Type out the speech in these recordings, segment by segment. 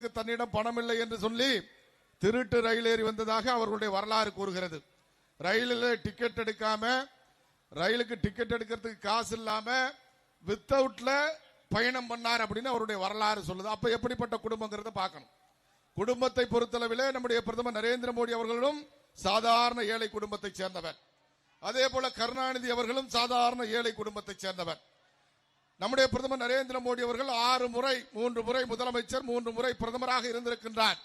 தன்னிடம் பணம் இல்லை என்று சொல்லி திருட்டு ரயில் ஏறி வந்ததாக அவர்களுடைய வரலாறு கூறுகிறது. ரயிலில் டிக்கெட் எடுக்காம, ரயிலுக்கு டிக்கெட் எடுக்கிறதுக்கு காசு இல்லாம வித்தவுட்ல பயணம் பண்ணார் அப்படின்னு அவருடைய வரலாறு சொல்லுது. அப்ப எப்படிப்பட்ட குடும்பங்கிறத பார்க்கணும். குடும்பத்தை பொறுத்தளவிலே நம்முடைய பிரதமர் நரேந்திர மோடி அவர்களும் சாதாரண ஏழை குடும்பத்தை சேர்ந்தவர். அதே போல கருணாநிதி அவர்களும் சாதாரண ஏழை குடும்பத்தை சேர்ந்தவர். நம்முடைய பிரதமர் நரேந்திர மோடி அவர்கள் 6 முறை 3 முறை முதலமைச்சர், 3 முறை பிரதமராக இருந்திருக்கின்றார்.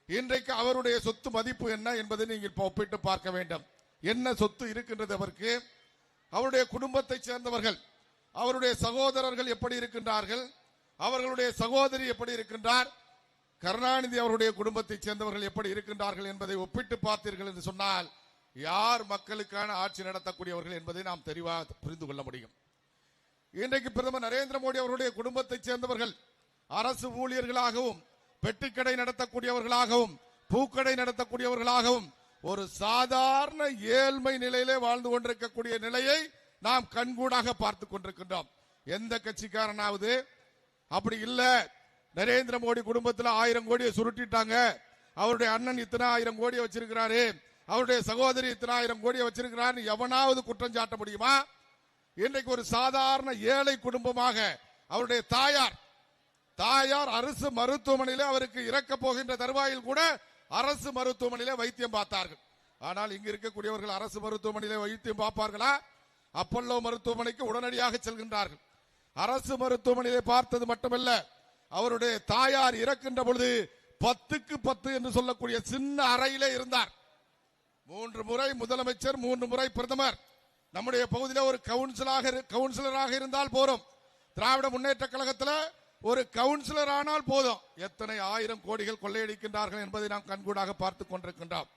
இன்றைக்கு அவருடைய சொத்து மதிப்பு என்ன என்பதை நீங்கள் ஒப்பிட்டு பார்க்க வேண்டும். என்ன சொத்து இருக்கின்றது அவருக்கு? அவருடைய குடும்பத்தை சேர்ந்தவர்கள், அவருடைய சகோதரர்கள் எப்படி இருக்கின்றார்கள், அவர்களுடைய சகோதரி எப்படி இருக்கின்றார், கருணாநிதி அவருடைய குடும்பத்தை சேர்ந்தவர்கள் எப்படி இருக்கின்றார்கள் என்பதை ஒப்பிட்டு பார்த்தீர்கள் என்று சொன்னால் யார் மக்களுக்கான ஆட்சி நடத்தக்கூடியவர்கள் என்பதை நாம் தெளிவாக புரிந்து கொள்ள முடியும். இன்றைக்கு பிரதமர் நரேந்திர மோடி அவருடைய குடும்பத்தை சேர்ந்தவர்கள் அரசு ஊழியர்களாகவும், பெட்டிக்கடை நடத்தக்கூடியவர்களாகவும், பூக்கடை நடத்தக்கூடியவர்களாகவும் ஒரு சாதாரண ஏழ்மை நிலையிலே வாழ்ந்து கொண்டிருக்கக்கூடிய நிலையை நாம் கண்கூடாக பார்த்து கொண்டிருக்கின்றோம். எந்த கட்சிக்காரனாவது அப்படி இல்ல, நரேந்திர மோடி குடும்பத்தில் 1000 கோடியை சுருட்டிட்டாங்க, அவருடைய அண்ணன் இத்தனை 1000 கோடியை வச்சிருக்கிறாரு, அவருடைய சகோதரி இத்தனை 1000 கோடியை வச்சிருக்கிறார் எவனாவது குற்றம் சாட்ட முடியுமா? இன்றைக்கு ஒரு சாதாரண ஏழை குடும்பமாக அவருடைய தாயார் அரசு மருத்துவமனையிலே அவருக்கு இறக்க போகின்ற தருவாயில் கூட அரசு மருத்துவமனையிலே வைத்தியம் பார்த்தார்கள். ஆனால் இங்கு இருக்கக்கூடியவர்கள் அரசு மருத்துவமனையிலே வைத்தியம் பார்ப்பார்களா? அப்பல்லோ மருத்துவமனைக்கு உடனடியாக செல்கின்றார்கள். அரசு மருத்துவமனையிலே பார்த்தது மட்டுமல்ல, அவருடைய தாயார் இறக்கின்ற பொழுது 10க்கு 10 என்று சொல்லக்கூடிய சின்ன அறையிலே இருந்தார். 3 முறை முதலமைச்சர், 3 முறை பிரதமர். நம்முடைய பகுதியில் ஒரு கவுன்சிலராக இருந்தால் போதும், திராவிட முன்னேற்ற கழகத்தில் ஒரு கவுன்சிலர் ஆனால் போதும், எத்தனை 1000 கோடிகள் கொள்ளையடிக்கின்றார்கள் என்பதை நாம் கண்கூடாக பார்த்து கொண்டிருக்கின்றோம்.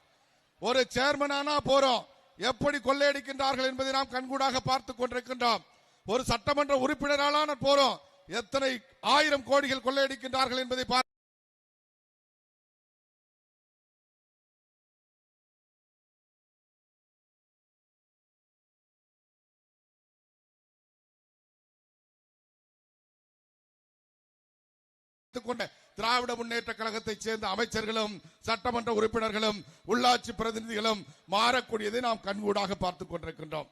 ஒரு சேர்மன் ஆனா போறோம், எப்படி கொள்ளையடிக்கின்றார்கள் என்பதை நாம் கண்கூடாக பார்த்து கொண்டிருக்கின்றோம். ஒரு சட்டமன்ற உறுப்பினரான போறோம், எத்தனை 1000 கோடிகள் கொள்ளையடிக்கின்றார்கள் என்பதை பார்த்து திராவிட முன்னேற்ற கழகத்தை சேர்ந்த அமைச்சர்களும், சட்டமன்ற உறுப்பினர்களும், உள்ளாட்சி பிரதிநிதிகளும் மாறக்கூடியதை நாம் கண்கூடாக பார்த்துக் கொண்டிருக்கின்றோம்.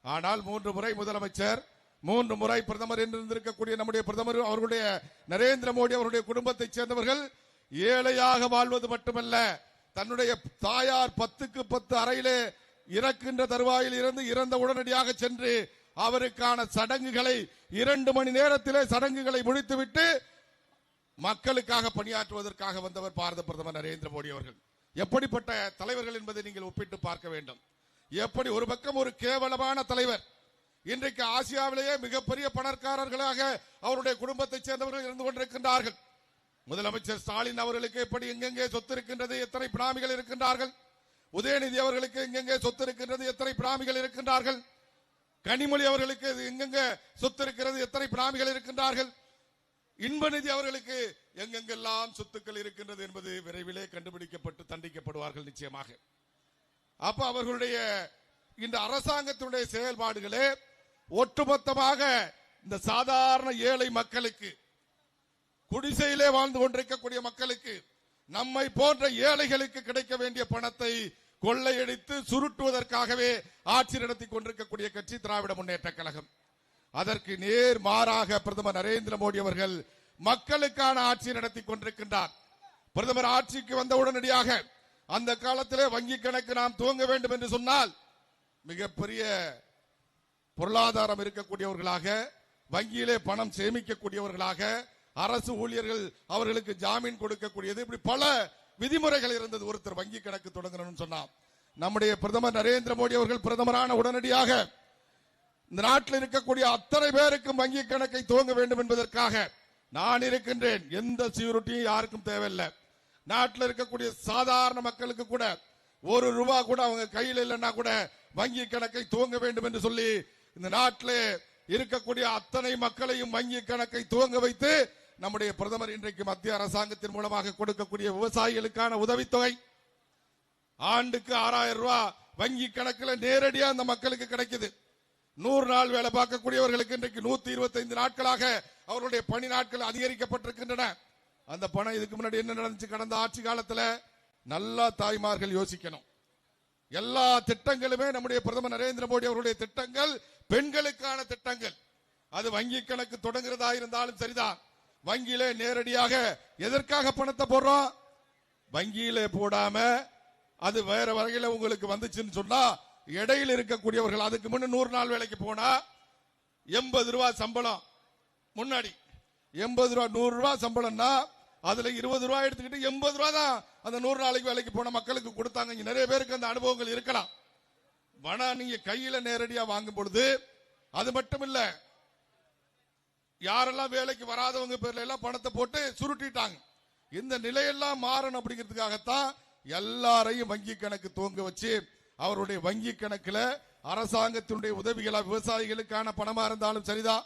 ஆனால் 3 முறை முதலமைச்சர், 3 முறை பிரதமர் என்று இருந்திருக்கக்கூடிய நம்முடைய பிரதமர் அவர்களுடைய நரேந்திர மோடி அவருடைய குடும்பத்தை சேர்ந்தவர்கள் ஏழையாக வாழ்வது மட்டுமல்ல, தன்னுடைய தாயார் 10க்கு 10 அறையிலே இறக்கின்ற தருவாயில் இருந்து இறந்த உடனடியாக சென்று அவருக்கான சடங்குகளை 2 மணி நேரத்திலே சடங்குகளை முடித்துவிட்டு மக்களுக்காக பணியாற்றுவதற்காக வந்தவர் பாரத பிரதமர் நரேந்திர மோடி அவர்கள். எப்படிப்பட்ட தலைவர்கள் என்பதை நீங்கள் ஒப்பிட்டு பார்க்க வேண்டும். எப்படி ஒரு பக்கம் ஒரு கேவலமான தலைவர், இன்றைக்கு ஆசியாவிலேயே மிகப்பெரிய பணக்காரர்களாக அவருடைய குடும்பத்தை சேர்ந்தவர்கள் இருந்து கொண்டிருக்கின்றார்கள். முதலமைச்சர் ஸ்டாலின் அவர்களுக்கு எப்படி எங்கெங்கே சொத்து இருக்கின்றது, எத்தனை பிராமிகள் இருக்கின்றார்கள். உதயநிதி அவர்களுக்கு எங்கெங்கே சொத்து இருக்கின்றது, எத்தனை பிராமிகள் இருக்கின்றார்கள். கனிமொழி அவர்களுக்கு எங்கெங்கே சொத்து இருக்கிறது, எத்தனை பிராமிகள் இருக்கின்றார்கள். இன்பநிதி அவர்களுக்கு எங்கெங்கெல்லாம் சொத்துக்கள் இருக்கின்றது என்பது விரைவிலே கண்டுபிடிக்கப்பட்டு தண்டிக்கப்படுவார்கள் நிச்சயமாக. அப்ப அவர்களுடைய இந்த அரசாங்கத்தினுடைய செயல்பாடுகளே ஒட்டுமொத்தமாக இந்த சாதாரண ஏழை மக்களுக்கு, குடிசையிலே வாழ்ந்து கொண்டிருக்கக்கூடிய மக்களுக்கு, நம்மை போன்ற ஏழைகளுக்கு கிடைக்க வேண்டிய பணத்தை கொள்ளையடித்து சுருட்டுவதற்காகவே ஆட்சி நடத்தி கொண்டிருக்கக்கூடிய கட்சி திராவிட முன்னேற்ற கழகம். அதற்கு நேர் மாறாக பிரதமர் நரேந்திர மோடி அவர்கள் மக்களுக்கான ஆட்சி நடத்தி கொண்டிருக்கின்றார். பிரதமர் ஆட்சிக்கு வந்த உடனடியாக அந்த காலத்திலே வங்கி கணக்கு நாம் துவங்க வேண்டும் என்று சொன்னால் மிகப்பெரிய பொருளாதாரம் இருக்கக்கூடியவர்களாக, வங்கியிலே பணம் சேமிக்கக்கூடியவர்களாக, அரசு ஊழியர்கள் அவர்களுக்கு ஜாமீன் கொடுக்கக்கூடியது, இப்படி பல விதிமுறைகள் இருந்தது. ஒருத்தர் வங்கி கணக்கு தொடங்கணும்னு சொன்னார். நம்முடைய பிரதமர் நரேந்திர மோடி அவர்கள் பிரதமரான உடனடியாக இந்த நாட்டில் இருக்கக்கூடிய அத்தனை பேருக்கும் வங்கி கணக்கை துவங்க வேண்டும் என்பதற்காக நான் இருக்கின்றேன், எந்த செக்யூரிட்டியும் யாருக்கும் தேவையில்லை, நாட்டில் இருக்கக்கூடிய சாதாரண மக்களுக்கு கூட ₹1 கூட அவங்க கையில் இல்லைன்னா கூட வங்கி கணக்கை துவங்க வேண்டும் என்று சொல்லி இந்த நாட்டில் இருக்கக்கூடிய அத்தனை மக்களையும் வங்கி கணக்கை துவங்க வைத்து நம்முடைய பிரதமர் இன்றைக்கு மத்திய அரசாங்கத்தின் மூலமாக கொடுக்கக்கூடிய விவசாயிகளுக்கான உதவித்தொகை ஆண்டுக்கு ₹6000 வங்கி கணக்கில் நேரடியா அந்த மக்களுக்கு கிடைக்குது. 100 நாள் வேலை பார்க்கக்கூடியவர்களுக்கு இன்றைக்கு 125 நாட்களாக அவருடைய பணி நாட்கள் அதிகரிக்கப்பட்டிருக்கின்றன. அந்த பணம் இதுக்கு முன்னாடி என்ன நடந்துச்சு கடந்த ஆட்சி காலத்துல? நல்லா தாய்மார்கள் யோசிக்கணும். எல்லா திட்டங்களுமே நம்முடைய பிரதமர் நரேந்திர மோடி அவருடைய திட்டங்கள் பெண்களுக்கான திட்டங்கள். அது வங்கி கணக்கு தொடங்குறதா இருந்தாலும் சரிதான், வங்கியிலே நேரடியாக எதற்காக பணத்தை போடுறோம்? வங்கியிலே போடாம அது வேற வகையில உங்களுக்கு வந்துச்சுன்னு சொன்னா, இடையில் இருக்கக்கூடியவர்கள் அதுக்கு முன்ன 100 நாள் வேலைக்கு போனா 80 ரூபாய் சம்பளம், முன்னாடி 80 ரூபாய் 100 ரூபாய் சம்பளம்னா அதுல 20 ரூபாய் எடுத்துக்கிட்டு 80 ரூபாய் தான் அந்த 100 நாளைக்கு வேலைக்கு போன மக்களுக்கு கொடுத்தாங்க. இங்க நிறைய பேருக்கு அந்த அனுபவங்கள் இருக்கலாம். ஆனா நீங்க கையில நேரடியா வாங்கும் பொழுது அது மட்டும் இல்ல, யாரெல்லாம் வேலைக்கு வராதவங்க பேர்ல எல்லாம் பணத்தை போட்டு சுருட்டிட்டாங்க. இந்த நிலையெல்லாம் மாறணும் அப்படிங்கிறதுக்காகத்தான் எல்லாரையும் வங்கி கணக்கு துவங்க வச்சு அவருடைய வங்கி கணக்குல அரசாங்கத்தினுடைய உதவிகளா விவசாயிகளுக்கான பணமா இருந்தாலும் சரிதான்,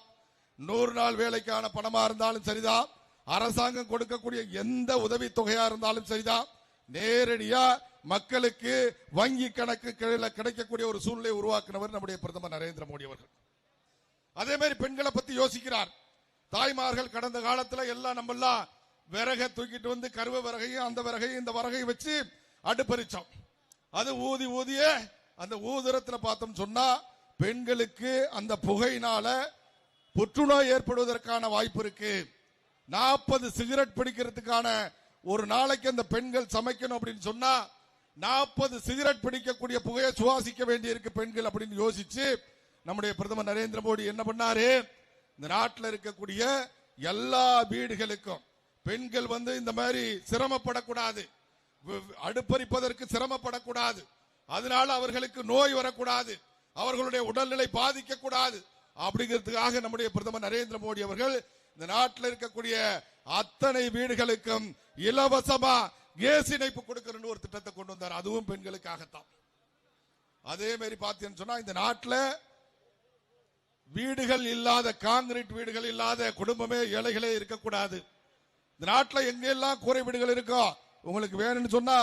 100 நாள் வேலைக்கான பணமா இருந்தாலும் சரிதான், அரசாங்கம் கொடுக்கக்கூடிய எந்த உதவி தொகையா இருந்தாலும் சரிதான், நேரடியா மக்களுக்கு வங்கி கணக்கு கிடைக்கக்கூடிய ஒரு சூழ்நிலை உருவாக்கினவர் நம்முடைய பிரதமர் நரேந்திர மோடி அவர்கள். அதே மாதிரி பெண்களை பத்தி யோசிக்கிறார். தாய்மார்கள் கடந்த காலத்துல எல்லாம் நம்ம எல்லாம் விறகை தூக்கிட்டு வந்து கருவ விறகையும் அந்த விறகையும் இந்த விறகையும் வச்சு அடுப்பரிச்சோம். அது ஊதி ஊதிய அந்த ஊதுரத்துல பார்த்தோம் சொன்னா பெண்களுக்கு அந்த புகையினால புற்றுநோய் ஏற்படுவதற்கான வாய்ப்பு இருக்கு. 40 சிகரெட் பிடிக்கிறதுக்கான ஒரு நாளைக்கு அந்த பெண்கள் சமைக்கணும் அப்படின்னு சொன்னா 40 சிகரெட் பிடிக்கக்கூடிய புகையை சுவாசிக்க வேண்டி இருக்கு பெண்கள் அப்படின்னு யோசிச்சு நம்முடைய பிரதமர் நரேந்திர மோடி என்ன பண்ணாரு? இந்த நாட்டில் இருக்கக்கூடிய எல்லா வீடுகளுக்கும் பெண்கள் இந்த மாதிரி சிரமப்படக்கூடாது, அடுப்பறிப்பதற்கு சிரமப்படக்கூடாது, அதனால அவர்களுக்கு நோய் வரக்கூடாது, அவர்களுடைய உடல்நிலை பாதிக்க கூடாது அப்படிங்கிறதுக்காக நம்முடைய பிரதமர் நரேந்திர மோடி அவர்கள் இந்த நாட்டில் இருக்கக்கூடிய அத்தனை வீடுகளுக்கும் இலவசமா கேஸ் இணைப்பு கொடுக்கணும்னு ஒரு திட்டத்தை கொண்டு வந்தார். அதுவும் பெண்களுக்காகத்தான். அதே மாதிரி பார்த்தீங்கன்னு சொன்னா இந்த நாட்டில் வீடுகள் இல்லாத, காங்கிரீட் வீடுகள் இல்லாத குடும்பமே ஏழைகளே இருக்கக்கூடாது. இந்த நாட்டில் எங்கெல்லாம் கூரை வீடுகள் இருக்கோ உங்களுக்கு வேணும்னு சொன்னா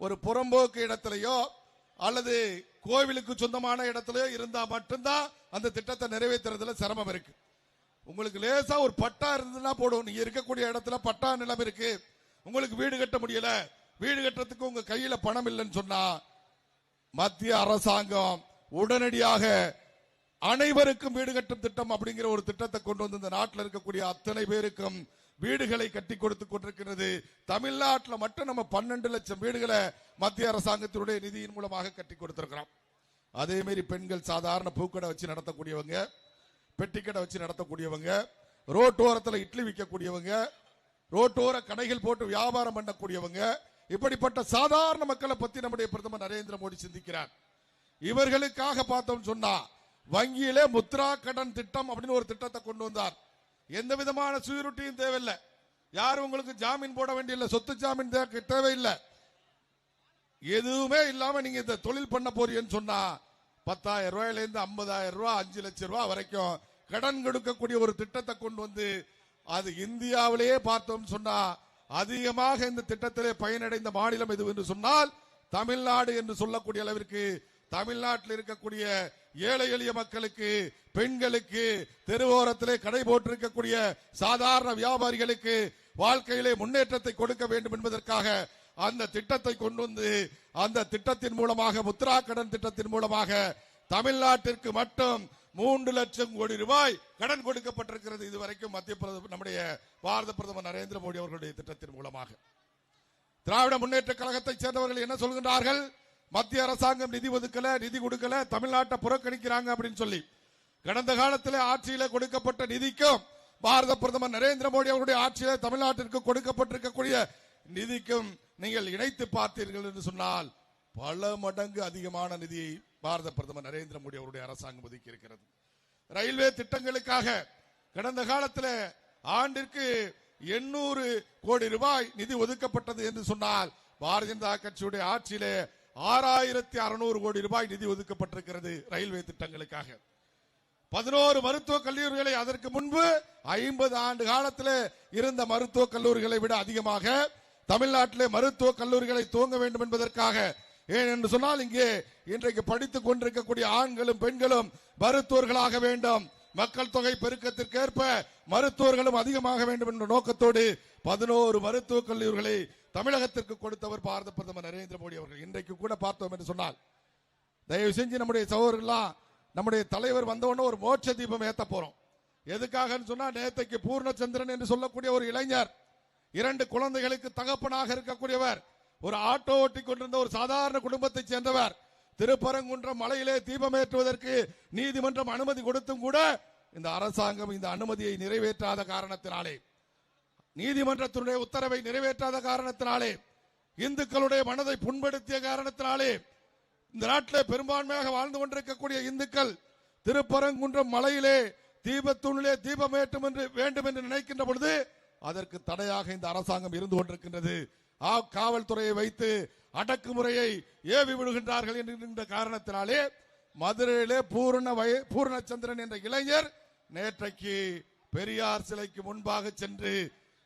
ஒரு புறம்போக்கு இடத்திலேயோ அல்லது கோவிலுக்கு சொந்தமான இடத்திலேயோ இருந்தா மட்டும்தான் அந்த திட்டத்தை நிறைவேற்றுறதுல சிரமம் இருக்கு. உங்களுக்கு லேசா ஒரு பட்டா இருந்ததுன்னா போடும். நீங்க இருக்கக்கூடிய இடத்துல பட்டா நிலம் இருக்கு, உங்களுக்கு வீடு கட்ட முடியல, வீடு கட்டுறதுக்கு உங்க கையில பணம் இல்லைன்னு சொன்னா மத்திய அரசாங்கம் உடனடியாக அனைவருக்கும் வீடு கட்டும் திட்டம் அப்படிங்கிற ஒரு திட்டத்தை கொண்டு வந்து இந்த நாட்டில் இருக்கக்கூடிய அத்தனை பேருக்கும் வீடுகளை கட்டி கொடுத்து கொண்டிருக்கிறது. தமிழ்நாட்டில் மட்டும் நம்ம 12 லட்சம் வீடுகளை மத்திய அரசாங்கத்தினுடைய நிதியின் மூலமாக கட்டி கொடுத்திருக்கிறோம். அதே மாதிரி பெண்கள் சாதாரண பூக்கடை வச்சு நடத்தக்கூடியவங்க, பெட்டிக்கடை வச்சு நடத்தக்கூடியவங்க, ரோட்டோரத்தில் இட்லி விற்கக்கூடியவங்க, ரோட்டோர கடைகள் போட்டு வியாபாரம் பண்ணக்கூடியவங்க, இப்படிப்பட்ட சாதாரண மக்களை பத்தி நம்முடைய பிரதமர் நரேந்திர மோடி சிந்திக்கிறார். இவர்களுக்காக பார்த்தோம் சொன்னா வங்கியிலே முத்ரா கடன் திட்டம் அப்படின்னு ஒரு திட்டத்தை கொண்டு வந்தார். எந்த விதமான சுயருட்டியும் தேவையில்லை, யாரும் உங்களுக்கு ஜாமீன் போட வேண்டிய சொத்து ஜாமீன் தேவையில்லை, எதுவுமே இல்லாம நீங்க இந்த தொழில் பண்ண போறீங்கன்னு சொன்னா 10,000 ரூபாயில இருந்து 50,000 ரூபாய் 5 லட்சம் ரூபாய் வரைக்கும் கடன் கொடுக்கக்கூடிய ஒரு திட்டத்தை கொண்டு வந்து அது இந்தியாவிலேயே பார்த்தோம் சொன்னா அதிகமாக இந்த திட்டத்திலே பயனடைந்த மாநிலம் எது என்று சொன்னால் தமிழ்நாடு என்று சொல்லக்கூடிய அளவிற்கு தமிழ்நாட்டில் இருக்கக்கூடிய ஏழை எளிய மக்களுக்கு, பெண்களுக்கு, தெருவோரத்திலே கடை போட்டிருக்கக்கூடிய சாதாரண வியாபாரிகளுக்கு வாழ்க்கையிலே முன்னேற்றத்தை கொடுக்க வேண்டும் என்பதற்காக அந்த திட்டத்தை கொண்டு வந்து அந்த திட்டத்தின் மூலமாக முத்ரா கடன் திட்டத்தின் மூலமாக தமிழ்நாட்டிற்கு மட்டும் 3 லட்சம் கோடி ரூபாய் கடன் கொடுக்கப்பட்டிருக்கிறது இதுவரைக்கும் மத்திய நம்முடைய பாரத பிரதமர் நரேந்திர மோடி அவர்களுடைய திட்டத்தின் மூலமாக. திராவிட முன்னேற்ற கழகத்தை சேர்ந்தவர்கள் என்ன சொல்கின்றார்கள்? மத்திய அரசாங்கம் நிதி ஒதுக்கல, நிதி கொடுக்கல, தமிழ்நாட்டை புறக்கணிக்கிறாங்க அப்படின்னு சொல்லி கடந்த காலத்தில் ஆட்சியில கொடுக்கப்பட்ட நிதிக்கும் பாரத பிரதமர் நரேந்திர மோடி அவருடைய ஆட்சியில தமிழ்நாட்டிற்கு கொடுக்கப்பட்டிருக்கக்கூடிய நிதிக்கும் நீங்கள் இணைத்து பார்த்தீர்கள் என்று சொன்னால் பல மடங்கு அதிகமான நிதியை பாரத பிரதமர் நரேந்திர மோடி அவருடைய அரசாங்கம் ஒதுக்கி இருக்கிறது. ரயில்வே திட்டங்களுக்காக கடந்த காலத்தில் ஆண்டிற்கு 800 கோடி ரூபாய் நிதி ஒதுக்கப்பட்டது என்று சொன்னால் பாரதிய ஜனதா கட்சியுடைய ஆட்சியிலே 6,600 கோடி ரூபாய் நிதி ஒதுக்கப்பட்டிருக்கிறது ரயில்வே திட்டங்களுக்காக. 11 மருத்துவக் கல்லூரிகளை அதற்கு முன்பு 50 ஆண்டு காலத்தில் இருந்த மருத்துவக் கல்லூரிகளை விட அதிகமாக தமிழ்நாட்டிலே மருத்துவக் கல்லூரிகளை துவங்க வேண்டும் என்பதற்காக, ஏன் என்று சொன்னால் இங்கே இன்றைக்கு படித்துக் கொண்டிருக்கக்கூடிய ஆண்களும் பெண்களும் மருத்துவர்களாக வேண்டும், மக்கள் தொகை பெருக்கத்திற்கேற்ப மருத்துவர்களும் அதிகமாக வேண்டும் என்ற நோக்கத்தோடு 11 மருத்துவக் கல்லூரிகளை தமிழகத்திற்கு கொடுத்தவர் பாரத பிரதமர் நரேந்திர மோடி அவர்கள். இன்றைக்கு கூட பார்த்தோம் என்று சொன்னால், தயவு செஞ்சு நம்முடைய சகோதரர்கள்லாம், நம்முடைய தலைவர் வந்தவுடனே ஒரு மோட்ச தீபம் ஏத்த போறோம். எதுக்காக சொன்னா, நேத்தைக்கு பூர்ணச்சந்திரன் என்று சொல்லக்கூடிய ஒரு இளைஞர், 2 குழந்தைகளுக்கு தகப்பனாக இருக்கக்கூடியவர், ஒரு ஆட்டோ ஓட்டி கொண்டிருந்த ஒரு சாதாரண குடும்பத்தைச் சேர்ந்தவர், திருப்பரங்குன்றம் மலையிலே தீபமேற்றுவதற்கு நீதிமன்றம் அனுமதி கொடுத்தும் கூட இந்த அரசாங்கம் இந்த அனுமதியை நிறைவேற்றாத காரணத்தினாலே, நீதிமன்றத்தினுடைய உத்தரவை நிறைவேற்றாத காரணத்தினாலே, இந்துக்களுடைய மனதை புண்படுத்திய காரணத்தினாலே, இந்த நாட்டில் பெரும்பான்மையாக வாழ்ந்து கொண்டிருக்கக்கூடிய இந்துக்கள் திருப்பரங்குன்றம் மலையிலே தீபத்தூணிலே தீபமேற்றும் என்று வேண்டும் என்று நினைக்கின்ற பொழுது அதற்கு தடையாக இந்த அரசாங்கம் இருந்து கொண்டிருக்கின்றது. காவல்துறையை வைத்து அடக்குமுறையை ஏவி விடுகின்றார்கள் என்கின்ற காரணத்தினாலே மதுரையிலே பூர்ணச்சந்திரன் என்ற இளைஞர் நேற்றைக்கு பெரியார் சிலைக்கு முன்பாக சென்று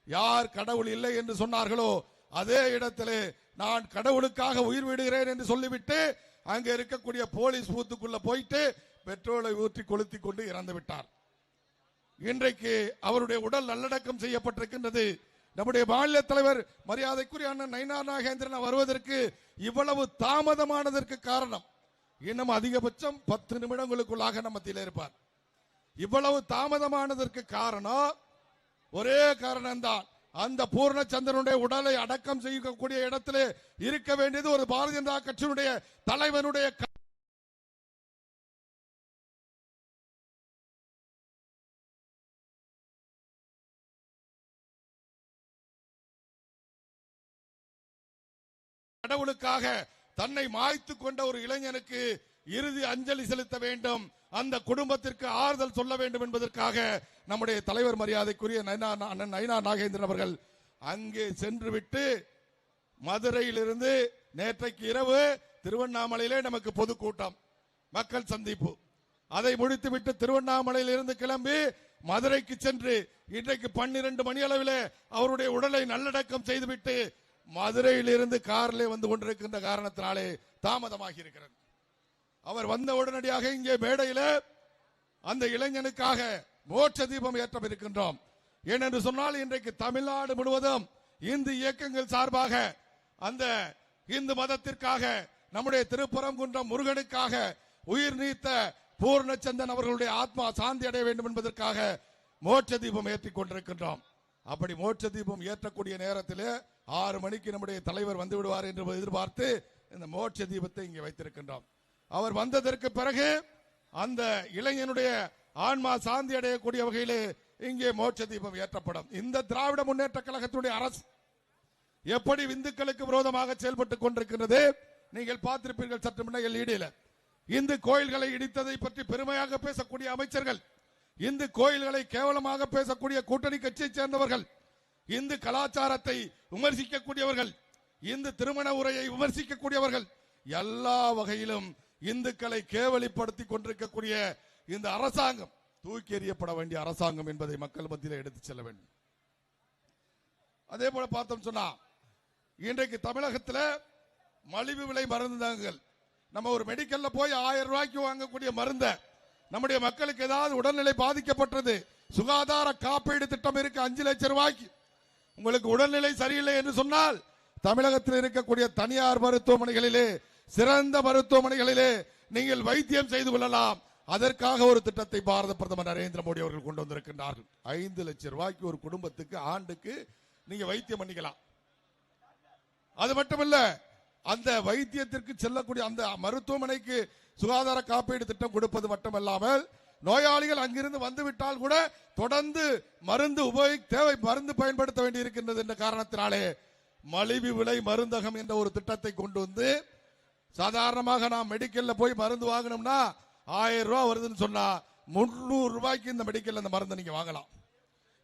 யார் கடவுள் இல்லை என்று சொன்னார்களோ அதே இடத்திலே நான் கடவுளுக்காக உயிர் விடுகிறேன் என்று சொல்லிவிட்டு அங்கே இருக்கக்கூடிய போலீஸ் பூத்துக்குள்ள போயிட்டு பெட்ரோலை ஊற்றி கொளுத்தி கொண்டு இறந்து விட்டார். இன்றைக்கு அவருடைய உடல் நல்லடக்கம் செய்யப்பட்டிருக்கின்றது. நம்முடைய மாநில தலைவர் மரியாதைக்குரிய அண்ணன் நயினார் நாகேந்திரன் வருவதற்கு இவ்வளவு தாமதமானதற்கு காரணம், இன்னும் அதிகபட்சம் 10 நிமிடங்களுக்குள்ளாக நம்ம மத்தியில் இருப்பார். இவ்வளவு தாமதமானதற்கு காரணம் ஒரே காரணம்தான், அந்த பூர்ணச்சந்திரனுடைய உடலை அடக்கம் செய்யக்கூடிய இடத்திலே இருக்க வேண்டியது ஒரு பாரதிய ஜனதா கட்சியினுடைய தலைவனுடைய கடவுளுக்காக தன்னை மாய்த்து கொண்ட ஒரு இளைஞனுக்கு இறுதி அஞ்சலி செலுத்த வேண்டும், அந்த குடும்பத்திற்கு ஆறுதல் சொல்ல வேண்டும் என்பதற்காக நம்முடைய தலைவர் மரியாதைக்குரிய நயினார் நாகேந்திரன் அவர்கள் அங்கே சென்று விட்டு மதுரையிலிருந்து நேற்றைக்கு இரவு திருவண்ணாமலையிலே நமக்கு பொதுக்கூட்டம் மக்கள் சந்திப்பு, அதை முடித்துவிட்டு திருவண்ணாமலையிலிருந்து கிளம்பி மதுரைக்கு சென்று இன்றைக்கு 12 மணி அளவிலே அவருடைய உடலை நல்லடக்கம் செய்துவிட்டு மதுரையில் இருந்து காரிலே வந்து கொண்டிருக்கின்ற காரணத்தினாலே தாமதமாகி இருக்கிறது. அவர் வந்த உடனடியாக இங்கே மேடையில் அந்த இளைஞனுக்காக மோட்ச தீபம் ஏற்றம் இருக்கின்றோம். ஏனென்று சொன்னால் இன்றைக்கு தமிழ்நாடு முழுவதும் இந்து இயக்கங்கள் சார்பாக அந்த இந்து மதத்திற்காக நம்முடைய திருப்பரங்குன்றம் முருகனுக்காக உயிர் நீத்த பூர்ணச்சந்திரன் அவர்களுடைய ஆத்மா சாந்தி அடைய வேண்டும் என்பதற்காக மோட்ச தீபம் ஏற்றிக் கொண்டிருக்கின்றோம். அப்படி மோட்ச தீபம் ஏற்றக்கூடிய நேரத்திலே 6 மணிக்கு நம்முடைய தலைவர் வந்து விடுவார் என்று எதிர்பார்த்து இந்த மோட்ச தீபத்தை இங்கே வைத்திருக்கின்றோம். அவர் வந்ததற்கு பிறகு அந்த இளைஞனுடைய ஆன்மா சாந்தி அடையக்கூடிய வகையிலே இங்கே மோட்ச தீபம் ஏற்றப்படும். இந்த திராவிட முன்னேற்ற கழகத்துடைய அரசு எப்படி இந்துக்களுக்கு விரோதமாக செயல்பட்டுக் கொண்டிருக்கிறது நீங்கள் பார்த்திருப்பீர்கள். சற்று முன்ன எல்இடியில இந்து கோயில்களை இடித்ததை பற்றி பெருமையாக பேசக்கூடிய அமைச்சர்கள், இந்து கோயில்களை கேவலமாக பேசக்கூடிய கூட்டணி கட்சியை சேர்ந்தவர்கள், இந்து கலாச்சாரத்தை விமர்சிக்கக்கூடியவர்கள், இந்து திருமண உரையை விமர்சிக்கக்கூடியவர்கள், எல்லா வகையிலும் இந்துக்களை கேவலிப்படுத்தி கொண்டிருக்கக்கூடிய இந்த அரசாங்கம் தூக்கி எறியப்பட வேண்டிய அரசாங்கம் என்பதை மக்கள் மத்தியில் எடுத்துச் செல்ல வேண்டும். அதே போல பார்த்தோம் சொன்னா இன்றைக்கு தமிழகத்தில் மலிவு விலை மருந்துகள், நம்ம ஒரு மெடிக்கல்ல போய் 1000 ரூபாய்க்கு வாங்கக்கூடிய மருந்த நம்முடைய மக்களுக்கு ஏதாவது உடல்நிலை பாதிக்கப்பட்டது, சுகாதார காப்பீடு திட்டம் இருக்கு 5 லட்சம் ரூபாய்க்கு. உங்களுக்கு உடல்நிலை சரியில்லை என்று சொன்னால் தமிழகத்தில் இருக்கக்கூடிய தனியார் மருத்துவமனைகளிலே, சிறந்த மருத்துவமனைகளிலே நீங்கள் வைத்தியம் செய்து கொள்ளலாம். அதற்காக ஒரு திட்டத்தை பாரத பிரதமர் நரேந்திர மோடி அவர்கள் கொண்டு வந்திருக்கின்றார்கள். 5 லட்சம் ரூபாய்க்கு ஒரு குடும்பத்துக்கு ஆண்டுக்கு நீங்க வைத்தியம் பண்ணிக்கலாம். அது மட்டுமல்ல, அந்த வைத்தியத்திற்கு செல்லக்கூடிய அந்த மருத்துவமனைக்கு சுகாதார காப்பீடு திட்டம் கொடுப்பது மட்டுமல்லாமல், நோயாளிகள் அங்கிருந்து வந்துவிட்டால் கூட தொடர்ந்து மருந்து மருந்து பயன்படுத்த வேண்டி இருக்கின்றது என்ற காரணத்தினாலே மலிவு விலை மருந்தகம் என்ற ஒரு திட்டத்தை கொண்டு வந்து, சாதாரணமாக நாம் மெடிக்கல்ல போய் மருந்து வாங்கணும்னா 1000 ரூபாய் வருதுன்னு சொன்னா 300 ரூபாய்க்கு இந்த மெடிக்கல் அந்த மருந்து நீங்க வாங்கலாம்.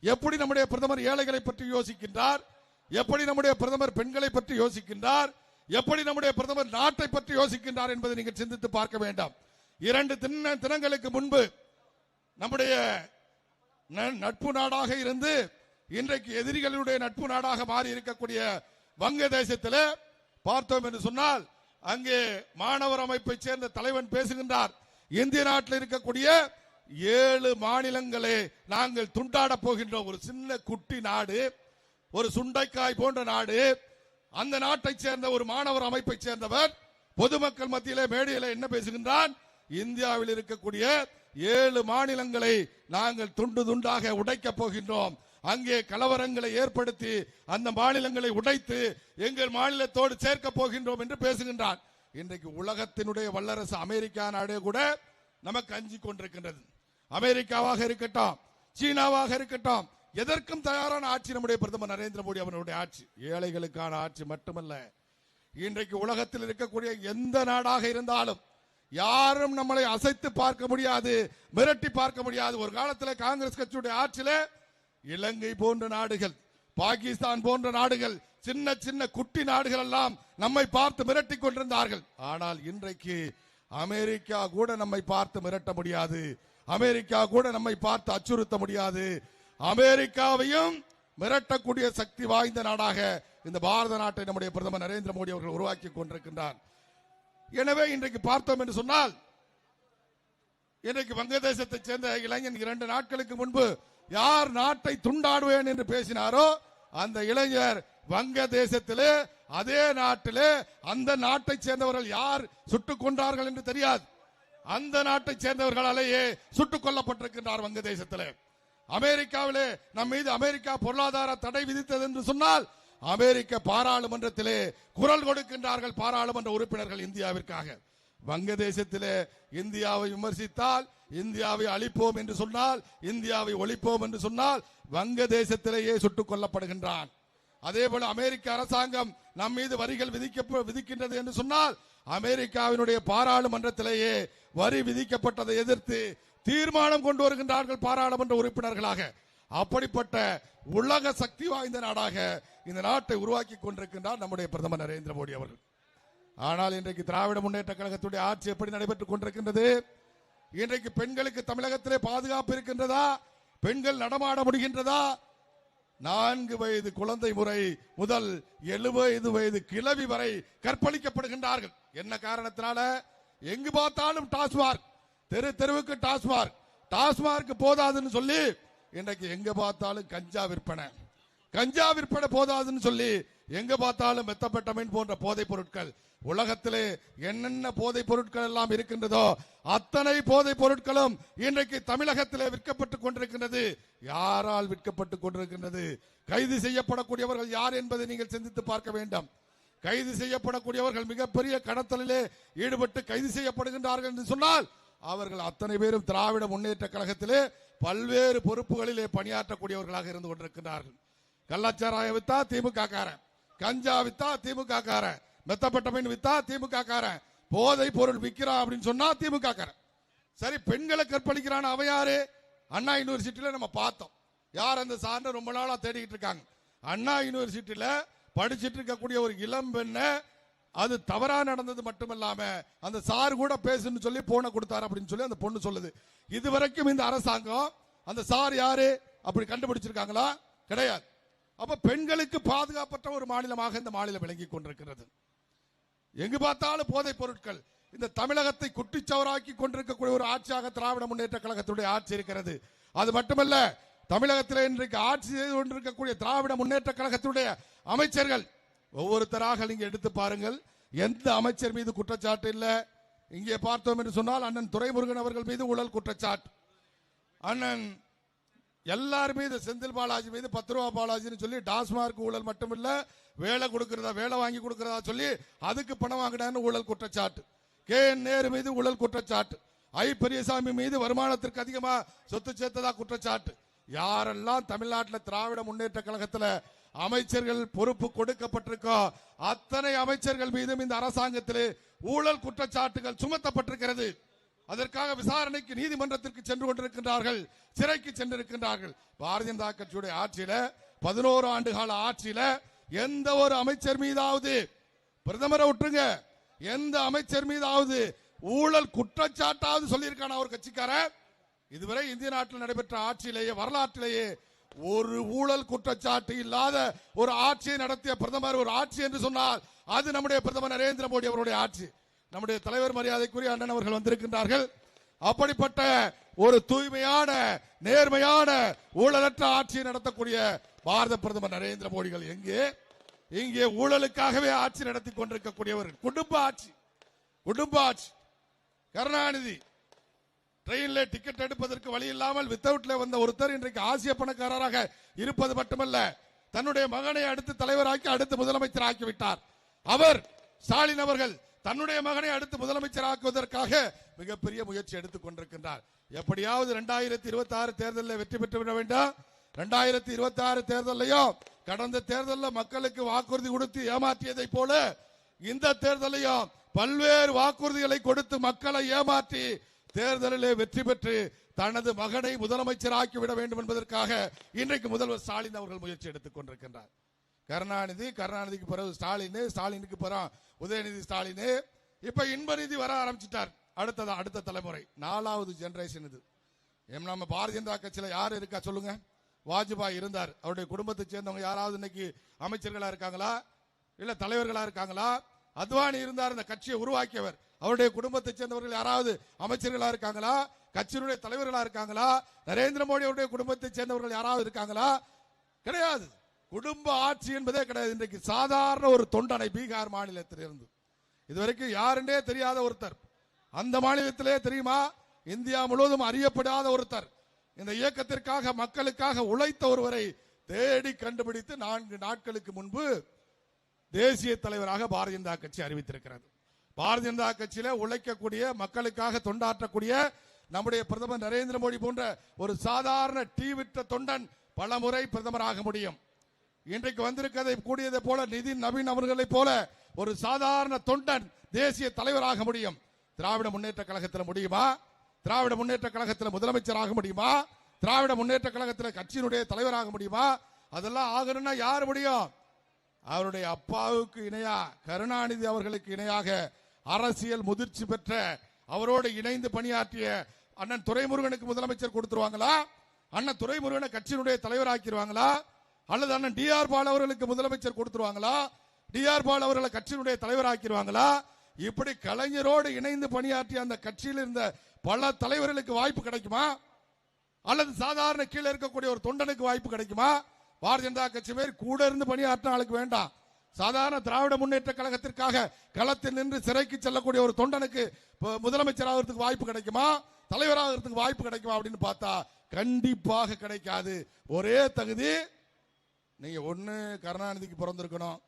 எப்படி நம்முடைய பிரதமர் ஏழைகளை பற்றி யோசிக்கின்றார், எப்படி நம்முடைய பிரதமர் பெண்களை பற்றி யோசிக்கின்றார், எப்படி நம்முடைய பிரதமர் நாட்டை பற்றி யோசிக்கின்றார் என்பதை நீங்கள் சிந்தித்து பார்க்க வேண்டாம். 2 தினங்களுக்கு முன்பு நம்முடைய நட்பு நாடாக இருந்து இன்றைக்கு எதிரிகளுடைய நட்பு நாடாக மாறி இருக்கக்கூடிய வங்கதேசத்தில் பார்த்தோம் என்று சொன்னால், அங்கே மாணவர் அமைப்பை சேர்ந்த தலைவன் பேசுகின்றார், இந்திய நாட்டில் இருக்கக்கூடிய 7 மாநிலங்களை நாங்கள் துண்டாட போகின்றோம். ஒரு சின்ன குட்டி நாடு, ஒரு சுண்டைக்காய் போன்ற நாடு. அந்த நாட்டை சேர்ந்த ஒரு மாணவர் அமைப்பை சேர்ந்தவர் பொதுமக்கள் மத்தியிலே மேடையில் என்ன பேசுகின்றான்? இந்தியாவில் இருக்கக்கூடிய 7 மாநிலங்களை நாங்கள் துண்டு துண்டாக உடைக்க போகின்றோம். அங்கே கலவரங்களை ஏற்படுத்தி அந்த மாநிலங்களை உடைத்து எங்கள் மாநிலத்தோடு சேர்க்க போகின்றோம் என்று பேசுகின்றான். இன்றைக்கு உலகத்தினுடைய வல்லரசு அமெரிக்கா நாடு கூட நமக்கு அஞ்சி கொண்டிருக்கின்றது. அமெரிக்காவாக இருக்கட்டும், சீனாவாக இருக்கட்டும், எதற்கும் தயாரான ஆட்சி நம்முடைய பிரதமர் நரேந்திர மோடி அவர்களுடைய ஆட்சி. ஏழைகளுக்கான ஆட்சி மட்டுமல்ல, இன்றைக்கு உலகத்தில் இருக்கக்கூடிய எந்த நாடாக இருந்தாலும் யாரும் நம்மளை அசைத்து பார்க்க முடியாது, மிரட்டி பார்க்க முடியாது. ஒரு காலத்தில் காங்கிரஸ் கட்சியுடைய ஆட்சியில இலங்கை போன்ற நாடுகள், பாகிஸ்தான் போன்ற நாடுகள், சின்ன சின்ன குட்டி நாடுகள் எல்லாம் நம்மை பார்த்து மிரட்டி கொண்டிருந்தார்கள். ஆனால் இன்றைக்கு அமெரிக்கா கூட நம்மை பார்த்து மிரட்ட முடியாது, அமெரிக்கா கூட நம்மை பார்த்து அச்சுறுத்த முடியாது. அமெரிக்காவையும் மிரட்டக்கூடிய சக்தி வாய்ந்த நாடாக இந்த பாரத நாட்டை நம்முடைய பிரதமர் நரேந்திர மோடி அவர்கள் உருவாக்கி கொண்டிருக்கின்றார். எனவே இன்றைக்கு பார்த்தோம் என்று சொன்னால், இன்றைக்கு வங்கதேசத்தை சேர்ந்த இளைஞன் 2 நாட்களுக்கு முன்பு யார் நாட்டை துண்டாடுவேன் என்று பேசினாரோ அந்த இளைஞர் வங்கதேசத்திலே, அதே நாட்டிலே அந்த நாட்டை சேர்ந்தவர்கள் யார் சுட்டுக் கொண்டார்கள் என்று தெரியாது, அந்த நாட்டை சேர்ந்தவர்களாலேயே சுட்டுக் கொல்லப்பட்டிருக்கின்றார் வங்கதேசத்திலே. அமெரிக்காவிலே நம் மீது அமெரிக்கா பொருளாதார தடை விதித்தது என்று சொன்னால் அமெரிக்க பாராளுமன்றத்திலே குரல் கொடுக்கின்றார்கள் பாராளுமன்ற உறுப்பினர்கள் இந்தியாவிற்காக. வங்கதேசத்திலே இந்தியாவை விமர்சித்தால், இந்தியாவை அழிப்போம் என்று சொன்னால், இந்தியாவை ஒழிப்போம் என்று சொன்னால் வங்கதேசத்திலேயே சுட்டுக் கொல்லப்படுகின்றான். அதே போல அமெரிக்க அரசாங்கம் நம் மீது வரிகள் விதிக்கின்றது என்று சொன்னால் அமெரிக்காவினுடைய பாராளுமன்றத்திலேயே வரி விதிக்கப்பட்டதை எதிர்த்து தீர்மானம் கொண்டு வருகின்றார்கள் பாராளுமன்ற உறுப்பினர்களாக. அப்படிப்பட்ட உலக சக்தி வாய்ந்த நாடாக இந்த நாட்டை உருவாக்கி கொண்டிருக்கின்றார் நம்முடைய பிரதமர் நரேந்திர மோடி அவர்கள். ஆனால் இன்றைக்கு திராவிட முன்னேற்ற கழகத்துடைய ஆட்சி எப்படி நடைபெற்றுக் கொண்டிருக்கின்றது? இன்றைக்கு பெண்களுக்கு தமிழகத்திலே பாதுகாப்பு இருக்கின்றதா? பெண்கள் நடமாட முடிகின்றதா? 4 வயது குழந்தை முறை முதல் 70 வயது கிழவி வரை கற்பழிக்கப்படுகின்றார்கள். என்ன காரணத்தினால? எங்கு பார்த்தாலும் டாஸ்மார்க், தெரு தெருவுக்கு டாஸ்மார்க். டாஸ்மார்க் போதாதுன்னு சொல்லி இன்றைக்கு எங்க பார்த்தாலும் கஞ்சா விற்பனை, கஞ்சா விற்பனை போதாதுன்னு சொல்லி எங்க பார்த்தாலும் மெத்தபெட்டமைன் போன்ற போதைப் பொருட்கள். உலகத்திலே என்னென்ன போதைப் பொருட்கள் எல்லாம் இருக்கின்றதோ அத்தனை போதைப் பொருட்களும் இன்றைக்கு தமிழகத்திலே விற்கப்பட்டுக் கொண்டிருக்கின்றது. யாரால் விற்கப்பட்டுக் கொண்டிருக்கின்றது? கைது செய்யப்படக்கூடியவர்கள் யார் என்பதை நீங்கள் சிந்தித்து பார்க்க வேண்டும். கைது செய்யப்படக்கூடியவர்கள் மிகப்பெரிய கடத்தலிலே ஈடுபட்டு கைது செய்யப்படுகின்றார்கள் என்று சொன்னால் அவர்கள் அத்தனை பேரும் திராவிட முன்னேற்ற கழகத்திலே பல்வேறு பொறுப்புகளிலே பணியாற்றக்கூடியவர்களாக இருந்து கொண்டிருக்கிறார்கள். கள்ளச்சாராயம் வித்தா திமுக காரன், கஞ்சா வித்தா திமுக காரன், மெத்தப்பட்டமைன் வித்தா திமுக காரன், போதை பொருள் விற்கிறான் அப்படின்னு சொன்னா திமுக காரன். சரி, பெண்களை கற்பழிக்கிறான் அவன் யாரு? அண்ணா யூனிவர்சிட்டியில நம்ம பார்த்தோம். யார் அந்த சார்ந்த ரொம்ப நாளா தேடிட்டு இருக்காங்க. அண்ணா யூனிவர்சிட்டியில படிச்சிட்டு இருக்கக்கூடிய ஒரு இளம் பெண்ண அது தவறா நடந்தது மட்டுமல்லாம அந்த சார் கூட பேசுன்னு சொல்லி போனை கொடுத்தாரு அப்படின்னு சொல்லி அந்த பொண்ணு சொல்லுது. இதுவரைக்கும் இந்த அரசாங்கம் அந்த சார் யாரு அப்படி கண்டுபிடிச்சிருக்காங்களா? கிடையாது. அப்ப பெண்களுக்கு பாதுகாப்பற்ற ஒரு மாநிலமாக இந்த மாநிலம் விளங்கி கொண்டிருக்கிறது. எங்கு பார்த்தாலும் போதைப் பொருட்கள். இந்த தமிழகத்தை குட்டிச்சவராக்கி கொண்டிருக்கக்கூடிய ஒரு ஆட்சியாக திராவிட முன்னேற்ற கழகத்துடைய ஆட்சி இருக்கிறது. அது மட்டுமல்ல, தமிழகத்தில் இன்றைக்கு ஆட்சி செய்து கொண்டிருக்கக்கூடிய திராவிட முன்னேற்ற கழகத்துடைய அமைச்சர்கள் ஒவ்வொருத்தராக நீங்க எடுத்து பாருங்கள். எந்த அமைச்சர் மீது குற்றச்சாட்டு இல்ல. இங்கே பார்த்தோம் என்று சொன்னால் அண்ணன் துரைமுருகன் அவர்கள் மீது ஊழல் குற்றச்சாட்டு, அண்ணன் எல்லார் மீது, செந்தில் பாலாஜி மீது 10 ரூபா பாலாஜின்னு சொல்லி டாஸ்மார்க் ஊழல் மட்டுமில்ல, வேலை கொடுக்கிறதா, வேலை வாங்கி கொடுக்கிறதா சொல்லி அதுக்கு பணம் வாங்கினான்னு ஊழல் குற்றச்சாட்டு, KN நேரு மீது ஊழல் குற்றச்சாட்டு, ஐ பெரியசாமி மீது வருமானத்திற்கு அதிகமா சொத்து சேர்த்ததா குற்றச்சாட்டு. யாரெல்லாம் தமிழ்நாட்டில் திராவிட முன்னேற்ற கழகத்தில் அமைச்சர்கள் பொறுப்பு கொடுக்கப்பட்டிருக்கோ அத்தனை அமைச்சர்கள் மீதும் இந்த அரசாங்கத்திலே ஊழல் குற்றச்சாட்டுகள் சுமத்தப்பட்டிருக்கிறது. அதற்காக விசாரணைக்கு நீதிமன்றத்திற்கு சென்று கொண்டிருக்கின்றார்கள், சிறைக்கு சென்றிருக்கின்றார்கள். பாரதிய ஜனதா கட்சியுடைய ஆட்சியில 11 ஆண்டு கால ஆட்சியில எந்த ஒரு அமைச்சர் மீதாவது, பிரதமரை விட்டுருங்க, எந்த அமைச்சர் மீதாவது ஊழல் குற்றச்சாட்டாவது சொல்லியிருக்கான ஒரு கட்சிக்காரர்? இதுவரை இந்திய நாட்டில் நடைபெற்ற ஆட்சியிலேயே, வரலாற்றிலேயே ஒரு ஊழல் குற்றச்சாட்டு இல்லாத ஒரு ஆட்சியை நடத்திய பிரதமர் ஒரு ஆட்சி என்று சொன்னால் அது நம்முடைய பிரதமர் நரேந்திர மோடி அவருடைய ஆட்சி. நம்முடைய தலைவர் மரியாதைக்குரிய அண்ணன் அவர்கள் வந்திருக்கின்றார்கள். அப்படிப்பட்ட ஒரு தூய்மையான நேர்மையான ஊழலற்ற ஆட்சியை நடத்தக்கூடிய பாரத பிரதமர் நரேந்திர மோடிகள் இங்கே ஊழலுக்காகவே ஆட்சி நடத்தி கொண்டிருக்கக்கூடியவர்கள். குடும்ப ஆட்சி. கருணாநிதி ட்ரெயின்ல டிக்கெட் எடுப்பதற்கு வழி இல்லாமல் வித்தவுட்ல வந்த ஒருத்தர் இன்றைக்கு ஆசிய பணக்காரராக இருப்பது மட்டுமல்ல, தன்னுடைய மகனை அடுத்து தலைவராக்கி அடுத்து முதலமைச்சர் ஆக்கிவிட்டார். அவர் ஸ்டாலின் அவர்கள் தன்னுடைய மகனை அடுத்து முதலமைச்சர் ஆக்குவதற்காக மிகப்பெரிய முயற்சி எடுத்துக் கொண்டிருக்கின்றார். எப்படியாவது 2026 தேர்தலில் வெற்றி பெற்று விட வேண்டும். 2026 தேர்தலையும் கடந்த தேர்தலில் மக்களுக்கு வாக்குறுதி கொடுத்து ஏமாற்றியதை போல இந்த தேர்தலையும் பல்வேறு வாக்குறுதிகளை கொடுத்து மக்களை ஏமாற்றி தேர்தலிலே வெற்றி பெற்று தனது மகனை முதலமைச்சர் ஆக்கிவிட வேண்டும் என்பதற்காக இன்றைக்கு முதல்வர் ஸ்டாலின் அவர்கள் முயற்சி எடுத்துக் கொண்டிருக்கின்றார். கருணாநிதிக்கு பிறகு ஸ்டாலினுக்கு பிறகு உதயநிதி ஸ்டாலின், இப்ப இன்பநிதி வர ஆரம்பிச்சிட்டார். அடுத்த தலைமுறை 4வது ஜெனரேஷன் இது. நம்ம பாரதிய ஜனதா கட்சியில யாரு இருக்கா சொல்லுங்க? வாஜ்பாய் இருந்தார். அவருடைய குடும்பத்தை சேர்ந்தவங்க யாராவது இன்னைக்கு அமைச்சர்களா இருக்காங்களா? இல்ல தலைவர்களா இருக்காங்களா? அத்வானி இருந்தார், இந்த கட்சியை உருவாக்கியவர். அவருடைய குடும்பத்தை சேர்ந்தவர்கள் யாராவது அமைச்சர்களா இருக்காங்களா? கட்சியினுடைய தலைவர்களா இருக்காங்களா? நரேந்திர மோடி அவருடைய குடும்பத்தை சேர்ந்தவர்கள் யாராவது இருக்காங்களா? கிடையாது. குடும்ப ஆட்சி என்பதே கிடையாது. இன்றைக்கு சாதாரண ஒரு தொண்டனை பீகார் மாநிலத்தில் இருந்து இதுவரைக்கும் யாருன்னே தெரியாத ஒருத்தர், அந்த மாநிலத்திலே தெரியுமா, இந்தியா முழுவதும் அறியப்படாத ஒருத்தர், இந்த இயக்கத்திற்காக மக்களுக்காக உழைத்த ஒருவரை தேடி கண்டுபிடித்து 4 நாட்களுக்கு முன்பு தேசிய தலைவராக பாரதிய ஜனதா கட்சி அறிவித்திருக்கிறது. பாரதிய ஜனதா கட்சியில உழைக்கக்கூடிய மக்களுக்காக தொண்டாற்றக்கூடிய நம்முடைய பிரதமர் நரேந்திர மோடி போன்ற ஒரு சாதாரண டீ விற்ற தொண்டன் பல முறை பிரதமராக முடியும். இன்றைக்கு வந்திருக்கதை கூடியதை போல நிதின் நவீன் அவர்களை போல ஒரு சாதாரண தொண்டன் தேசிய தலைவராக முடியும். திராவிட முன்னேற்ற கழகத்தில் முடியுமா? திராவிட முன்னேற்ற கழகத்தில் முதலமைச்சராக முடியுமா? திராவிட முன்னேற்ற கழகத்தில் கட்சியினுடைய தலைவராக முடியுமா? அதெல்லாம் ஆகணும்னா யார் முடியும்? அவருடைய அப்பாவுக்கு இணையா, கருணாநிதி அவர்களுக்கு இணையாக அரசியல் முதிர்ச்சி பெற்ற அவரோடு இணைந்து பணியாற்றிய அண்ணன் துரைமுருகனுக்கு முதலமைச்சர் கொடுத்துருவாங்களா? அண்ணன் துரைமுருகனை கட்சியினுடைய தலைவராக்கிடுவாங்களா? அல்லது அண்ணன் டிஆர் பால் அவர்களுக்கு முதலமைச்சர் கொடுத்துருவாங்களா? டிஆர் பால் அவர்களை கட்சியினுடைய தலைவராக்கிடுவாங்களா? இப்படி கலைஞரோடு இணைந்து பணியாற்றிய அந்த கட்சியில் இருந்த பல தலைவர்களுக்கு வாய்ப்பு கிடைக்குமா? அல்லது சாதாரண கீழே இருக்கக்கூடிய ஒரு தொண்டனுக்கு வாய்ப்பு கிடைக்குமா? பாரதிய ஜனதா கட்சி பேர் கூட இருந்து பணியாற்ற ஆளுக்கு வேண்டாம். சாதாரண திராவிட முன்னேற்ற கழகத்திற்காக களத்தில் நின்று சிறைக்கு செல்லக்கூடிய ஒரு தொண்டனுக்கு முதலமைச்சர் ஆகிறதுக்கு வாய்ப்பு கிடைக்குமா? தலைவராகிறதுக்கு வாய்ப்பு கிடைக்குமா அப்படின்னு பார்த்தா கண்டிப்பாக கிடைக்காது. ஒரே தகுதி, நீங்க ஒண்ணு கருணாநிதிக்கு பிறந்திருக்கணும்,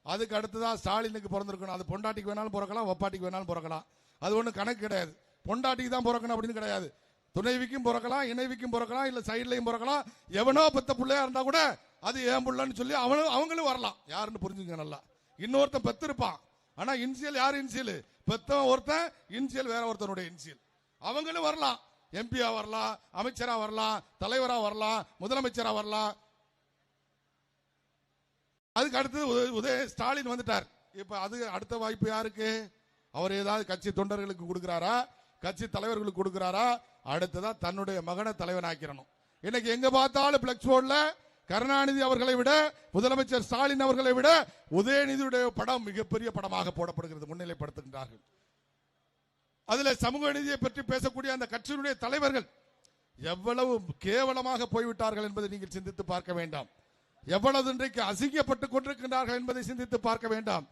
அதுக்கு அடுத்ததான் ஸ்டாலினுக்கு பிறந்திருக்கணும். அது பொண்டாட்டிக்கு வேணாலும் பிறக்கலாம், ஒப்பாட்டிக்கு வேணாலும் பிறக்கலாம். அது ஒண்ணு கணக்கு கிடையாது. பொண்டாட்டிக்கு தான் பிறக்கணும் அப்படின்னு கிடையாது. துணைவிக்கும் பிறக்கலாம், இணைவிக்கும் பிறக்கலாம், இல்ல சைட்லையும் பிறக்கலாம். எவனோ பெத்த பிள்ளையா இருந்தா கூட அது ஏன் புள்ளன்னு சொல்லி அவங்களும் வரலாம். யாருன்னு புரிஞ்சுங்க நல்லா. இன்னொருத்தன் பெத்து இருப்பான், ஆனா இன்சியல் யார் இன்சியல்? பெத்தவன் ஒருத்தன், இன்சியல் வேற ஒருத்தனுடைய இன்சியல். அவங்களும் வரலாம், எம்பியா வரலாம், அமைச்சரா வரலாம், தலைவரா வரலாம், முதலமைச்சரா வரலாம். அதுக்கு அடுத்தது ஸ்டாலின் வந்துட்டார். இப்ப அது அடுத்த வாய்ப்பு யாருக்கு? அவர் ஏதாவது கட்சி தொண்டர்களுக்கு கொடுக்கிறாரா, கட்சி தலைவர்களுக்கு கொடுக்கிறாரா? அடுத்ததா தன்னுடைய மகனை தலைவனாக்கிறணும். இன்னைக்கு எங்க பார்த்தாலும் பிளக்ஸ் போர்டுல கருணாநிதி அவர்களை விட, முதலமைச்சர் ஸ்டாலின் அவர்களை விட உதயநிதியுடைய படம் மிகப்பெரிய படமாக போடப்படுகிறது, முன்னிலைப்படுத்துகின்றார்கள். அதுல சமூக நீதியை பற்றி பேசக்கூடிய அந்த கட்சியினுடைய தலைவர்கள் எவ்வளவு கேவலமாக போய்விட்டார்கள் என்பதை நீங்கள் சிந்தித்து பார்க்க வேண்டாம். எவ்வளவு இன்றைக்கு அசிங்கப்பட்டுக் கொண்டிருக்கின்றார்கள் என்பதை சிந்தித்து பார்க்க வேண்டாம்.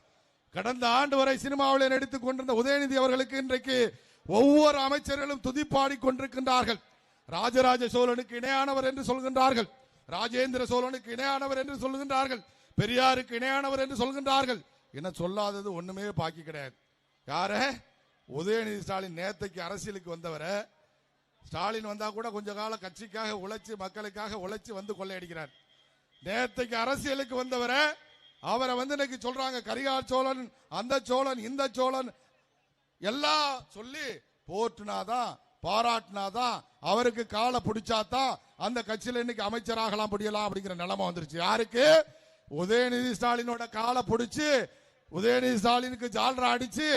கடந்த ஆண்டு வரை சினிமாவில் நடித்துக் கொண்டிருந்த உதயநிதி அவர்களுக்கு இன்றைக்கு ஒவ்வொரு அமைச்சர்களும் துதிப்பாடி கொண்டிருக்கின்றார்கள். ராஜராஜ சோழனுக்கு இணையானவர் என்று சொல்கின்றார்கள், ராஜேந்திர சோழனுக்கு இணையானவர் என்று சொல்கின்றார்கள், பெரியாருக்கு இணையானவர் என்று சொல்கின்றார்கள். என்ன சொல்லாதது ஒண்ணுமே பாக்கி கிடையாது. யார? உதயநிதி ஸ்டாலின். நேத்தைக்கு அரசியலுக்கு வந்தவர ஸ்டாலின் வந்தா கூட கொஞ்ச கால கட்சிக்காக உழைச்சு, மக்களுக்காக உழைச்சு வந்து கொள்ளையடிக்கிறார். நேத்தைக்கு அரசியலுக்கு வந்தவர அவரை இன்னைக்கு சொல்றாங்க கரிகால் சோழன், அந்த சோழன், இந்த சோழன் எல்லாம் சொல்லி போற்றுனாதான், பாராட்டினாதான், அவருக்கு காலை பிடிச்சாதான் அந்த கட்சியில இன்னைக்கு அமைச்சராகலாம் முடியலாம் அப்படிங்கிற நிலைமை வந்துருச்சு. யாருக்கு? உதயநிதி ஸ்டாலினோட காலை பிடிச்சு, உதயநிதி ஸ்டாலினுக்கு ஜால்ரா அடிச்சு,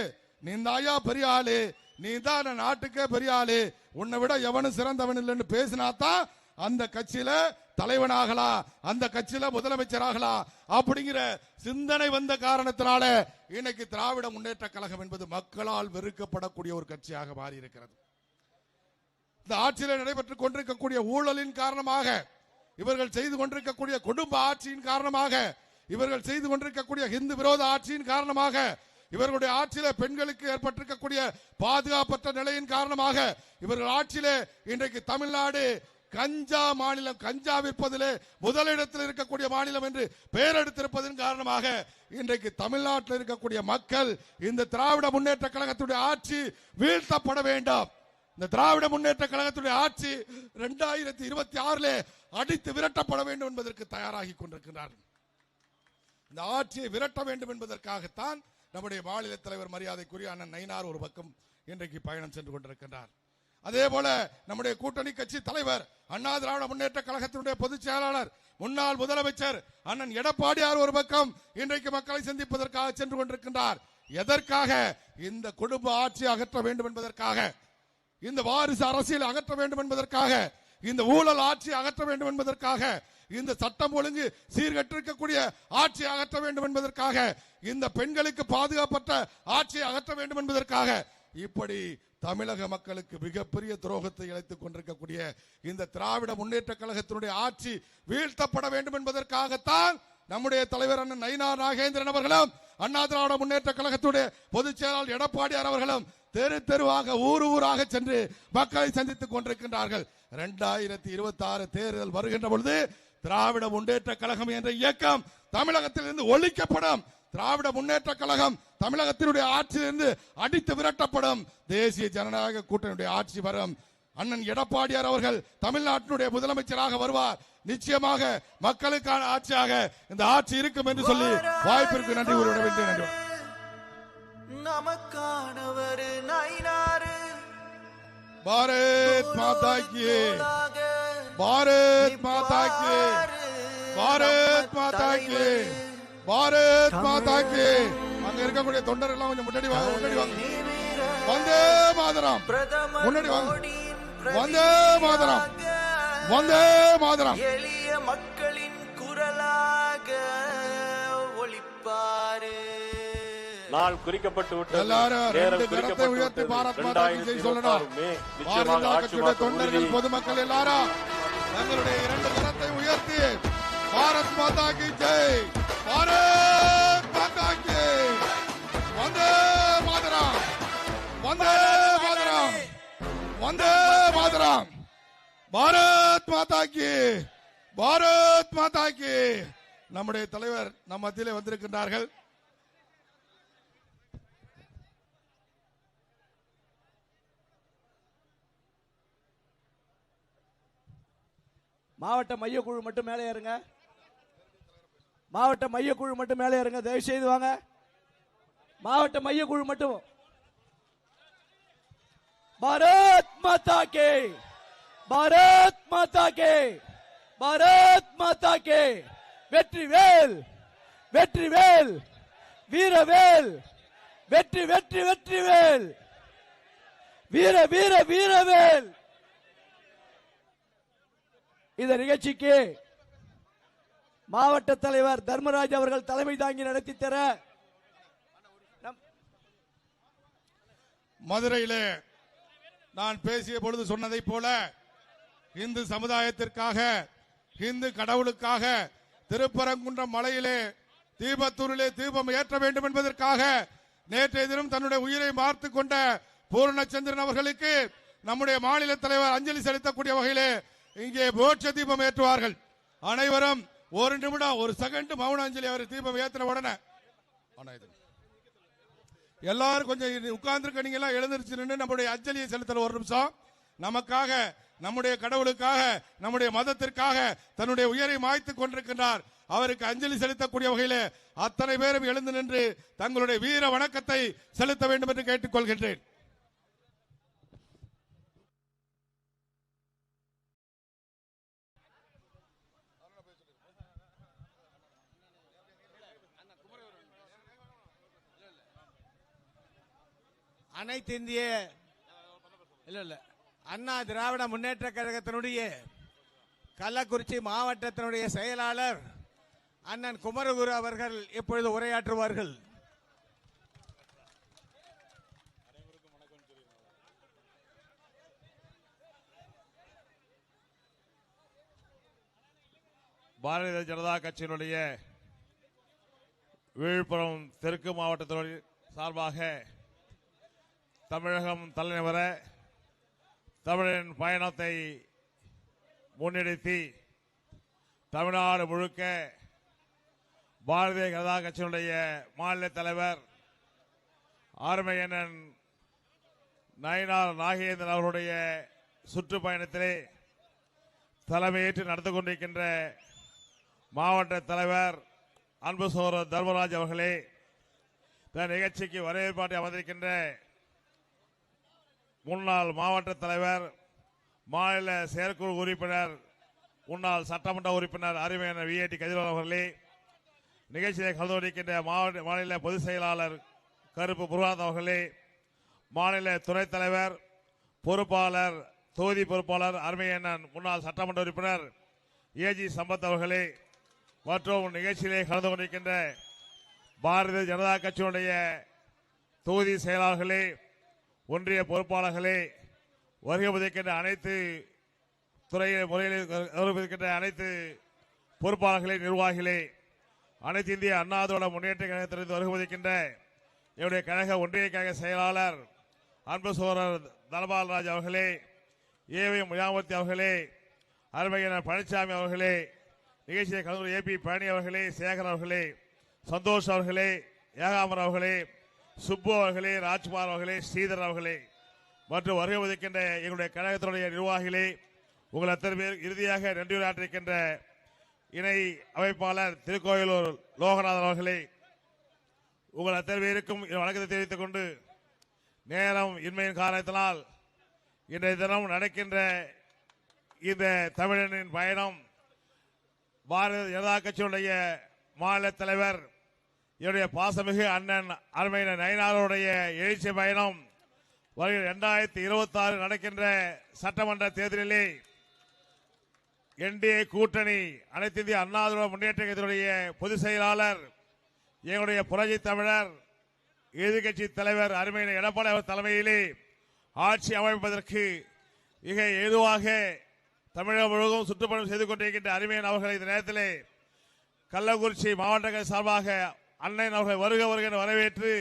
நீ தாயா பெரிய ஆளு, நீ தான் நாட்டுக்கே பெரிய ஆளு, உன்னை விட எவனும் சிறந்தவன் இல்லைன்னு பேசினாதான் அந்த கட்சியில தலைவனாகலாம், அந்த கட்சியில முதலமைச்சராகலாம் அப்படிங்கிற சிந்தனை வந்த காரணத்தினால இன்னைக்கு திராவிட முன்னேற்ற கழகம் என்பது மக்களால் வெறுக்கப்படக்கூடிய ஒரு கட்சியாக மாறி இருக்கிறது. இந்த ஆட்சியில் நடைபெற்றுக் கொண்டிருக்கக்கூடிய ஊழலின் காரணமாக, இவர்கள் செய்து கொண்டிருக்கக்கூடிய குடும்ப ஆட்சியின் காரணமாக, இவர்கள் செய்து கொண்டிருக்கக்கூடிய இந்து விரோத ஆட்சியின் காரணமாக, இவர்களுடைய ஆட்சியில பெண்களுக்கு ஏற்பட்டிருக்கக்கூடிய பாதுகாப்பற்ற நிலையின் காரணமாக, இவர்கள் ஆட்சியிலே இன்றைக்கு தமிழ்நாடு கஞ்சா மாநிலம், கஞ்சா விற்பதிலே முதலிடத்தில் இருக்கக்கூடிய மாநிலம் என்று பெயர் எடுத்திருப்பதன் காரணமாக இன்றைக்கு தமிழ்நாட்டில் இருக்கக்கூடிய மக்கள் இந்த திராவிட முன்னேற்ற கழகத்துடைய ஆட்சி வீழ்த்தப்பட வேண்டும். இந்த திராவிட முன்னேற்ற கழகத்துடைய ஆட்சி 2026 அடித்து விரட்டப்பட வேண்டும் என்பதற்கு தயாராகி கொண்டிருக்கிறார்கள். இந்த ஆட்சியை விரட்ட வேண்டும் என்பதற்காகத்தான் நம்முடைய மாநில தலைவர் மரியாதைக்குரிய அண்ணன் நயினார் ஒரு பக்கம் இன்றைக்கு பயணம் சென்று கொண்டிருக்கின்றார். அதே போல நம்முடைய கூட்டணி கட்சி தலைவர் அண்ணா திராவிட முன்னேற்ற கழகத்தினுடைய பொதுச் செயலாளர் முன்னாள் முதலமைச்சர் அண்ணன் எடப்பாடியார் ஒரு பக்கம் இன்றைக்கு மக்களை சந்திப்பதற்காக சென்று கொண்டிருக்கின்றார். எதற்காக? இந்த குடும்ப ஆட்சி அகற்ற வேண்டும் என்பதற்காக, இந்த வாரிசு அரசியல் அகற்ற வேண்டும் என்பதற்காக, இந்த ஊழல் ஆட்சி அகற்ற வேண்டும் என்பதற்காக, இந்த சட்டம் ஒழுங்கு சீர்கட்டிருக்கக்கூடிய ஆட்சி அகற்ற வேண்டும் என்பதற்காக, இந்த பெண்களுக்கு பாதுகாப்பற்ற ஆட்சியை அகற்ற வேண்டும் என்பதற்காக, இப்படி தமிழக மக்களுக்கு மிகப்பெரிய துரோகத்தை இழைத்துக் கொண்டிருக்கக்கூடிய இந்த திராவிட முன்னேற்ற கழகத்தினுடைய ஆட்சி வீழ்த்தப்பட வேண்டும் என்பதற்காகத்தான் நம்முடைய தலைவர் அண்ணன் நயினார் நாகேந்திரன் அவர்களும் அண்ணா திராவிட முன்னேற்ற கழகத்துடைய பொதுச் செயலாளர் எடப்பாடியார் அவர்களும் தெரு தெருவாக ஊர் ஊராக சென்று மக்களை சந்தித்துக் கொண்டிருக்கின்றார்கள். 2026 தேர்தல் வருகின்ற பொழுது திராவிட முன்னேற்ற கழகம் என்ற இயக்கம் தமிழகத்திலிருந்து ஒழிக்கப்படும். திராவிட முன்னேற்ற கழகம் தமிழகத்தினுடைய ஆட்சியிலிருந்து அடித்து விரட்டப்படும். தேசிய ஜனநாயக கூட்டணியுடைய ஆட்சி வரும். அண்ணன் எடப்பாடியார் அவர்கள் தமிழ்நாட்டினுடைய முதலமைச்சராக வருவார். நிச்சயமாக மக்களுக்கான ஆட்சியாக இந்த ஆட்சி இருக்கும் என்று சொல்லி வாய்ப்பிற்கு நன்றி கூற வேண்டும். நன்றி. நமக்கானவர் நயினார். பாரத் மாதா கி, பாரத் மாதா கி, பாரத் மாதா கி, பாரத் மாதா கி. அங்க இருக்கக்கூடிய தொண்டர் எல்லாம் கொஞ்சம் முன்னாடி வாங்க, முன்னாடி வாங்க. வந்தே மாதரம், முன்னாடி வாங்க. வந்தே மாதரம், வந்தே மாதரம். எளிய மக்களின் குரலாக ஒளிப்பாரு. நாள் குறிக்கப்பட்டு விட்டது. எல்லாரும் ரெண்டு கரத்தை உயர்த்தி பாரத் மாதா கி ஜெய் சொல்லணும். பாரதிய கட்சியுடைய தொண்டர்கள், பொதுமக்கள் எல்லாரும் தங்களுடைய இரண்டு கரத்தை உயர்த்தி பாரத் மாதா கி ஜெய், பாரத் மாதா கி, வந்தே மாதரம், வந்தே மாதரம், வந்தே மாதரம், பாரத் மாதா கி, பாரத் மாதா கி. நம்முடைய தலைவர் நம் மத்தியிலே வந்திருக்கின்றார்கள். மாவட்ட மையக்குழு மட்டும் மேலே ஏறுங்க. மாவட்ட மையக்குழு மட்டும் மேலே ஏறுங்க. தயவு செய்து வாங்க. மாவட்ட மையக்குழு மட்டும். பாரத் மாதா கே, பாரத் மாதா கே, பாரத் மாதா கே. வெற்றி வேல், வெற்றி வேல், வீரவேல், வெற்றி வெற்றி வெற்றி வேல், வீர வீர வீரவேல். இந்த நிகழ்ச்சிக்கு மாவட்ட தலைவர் தர்மராஜ் அவர்கள் தலைமை தாங்கி நடத்தி தர மதுரையிலே நான் பேசிய பொழுது சொன்னதை போல இந்து சமுதாயத்திற்காக, இந்து கடவுளுக்காக திருப்பரங்குன்றம் மலையிலே தீபத்தூரிலே தீபம் ஏற்ற வேண்டும் என்பதற்காக நேற்றைய தினம் தன்னுடைய உயிரை மார்த்து கொண்ட பூர்ணச்சந்திரன் அவர்களுக்கு நம்முடைய மாநில தலைவர் அஞ்சலி செலுத்தக்கூடிய வகையிலே இங்கே மோட்ச தீபம் ஏற்றுவார்கள். அனைவரும் ஒரு நிமிடம், ஒரு செகண்ட் மௌன அஞ்சலி. அவர் தீபம் ஏற்றின உடனே எல்லாரும் கொஞ்சம் உட்கார்ந்து நீங்க எல்லாம் எழுந்திருச்சு நின்று நம்முடைய அஞ்சலியை செலுத்தல. ஒரு நிமிஷம். நமக்காக, நம்முடைய கடவுளுக்காக, நம்முடைய மதத்திற்காக தன்னுடைய உயிரை மாய்த்து கொண்டிருக்கின்றார். அவருக்கு அஞ்சலி செலுத்தக்கூடிய வகையிலே அத்தனை பேரும் எழுந்து நின்று தங்களுடைய வீர வணக்கத்தை செலுத்த வேண்டும் என்று கேட்டுக்கொள்கின்றேன். அனைத்து இந்திய அண்ணா திராவிட முன்னேற்ற கழகத்தினுடைய கள்ளக்குறிச்சி மாவட்டத்தினுடைய செயலாளர் அண்ணன் குமரகுரு அவர்கள் இப்பொழுது உரையாற்றுவார்கள். பாரதிய ஜனதா கட்சியினுடைய விழுப்புரம் தெற்கு மாவட்டத்தினுடைய சார்பாக தமிழகம் தலைநகர தமிழின் பயணத்தை முன்னிறுத்தி தமிழ்நாடு முழுக்க பாரதிய ஜனதா கட்சியினுடைய மாநில தலைவர் ஆர்மையண்ணன் நயினார் நாகேந்திரன் அவர்களுடைய சுற்றுப்பயணத்திலே தலைமையேற்று நடந்து கொண்டிருக்கின்ற மாவட்ட தலைவர் அன்பு சகோதரர் தர்மராஜ் அவர்களே, இந்த நிகழ்ச்சிக்கு வரவேற்பாட்டை அமர்ந்திருக்கின்ற முன்னாள் மாவட்ட தலைவர் மாநில செயற்குழு உறுப்பினர் முன்னாள் சட்டமன்ற உறுப்பினர் அருமையான விஐடி கதிரவன் அவர்களே, நிகழ்ச்சியை கலந்து கொண்டிருக்கின்ற மாநில பொதுச் செயலாளர் கருப்பு முருகானந்த் அவர்களே, மாநில துணைத் தலைவர் பொறுப்பாளர் தொகுதி பொறுப்பாளர் அருமையண்ணன் முன்னாள் சட்டமன்ற உறுப்பினர் ஏஜி சம்பத் அவர்களே, மற்றும் நிகழ்ச்சியிலே கலந்து கொண்டிருக்கின்ற பாரதிய ஜனதா கட்சியினுடைய தொகுதி செயலாளர்களே, ஒன்றிய பொறுப்பாளர்களே, வருகை புதிக்கின்ற அனைத்து முறையில் அனைத்து பொறுப்பாளர்களே, நிர்வாகிகளே, அனைத்து இந்திய அண்ணா திராவிட முன்னேற்ற கழகத்திலிருந்து வருகை புதிக்கின்ற என்னுடைய கழக ஒன்றிய கழக செயலாளர் அன்பு சோழர் தனபால்ராஜ் அவர்களே, ஏவி முயாமூர்த்தி அவர்களே, அருமையான பழனிசாமி அவர்களே, நிகழ்ச்சியை கலந்து ஏபி பழனி அவர்களே, சேகர் அவர்களே, சந்தோஷ் அவர்களே, ஏகாமர் அவர்களே, சுப்பு அவர்களே, ராஜ்குமார் அவர்களே, ஸ்ரீதர் அவர்களே, மற்றும் வருகை ஒதுக்கின்ற எங்களுடைய கழகத்தினுடைய நிர்வாகிகளே, உங்கள் அத்தனை பேர் இறுதியாக நன்றியுரையாற்றிருக்கின்ற இணை அமைப்பாளர் திருக்கோயிலூர் லோகநாதன் அவர்களே, உங்கள் அத்தனை பேருக்கும் வணக்கத்தை தெரிவித்துக் கொண்டு, நேரம் இன்மையின் காரணத்தினால் இன்றைய தினம் நடக்கின்ற இந்த தமிழனின் பயணம் பாரதிய ஜனதா கட்சியுடைய மாநில தலைவர் என்னுடைய பாசமிகு அண்ணன் அருமையான நயினாருடைய எழுச்சி பயணம் வருகிற 2026 நடக்கின்ற சட்டமன்ற தேர்தலிலே என்டிஏ கூட்டணி அனைத்து இந்திய அண்ணா திராவிட முன்னேற்ற கழகத்தினுடைய பொதுச் செயலாளர் எங்களுடைய புரட்சி தமிழர் எதிர்கட்சி தலைவர் அருமையான எடப்பாடி அவர் தலைமையிலே ஆட்சி அமைப்பதற்கு மிக ஏதுவாக தமிழகம் முழுவதும் சுற்றுப்பயணம் செய்து கொண்டிருக்கின்ற அருமையான அவர்களை இந்த நேரத்திலே கள்ளக்குறிச்சி மாவட்ட சார்பாக அண்ணன் அவர்களை வருக வருக வரவேற்று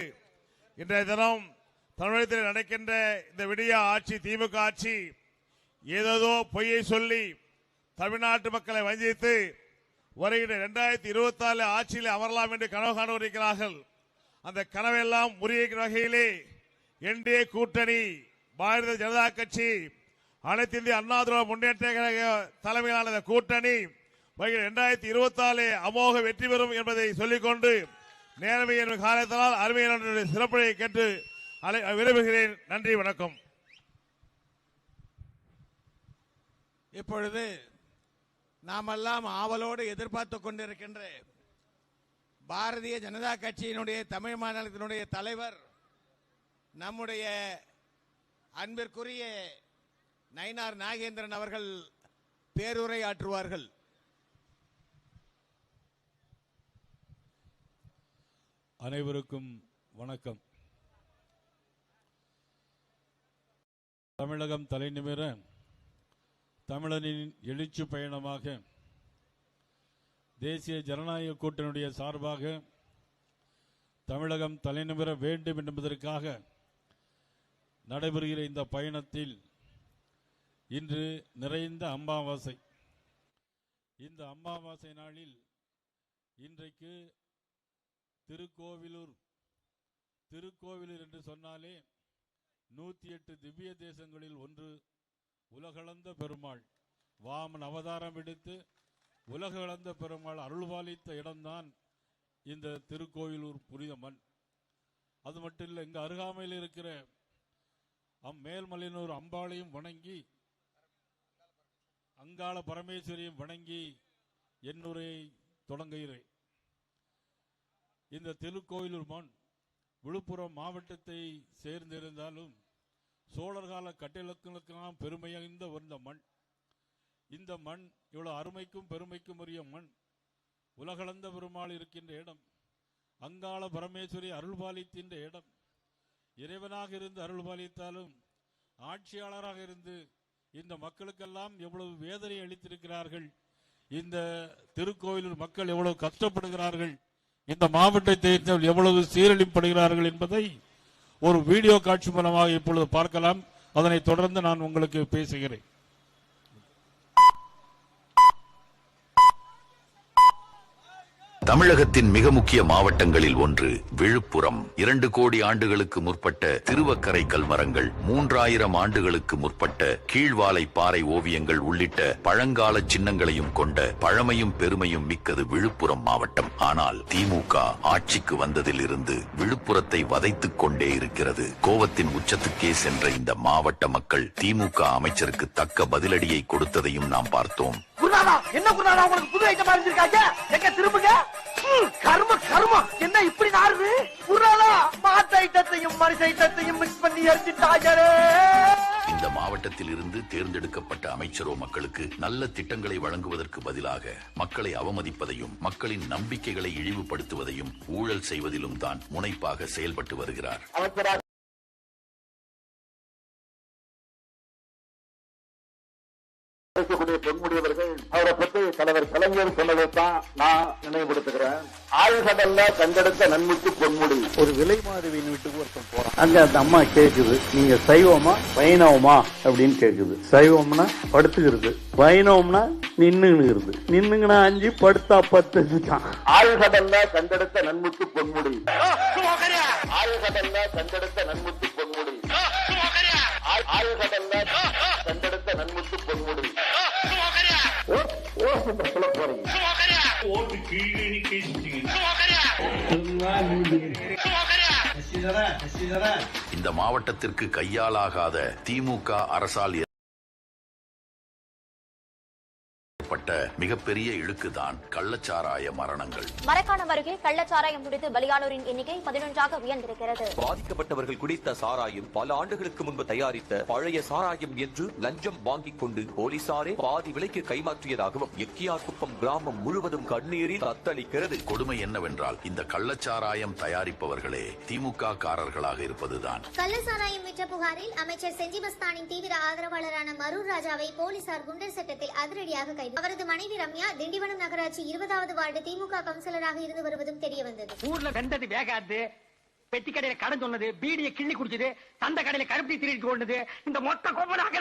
இன்றைய தினம் தமிழகத்தில் நடக்கின்ற இந்த விடிய ஆட்சி திமுக ஆட்சி ஏதோ பொய்யை சொல்லி தமிழ்நாட்டு மக்களை வஞ்சித்து வருகின்ற 2024 ஆட்சியில் அமரலாம் என்று கனவு காணுகிறார்கள். அந்த கனவெல்லாம் முறியடிக்கிற வகையிலே என்டிஏ கூட்டணி பாரதிய ஜனதா கட்சி அனைத்து இந்திய அண்ணா திராவிட முன்னேற்ற கழக தலைமையிலான இந்த கூட்டணி 2024 அமோக வெற்றி பெறும் என்பதை சொல்லிக்கொண்டு நேரமை என்ற காரணத்தினால் அருமையான சிறப்புரை கேட்டு விரும்புகிறேன். நன்றி, வணக்கம். இப்பொழுது நாமெல்லாம் ஆவலோடு எதிர்பார்த்து கொண்டிருக்கின்ற பாரதிய ஜனதா கட்சியினுடைய தமிழ் மாநிலத்தினுடைய தலைவர் நம்முடைய அன்பிற்குரிய நயினார் நாகேந்திரன் அவர்கள் பேருரை ஆற்றுவார்கள். அனைவருக்கும் வணக்கம். தமிழகம் தலைநிமிர தமிழனின் எழுச்சி பயணமாக தேசிய ஜனநாயக கூட்டணியுடைய சார்பாக தமிழகம் தலைநிமிர வேண்டும் என்பதற்காக நடைபெறுகிற இந்த பயணத்தில் இன்று நிறைந்த அமாவாசை. இந்த அமாவாசை நாளில் இன்றைக்கு திருக்கோவிலூர் என்று சொன்னாலே 108 திவ்ய தேசங்களில் ஒன்று உலகளந்த பெருமாள் வாமன் அவதாரம் எடுத்து உலகளந்த பெருமாள் அருள்பாலித்த இடம்தான் இந்த திருக்கோவிலூர் புனித மண். அது மட்டும் இல்லை, இங்கு அருகாமையில் இருக்கிற மேல்மலையனூர் அம்பாளையும் வணங்கி அங்காள பரமேஸ்வரியும் வணங்கி என்னுரையை தொடங்குகிறேன். இந்த திருக்கோயிலூர் மண் விழுப்புரம் மாவட்டத்தை சேர்ந்திருந்தாலும் சோழர்கால கட்டிடங்களுக்கெல்லாம் பெருமையடைந்த வந்த மண். இந்த மண் இவ்வளவு அருமைக்கும் பெருமைக்கும் உரிய மண். உலகளந்த பெருமாள் இருக்கின்ற இடம், அங்காள பரமேஸ்வரி அருள்பாலிக்கின்ற இடம். இறைவனாக இருந்து அருள்பாலித்தாலும் ஆட்சியாளராக இருந்து இந்த மக்களுக்கெல்லாம் எவ்வளவு வேதனை அளித்திருக்கிறார்கள் இந்த திருக்கோயிலூர் மக்கள் எவ்வளவு கஷ்டப்படுகிறார்கள், இந்த மாவட்டத்தை சேர்ந்தவர்கள் எவ்வளவு சீரழிப்படுகிறார்கள் என்பதை ஒரு வீடியோ காட்சி மூலமாக இப்பொழுது பார்க்கலாம். அதனைத் தொடர்ந்து நான் உங்களுக்கு பேசுகிறேன். தமிழகத்தின் மிக முக்கிய மாவட்டங்களில் ஒன்று விழுப்புரம். 2 கோடி ஆண்டுகளுக்கு முற்பட்ட திருவக்கரை கல்மரங்கள், 3000 ஆண்டுகளுக்கு முற்பட்ட கீழ்வாலை பாறை ஓவியங்கள் உள்ளிட்ட பழங்கால சின்னங்களையும் கொண்ட பழமையும் பெருமையும் மிக்கது விழுப்புரம் மாவட்டம். ஆனால் திமுக ஆட்சிக்கு வந்ததில் இருந்து விழுப்புரத்தை வதைத்துக் கொண்டே இருக்கிறது. கோவத்தின் உச்சத்துக்கே சென்ற இந்த மாவட்ட மக்கள் திமுக அமைச்சருக்கு தக்க பதிலடியை கொடுத்ததையும் நாம் பார்த்தோம். என்ன உங்களுக்கு புது ஐட்டம் இருக்காங்க, எங்க திரும்புங்க. கர்ம கர்மம் என்ன இப்படி நாருது? மாட்டு ஐட்டத்தையும் மனுஷ ஐட்டத்தையும் மிக்ஸ் பண்ணி எடுத்துட்டாங்களே. இந்த மாவட்டத்தில் இருந்து தேர்ந்தெடுக்கப்பட்ட அமைச்சரோ மக்களுக்கு நல்ல திட்டங்களை வழங்குவதற்கு பதிலாக மக்களை அவமதிப்பதையும் மக்களின் நம்பிக்கைகளை இழிவுபடுத்துவதையும் ஊழல் செய்வதிலும் தான் முனைப்பாக செயல்பட்டு வருகிறார். பொன்முடியவர்கள் அவரை பற்றி தலைவர் கலைஞர் சொன்னதைத்தான் நான் நினைவுபடுத்துகிறேன். ஆயுகடல்ல கண்டெடுத்த நன்முட்டு பொன்முடி. ஒரு விலை மாதவியின் வீட்டுக்கு ஒருத்தன் போறான். அங்க அந்த அம்மா கேக்குது, நீங்க சைவமா வைணவமா அப்படின்னு கேக்குது. சைவம்னா படுத்துக்கிறது, வைணவம்னா நின்னுங்கிறது. நின்னுங்கன்னா 5, படுத்தா 10 தான். ஆயுகடல்ல கண்டெடுத்த நன்முட்டு பொன்முடி. ஆயுகடல்ல கண்டெடுத்த நன்முட்டு பொன்முடி. ஆயுகடல்ல கண்டெடுத்த நன்முட்டு பொன்முடி. இந்த மாவட்டத்திற்கு கையாலாகாத திமுக அரசால் மிகப்பெரிய இழுக்குதான் கள்ளச்சாராய மரணங்கள். மரக்காணம் அருகே கள்ளச்சாராயம் குடித்து பலியானோரின் எண்ணிக்கை 11ஆக உயர்ந்திருக்கிறது. பாதிக்கப்பட்டவர்கள் குடித்த சாராயம் பல ஆண்டுகளுக்கு முன்பு தயாரித்த பழைய சாராயம் என்று லஞ்சம் வாங்கிக் கொண்டு போலீசாரே பாதி விலைக்கு கைமாற்றியதாகவும் எக்கியார்குப்பம் கிராமம் முழுவதும் கண்ணீரில் தத்தளிக்கிறது. கொடுமை என்னவென்றால் இந்த கள்ளச்சாராயம் தயாரிப்பவர்களே திமுக காரர்களாக இருப்பதுதான். கள்ளச்சாராயம் விற்ற புகாரில் அமைச்சர் செஞ்சி மஸ்தானின் தீவிர ஆதரவாளரான மரூர் ராஜாவை போலீசார் குண்டர் சட்டத்தில் அதிரடியாக கைது. அவரது மனைவி ரம்யா திண்டிவனம் நகராட்சி 20வது வார்டு திமுக கவுன்சிலராக இருந்து வருவதும் தெரிய வந்தது. ஊர்ல வெந்தது வேகாது, பெட்டி கடையில கடன் சொன்னது, பீடியை கிள்ளி குடிச்சது, சந்த கடையில கருப்பி திருட்டு கொண்டது, இந்த மொத்த கோபனாக.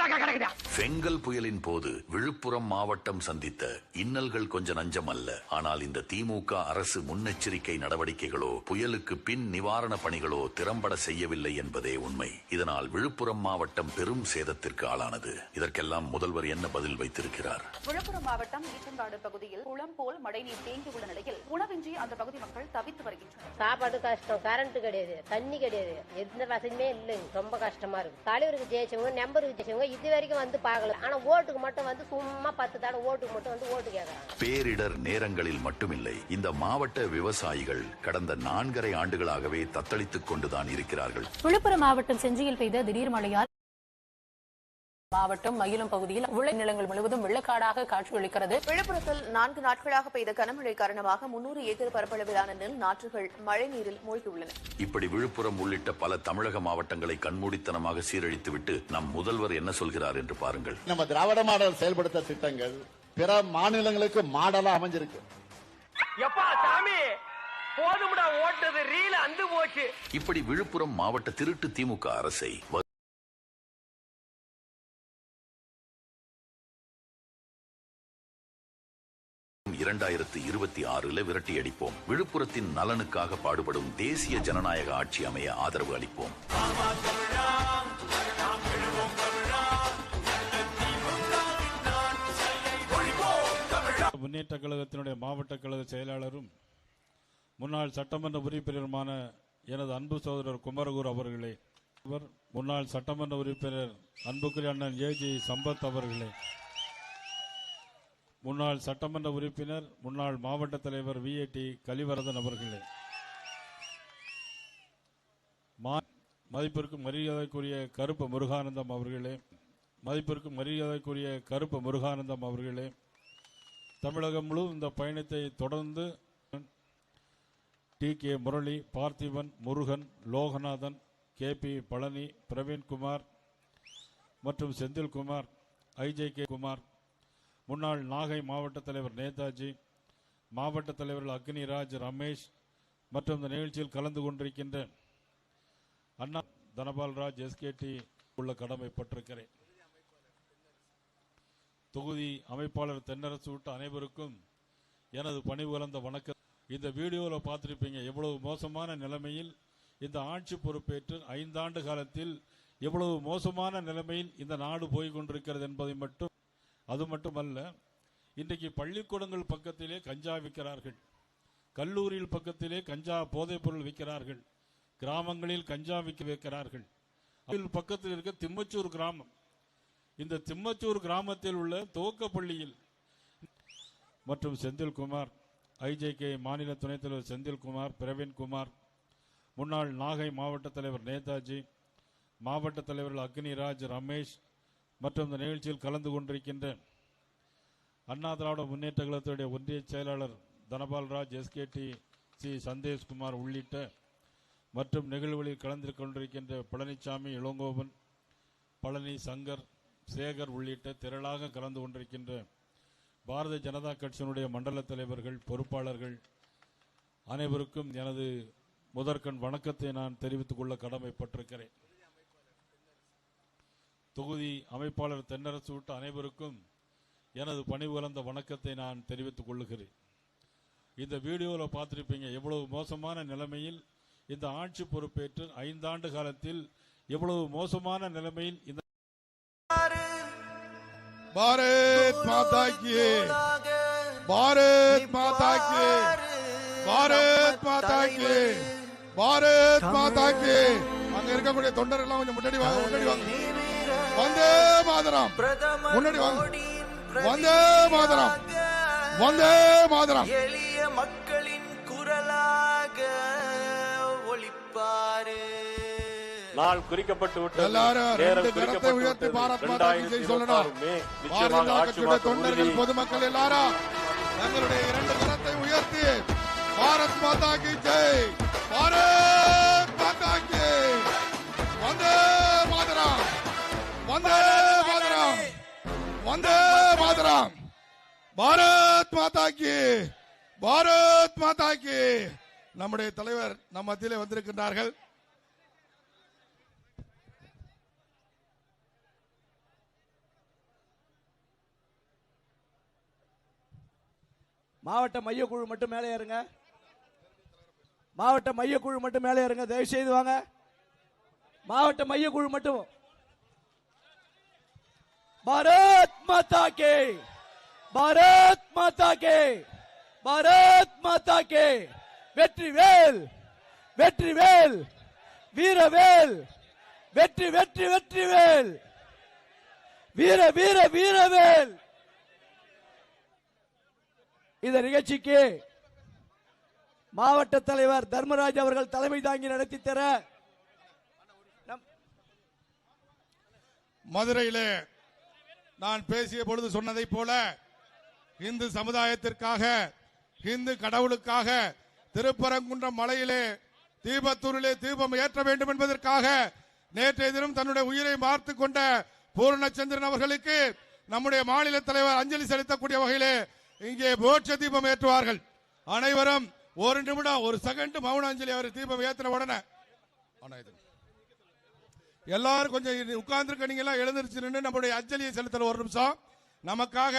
பெங்கல் புயலின் போது விழுப்புரம் மாவட்டம் சந்தித்த இன்னல்கள் கொஞ்சம் நஞ்சம் அல்ல. ஆனால் இந்த திமுக அரசு முன்னெச்சரிக்கை நடவடிக்கைகளோ புயலுக்கு பின் நிவாரண பணிகளோ திறம்பட செய்யவில்லை என்பதே உண்மை. இதனால் விழுப்புரம் மாவட்டம் பெரும் சேதத்திற்கு ஆளானது. இதற்கெல்லாம் முதல்வர் என்ன பதில் வைத்திருக்கிறார்? விழுப்புரம் மாவட்டம் ஈச்சங்காடு பகுதியில் குளம் போல் மழைநீர் தேங்கியுள்ள நிலையில் உணவின்றி அந்த பகுதி மக்கள் தவித்து வருகின்றனர். சாப்பாடு கஷ்டம், கரண்ட் கிடையாது, தண்ணி கிடையாது, எந்த வசதியுமே இல்லைங்க. ரொம்ப கஷ்டமா இருக்கு. தலைவருக்கு ஜெயிச்சவங்க, நம்பருக்கு ஜெயிச்சவங்க இது வரைக்கும் வந்து பார்க்கல. ஆனா ஓட்டுக்கு மட்டும் வந்து சும்மா 10 தடவை ஓட்டுக்கு மட்டும் வந்து ஓட்டு கேட்கறாங்க. பேரிடர் நேரங்களில் மட்டுமில்லை, இந்த மாவட்ட விவசாயிகள் கடந்த 4.5 ஆண்டுகளாகவே தத்தளித்துக் கொண்டுதான் இருக்கிறார்கள். விழுப்புரம் மாவட்டம் செஞ்சியில் பெய்த திடீர் மழையால் மாவட்டம் மயிலம் பகுதியில் விளைநிலங்கள் முழுவதும் வெள்ளக்காடாக காட்சியளிக்கிறது. விழுப்புரத்தில் 4 நாட்களாக பெய்த கனமழை காரணமாக 300 ஏக்கர் பரப்பளவிலான நெல் நாற்றுகள் மழை நீரில் மூழ்கியுள்ளன. இப்படி விழுப்புரம் உள்ளிட்ட பல தமிழக மாவட்டங்களை கண்மூடித்தனமாக சீரழித்துவிட்டு நம் முதல்வர் என்ன சொல்கிறார் என்று பாருங்கள். நம்ம திராவிட மாடல் செயல்படுத்த திட்டங்கள் பிற மாநிலங்களுக்கு மாடலா அமைஞ்சிருக்கு. இப்படி விழுப்புரம் மாவட்ட திருட்டு திமுக அரசை 2026 விரட்டியடிப்போம். விழுப்புரத்தின் நலனுக்காக பாடுபடும் தேசிய ஜனநாயக ஆட்சி அமைய ஆதரவு அளிப்போம். முன்னேற்ற கழகத்தினுடைய மாவட்ட கழக செயலாளரும் முன்னாள் சட்டமன்ற உறுப்பினருமான எனது அன்பு சகோதரர் குமரகுரு அவர்களே, முன்னாள் சட்டமன்ற உறுப்பினர் அன்புக்குரிய அண்ணன் ஏஜி சம்பத் அவர்களே, முன்னாள் சட்டமன்ற உறுப்பினர் முன்னாள் மாவட்ட தலைவர் VAT கலிவரதன் அவர்களே, மதிப்பிற்கும் மரியாதைக்குரிய கருப்பு முருகானந்தம் அவர்களே, மதிப்பிற்கும் மரியாதைக்குரிய கருப்பு முருகானந்தம் அவர்களே, தமிழகம் முழுவதும் இந்த பயணத்தை தொடர்ந்து TK முரளி, பார்த்திபன், முருகன், லோகநாதன், KP பழனி, பிரவீன்குமார் மற்றும் செந்தில்குமார், IJK குமார் முன்னாள் நாகை மாவட்ட தலைவர் நேதாஜி, மாவட்ட தலைவர்கள் அக்னிராஜ், ரமேஷ் மற்றும் இந்த நிகழ்ச்சியில் கலந்து கொண்டிருக்கின்ற அண்ணா தனபால்ராஜ் எஸ்கேடி உள்ள கடமைப்பட்டிருக்கிறேன். தொகுதி அமைப்பாளர் தென்னரசு விட்டு அனைவருக்கும் எனது பணிவு கலந்த வணக்கம். இந்த வீடியோவில் பார்த்திருப்பீங்க எவ்வளவு மோசமான நிலைமையில் இந்த ஆட்சி பொறுப்பேற்று 5 ஆண்டு காலத்தில் எவ்வளவு மோசமான நிலைமையில் இந்த நாடு போய் கொண்டிருக்கிறது என்பதை மட்டும். அது மட்டுமல்ல, இன்றைக்கு பள்ளிக்கூடங்கள் பக்கத்திலே கஞ்சா விற்கிறார்கள், கல்லூரியில் பக்கத்திலே கஞ்சா போதைப் பொருள் விற்கிறார்கள், கிராமங்களில் கஞ்சா விற்கிறார்கள். பக்கத்தில் இருக்க திம்மச்சூர் கிராமம், இந்த திம்மச்சூர் கிராமத்தில் உள்ள துவக்கப்பள்ளியில் மற்றும் செந்தில்குமார், ஐஜேகே மாநில துணைத் தலைவர் செந்தில்குமார், பிரவீன்குமார், முன்னாள் நாகை மாவட்ட தலைவர் நேதாஜி, மாவட்ட தலைவர்கள் அக்னிராஜ், ரமேஷ் மற்றும் இந்த நிகழ்ச்சியில் கலந்து கொண்டிருக்கின்ற அண்ணா திராவிட முன்னேற்ற கழகத்துடைய ஒன்றிய செயலாளர் தனபால்ராஜ் எஸ்கேடி, சி சந்தேஷ்குமார் உள்ளிட்ட மற்றும் நிகழ்வுகளில் கலந்து கொண்டிருக்கின்ற பழனிசாமி, இளங்கோவன், பழனி, சங்கர், சேகர் உள்ளிட்ட திரளாக கலந்து கொண்டிருக்கின்ற பாரதிய ஜனதா கட்சியினுடைய மண்டல தலைவர்கள், பொறுப்பாளர்கள் அனைவருக்கும் எனது முதற்கண் வணக்கத்தை நான் தெரிவித்துக் கொள்ள கடமைப்பட்டிருக்கிறேன். தொகுதி அமைப்பாளர் தென்னரசு விட்டு அனைவருக்கும் எனது பணிவு கலந்த வணக்கத்தை நான் தெரிவித்துக் கொள்ளுகிறேன். இந்த வீடியோவில் பார்த்திருப்பீங்க எவ்வளவு மோசமான நிலைமையில் இந்த ஆட்சி பொறுப்பேற்று 5 ஆண்டு காலத்தில் எவ்வளவு மோசமான நிலைமையில் இந்த பாரத் மாதா கி, பாரத் மாதா கி, பாரத் மாதா கி, பாரத் மாதா கி. அங்க இருக்கக்கூடிய தொண்டர்கள் எல்லாம் கொஞ்சம் முன்னாடி வாங்க, முன்னாடி வாங்க. வந்தே மாதரம், முன்னாடி வாங்க. வந்தே மாதரம், வந்தே மாதரம். எளிய மக்களின் குரலாக ஒளிப்பாரு. நாள் குறிக்கப்பட்டு விட்டது. எல்லாரும் ரெண்டு கரத்தை உயர்த்தி பாரத் மாதா கி ஜெய் சொல்லணும். பாரதிய கட்சியுடைய தொண்டர்கள், பொதுமக்கள் எல்லாரும் தங்களுடைய 2 கரத்தை உயர்த்தி பாரத் மாதா கி ஜெய், பாரத் மாதா கி, வந்தே மாதரம், வந்தே மாதரம், வந்தே மாதரம், பாரத் மாதா கி, பாரத் மாதா கி. நம்முடைய தலைவர் நம் மத்தியிலே வந்திருக்கின்றார்கள். மாவட்ட மையக்குழு மட்டும் மேலே ஏறுங்க, மாவட்ட மையக்குழு மட்டும் மேலே ஏறுங்க, தயவு செய்து வாங்க. மாவட்ட மையக்குழு மட்டும். பாரத் மாதா கே, பாரத் மாதா கே, பாரத் மாதா கே. வெற்றிவேல், வெற்றிவேல், வீரவேல், வெற்றி வெற்றி வெற்றிவேல், வீர வீர வீரவேல். இந்த நிகழ்ச்சிக்கு மாவட்ட தலைவர் தர்மராஜ் அவர்கள் தலைமை தாங்கி நடத்தி தர மதுரையிலே நான் பேசிய பொழுது சொன்னதை போல இந்து சமுதாயத்திற்காக, இந்து கடவுளுக்காக திருப்பரங்குன்றம் மலையிலே தீபத்தூரிலே தீபம் ஏற்ற வேண்டும் என்பதற்காக நேற்றைய தினம் தன்னுடைய உயிரை மார்த்துக் கொண்ட பூரணச்சந்திரன் அவர்களுக்கு நம்முடைய மாநில தலைவர் அஞ்சலி செலுத்தக்கூடிய வகையிலே இங்கே மோட்ச தீபம் ஏற்றுவார்கள். அனைவரும் 1 நிமிடம், 1 செகண்ட் மௌன அஞ்சலி. அவர் தீபம் ஏற்றின உடனே எல்லாரும் கொஞ்சம் உட்கார்ந்து நீங்க எல்லாம் எழுந்திருச்சு நின்று நம்முடைய அஞ்சலியை செலுத்தல 1 நிமிஷம். நமக்காக,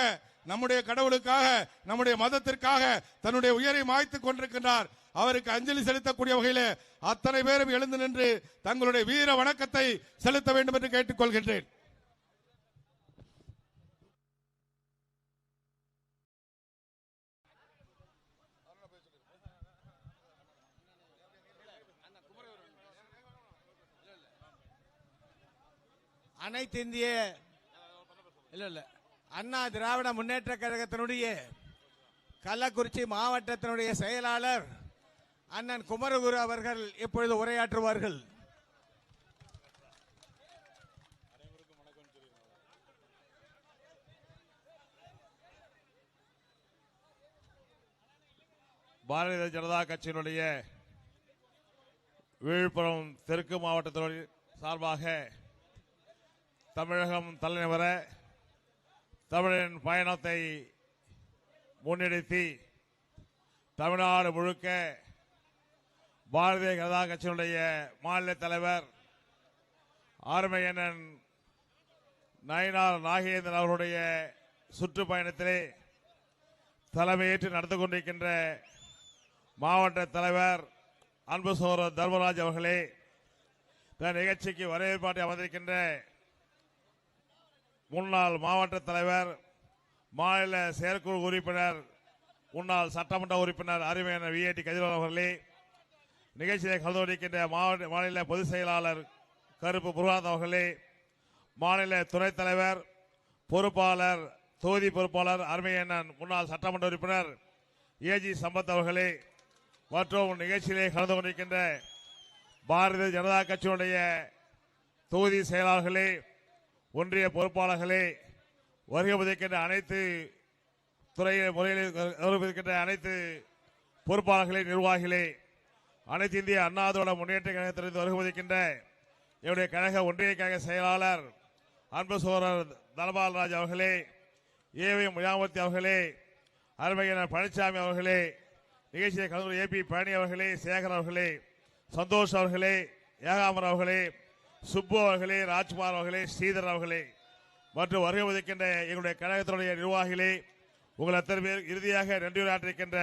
நம்முடைய கடவுளுக்காக, நம்முடைய மதத்திற்காக தன்னுடைய உயிரை மாய்த்துக் கொண்டிருக்கின்றார். அவருக்கு அஞ்சலி செலுத்தக்கூடிய வகையிலே அத்தனை பேரும் எழுந்து நின்று தங்களுடைய வீர வணக்கத்தை செலுத்த வேண்டும் என்று கேட்டுக்கொள்கின்றேன். அனைத்து இந்திய அண்ணா திராவிட முன்னேற்ற கழகத்தினுடைய கள்ளக்குறிச்சி மாவட்டத்தினுடைய செயலாளர் அண்ணன் குமரகுரு அவர்கள் இப்பொழுது உரையாற்றுவார்கள். பாரதிய ஜனதா கட்சியினுடைய விழுப்புரம் தெற்கு மாவட்டத்தினுடைய சார்பாக தமிழகம் தலைநகர தமிழின் பயணத்தை முன்னெடுத்தி தமிழ்நாடு முழுக்க பாரதிய ஜனதா கட்சியினுடைய மாநில தலைவர் ஆர்மையண்ணன் நயினார் நாகேந்திரன் அவருடைய சுற்றுப்பயணத்திலே தலைமையேற்று நடந்து கொண்டிருக்கின்ற மாவட்ட தலைவர் அன்பு சகோதரர் தர்மராஜ் அவர்களே, இந்த நிகழ்ச்சிக்கு வரவேற்பாட்டை அமர்ந்திருக்கின்ற முன்னாள் மாவட்ட தலைவர், மாநில செயற்குழு உறுப்பினர், முன்னாள் சட்டமன்ற உறுப்பினர் அருமையான விஐடி கதிரவன் அவர்களே, நிகழ்ச்சியை கலந்து கொண்டிருக்கின்ற மாநில பொதுச் செயலாளர் கருப்பு முருகானந்த் அவர்களே, மாநில துணைத் தலைவர் பொறுப்பாளர் தொகுதி பொறுப்பாளர் அருமையண்ணன் முன்னாள் சட்டமன்ற உறுப்பினர் ஏஜி சம்பத் அவர்களே, மற்றும் நிகழ்ச்சியிலே கலந்து கொண்டிருக்கின்ற பாரதிய ஜனதா கட்சியினுடைய தொகுதி செயலாளர்களே, ஒன்றிய பொறுப்பாளர்களே, வருகை புதிக்கின்ற அனைத்து துறையில் அனைத்து பொறுப்பாளர்களே, நிர்வாகிகளே, அனைத்து இந்திய அண்ணா திராவிட முன்னேற்ற கழகத்திலிருந்து வருகை புதிக்கின்ற என்னுடைய கழக ஒன்றிய கழக செயலாளர் அன்பு சகோதரர் தனபால்ராஜ் அவர்களே, ஏவி முயாமூர்த்தி அவர்களே, அருமையான பழனிசாமி அவர்களே, நிகழ்ச்சியை கலந்து ஏபி பழனி அவர்களே, சேகர் அவர்களே, சந்தோஷ் அவர்களே, ஏகாமர் அவர்களே, சுப்பு அவர்களே, ராஜ்குமார் அவர்களே, ஸ்ரீதர் அவர்களே மற்றும் வருகை உதிக்கின்ற எங்களுடைய கழகத்தினுடைய நிர்வாகிகளே, உங்கள் அத்தனை பேர் இறுதியாக நன்றியுரையாற்றிருக்கின்ற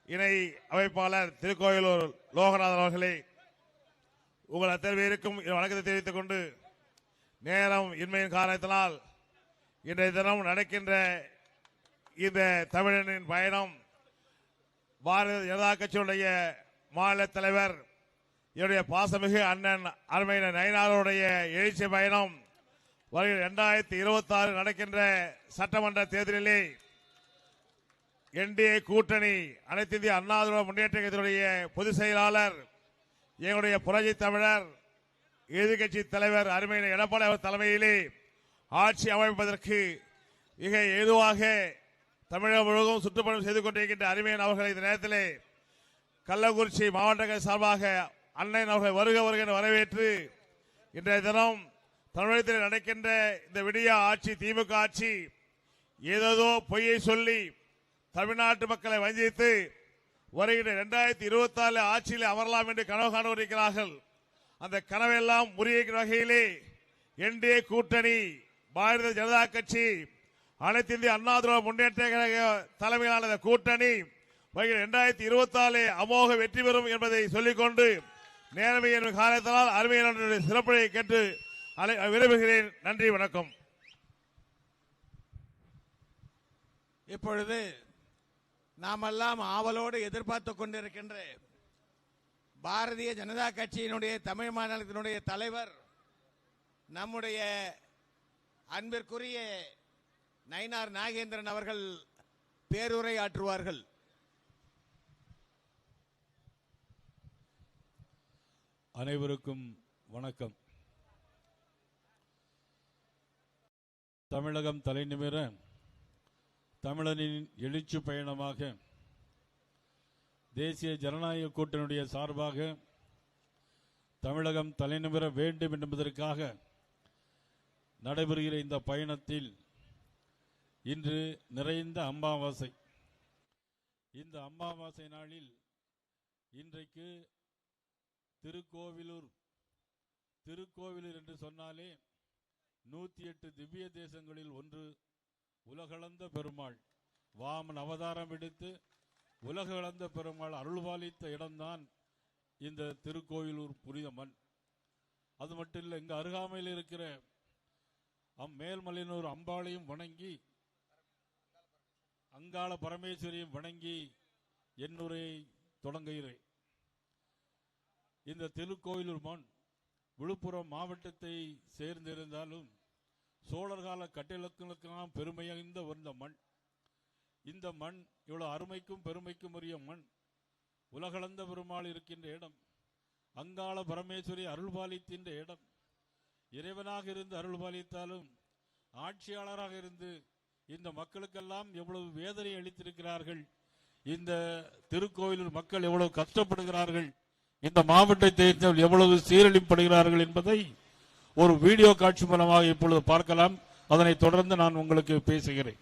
இணை அமைப்பாளர் திருக்கோயிலூர் லோகநாதன் அவர்களே, உங்கள் அத்தனை பேருக்கும் வணக்கத்தை தெரிவித்துக் கொண்டு, நேரம் இன்மையின் காரணத்தினால் இன்றைய தினம் நடக்கின்ற இந்த தமிழனின் பயணம் பாரதிய ஜனதா கட்சியுடைய மாநில தலைவர் என்னுடைய பாசமிகு அண்ணன் அருமையான நயினாருடைய எழுச்சி பயணம் வருகிற 2026 நடக்கின்ற சட்டமன்ற தேர்தலிலே என்டிஏ கூட்டணி அனைத்து இந்திய அண்ணா திராவிட முன்னேற்ற கழகத்தினுடைய பொதுச் செயலாளர் எங்களுடைய புரட்சி தமிழர் எதிர்கட்சி தலைவர் அருமையான எடப்பாடி அவர் தலைமையிலே ஆட்சி அமைப்பதற்கு மிக ஏதுவாக தமிழகம் முழுவதும் சுற்றுப்பயணம் செய்து கொண்டிருக்கின்ற அருமையான அவர்களை இந்த நேரத்திலே கள்ளக்குறிச்சி மாவட்ட சார்பாக அண்ணன் அவர்கள் வருக வருகின்ற வரவேற்று இன்றைய தினம் தமிழகத்தில் நடக்கின்ற இந்த விடிய ஆட்சி திமுக ஆட்சி ஏதோ பொய்யை சொல்லி தமிழ்நாட்டு மக்களை வஞ்சித்து வருகின்ற 2024 ஆட்சியில் அமரலாம் என்று கனவு காணுகிறார்கள். அந்த கனவெல்லாம் முறியடிக்கிற வகையிலே என்டிஏ கூட்டணி பாரதிய ஜனதா கட்சி அனைத்து இந்திய அண்ணா திராவிட முன்னேற்ற கழக தலைமையிலான கூட்டணி 2024 அமோக வெற்றி பெறும் என்பதை சொல்லிக்கொண்டு நேர்மையின் காரணத்தினால் அருமையான சிறப்புரை கேட்டு விரும்புகிறேன். நன்றி, வணக்கம். இப்பொழுது நாமெல்லாம் ஆவலோடு எதிர்பார்த்து கொண்டிருக்கின்ற பாரதிய ஜனதா கட்சியினுடைய தமிழ் மாநிலத்தினுடைய தலைவர் நம்முடைய அன்பிற்குரிய நயினார் நாகேந்திரன் அவர்கள் பேருரை ஆற்றுவார்கள். அனைவருக்கும் வணக்கம். தமிழகம் தலைநிமிர தமிழனின் எழுச்சி பயணமாக தேசிய ஜனநாயக கூட்டணியுடைய சார்பாக தமிழகம் தலைநிமிர வேண்டும் என்பதற்காக நடைபெறுகிற இந்த பயணத்தில் இன்று நிறைந்த அமாவாசை. இந்த அமாவாசை நாளில் இன்றைக்கு திருக்கோவிலூர் என்று சொன்னாலே 108 திவ்ய தேசங்களில் ஒன்று உலகளந்த பெருமாள் வாமன் அவதாரம் எடுத்து உலகளந்த பெருமாள் அருள்பாலித்த இடம்தான் இந்த திருக்கோவிலூர் புனித மண். அது மட்டும் இல்லை, இங்கு அருகாமையில் இருக்கிற மேல்மலையனூர் அம்பாளையும் வணங்கி அங்காள பரமேஸ்வரியும் வணங்கி என் உரையை தொடங்குகிறேன். இந்த திருக்கோயிலூர் மண் விழுப்புரம் மாவட்டத்தை சேர்ந்திருந்தாலும் சோழர்கால கட்டிடங்களுக்கெல்லாம் பெருமையாய்ந்த வந்த மண். இந்த மண் இவ்வளவு அருமைக்கும் பெருமைக்கும் உரிய மண். உலகளந்த பெருமாள் இருக்கின்ற இடம், அங்காள பரமேஸ்வரி அருள்பாலிக்கின்ற இடம். இறைவனாக இருந்து அருள்பாலித்தாலும் ஆட்சியாளராக இருந்து இந்த மக்களுக்கெல்லாம் எவ்வளவு வேதனை அளித்திருக்கிறார்கள். இந்த திருக்கோயிலூர் மக்கள் எவ்வளவு கஷ்டப்படுகிறார்கள், இந்த மாவட்டத்தை எவ்வளவு சீரழிப்படுகிறார்கள் என்பதை ஒரு வீடியோ காட்சி மூலமாக இப்பொழுது பார்க்கலாம். அதனைத் தொடர்ந்து நான் உங்களுக்கு பேசுகிறேன்.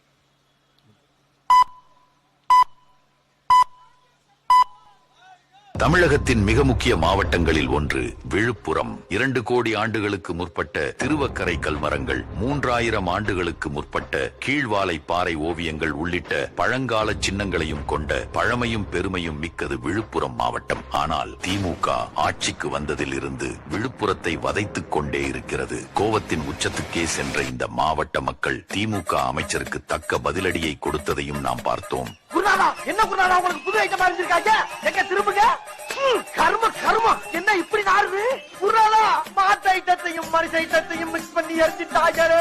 தமிழகத்தின் மிக முக்கிய மாவட்டங்களில் ஒன்று விழுப்புரம். 2 கோடி ஆண்டுகளுக்கு முற்பட்ட திருவக்கரை கல்மரங்கள், 3000 ஆண்டுகளுக்கு முற்பட்ட கீழ்வாலை பாறை ஓவியங்கள் உள்ளிட்ட பழங்கால சின்னங்களையும் கொண்ட பழமையும் பெருமையும் மிக்கது விழுப்புரம் மாவட்டம். ஆனால் திமுக ஆட்சிக்கு வந்ததில் இருந்து விழுப்புரத்தை வதைத்துக் கொண்டே இருக்கிறது. கோவத்தின் உச்சத்துக்கே சென்ற இந்த மாவட்ட மக்கள் திமுக அமைச்சருக்கு தக்க பதிலடியை கொடுத்ததையும் நாம் பார்த்தோம். என்ன குருநாதா உங்களுக்கு புது ஐட்டம் அறிஞ்சிருக்காங்க? எங்க திரும்புங்க. கர்ம கர்மம் என்ன இப்படி நாருது? குருநாதா மாட்டு ஐட்டத்தையும் மனுஷ ஐட்டத்தையும் மிக்ஸ் பண்ணி எரிஞ்சிட்டாங்களே.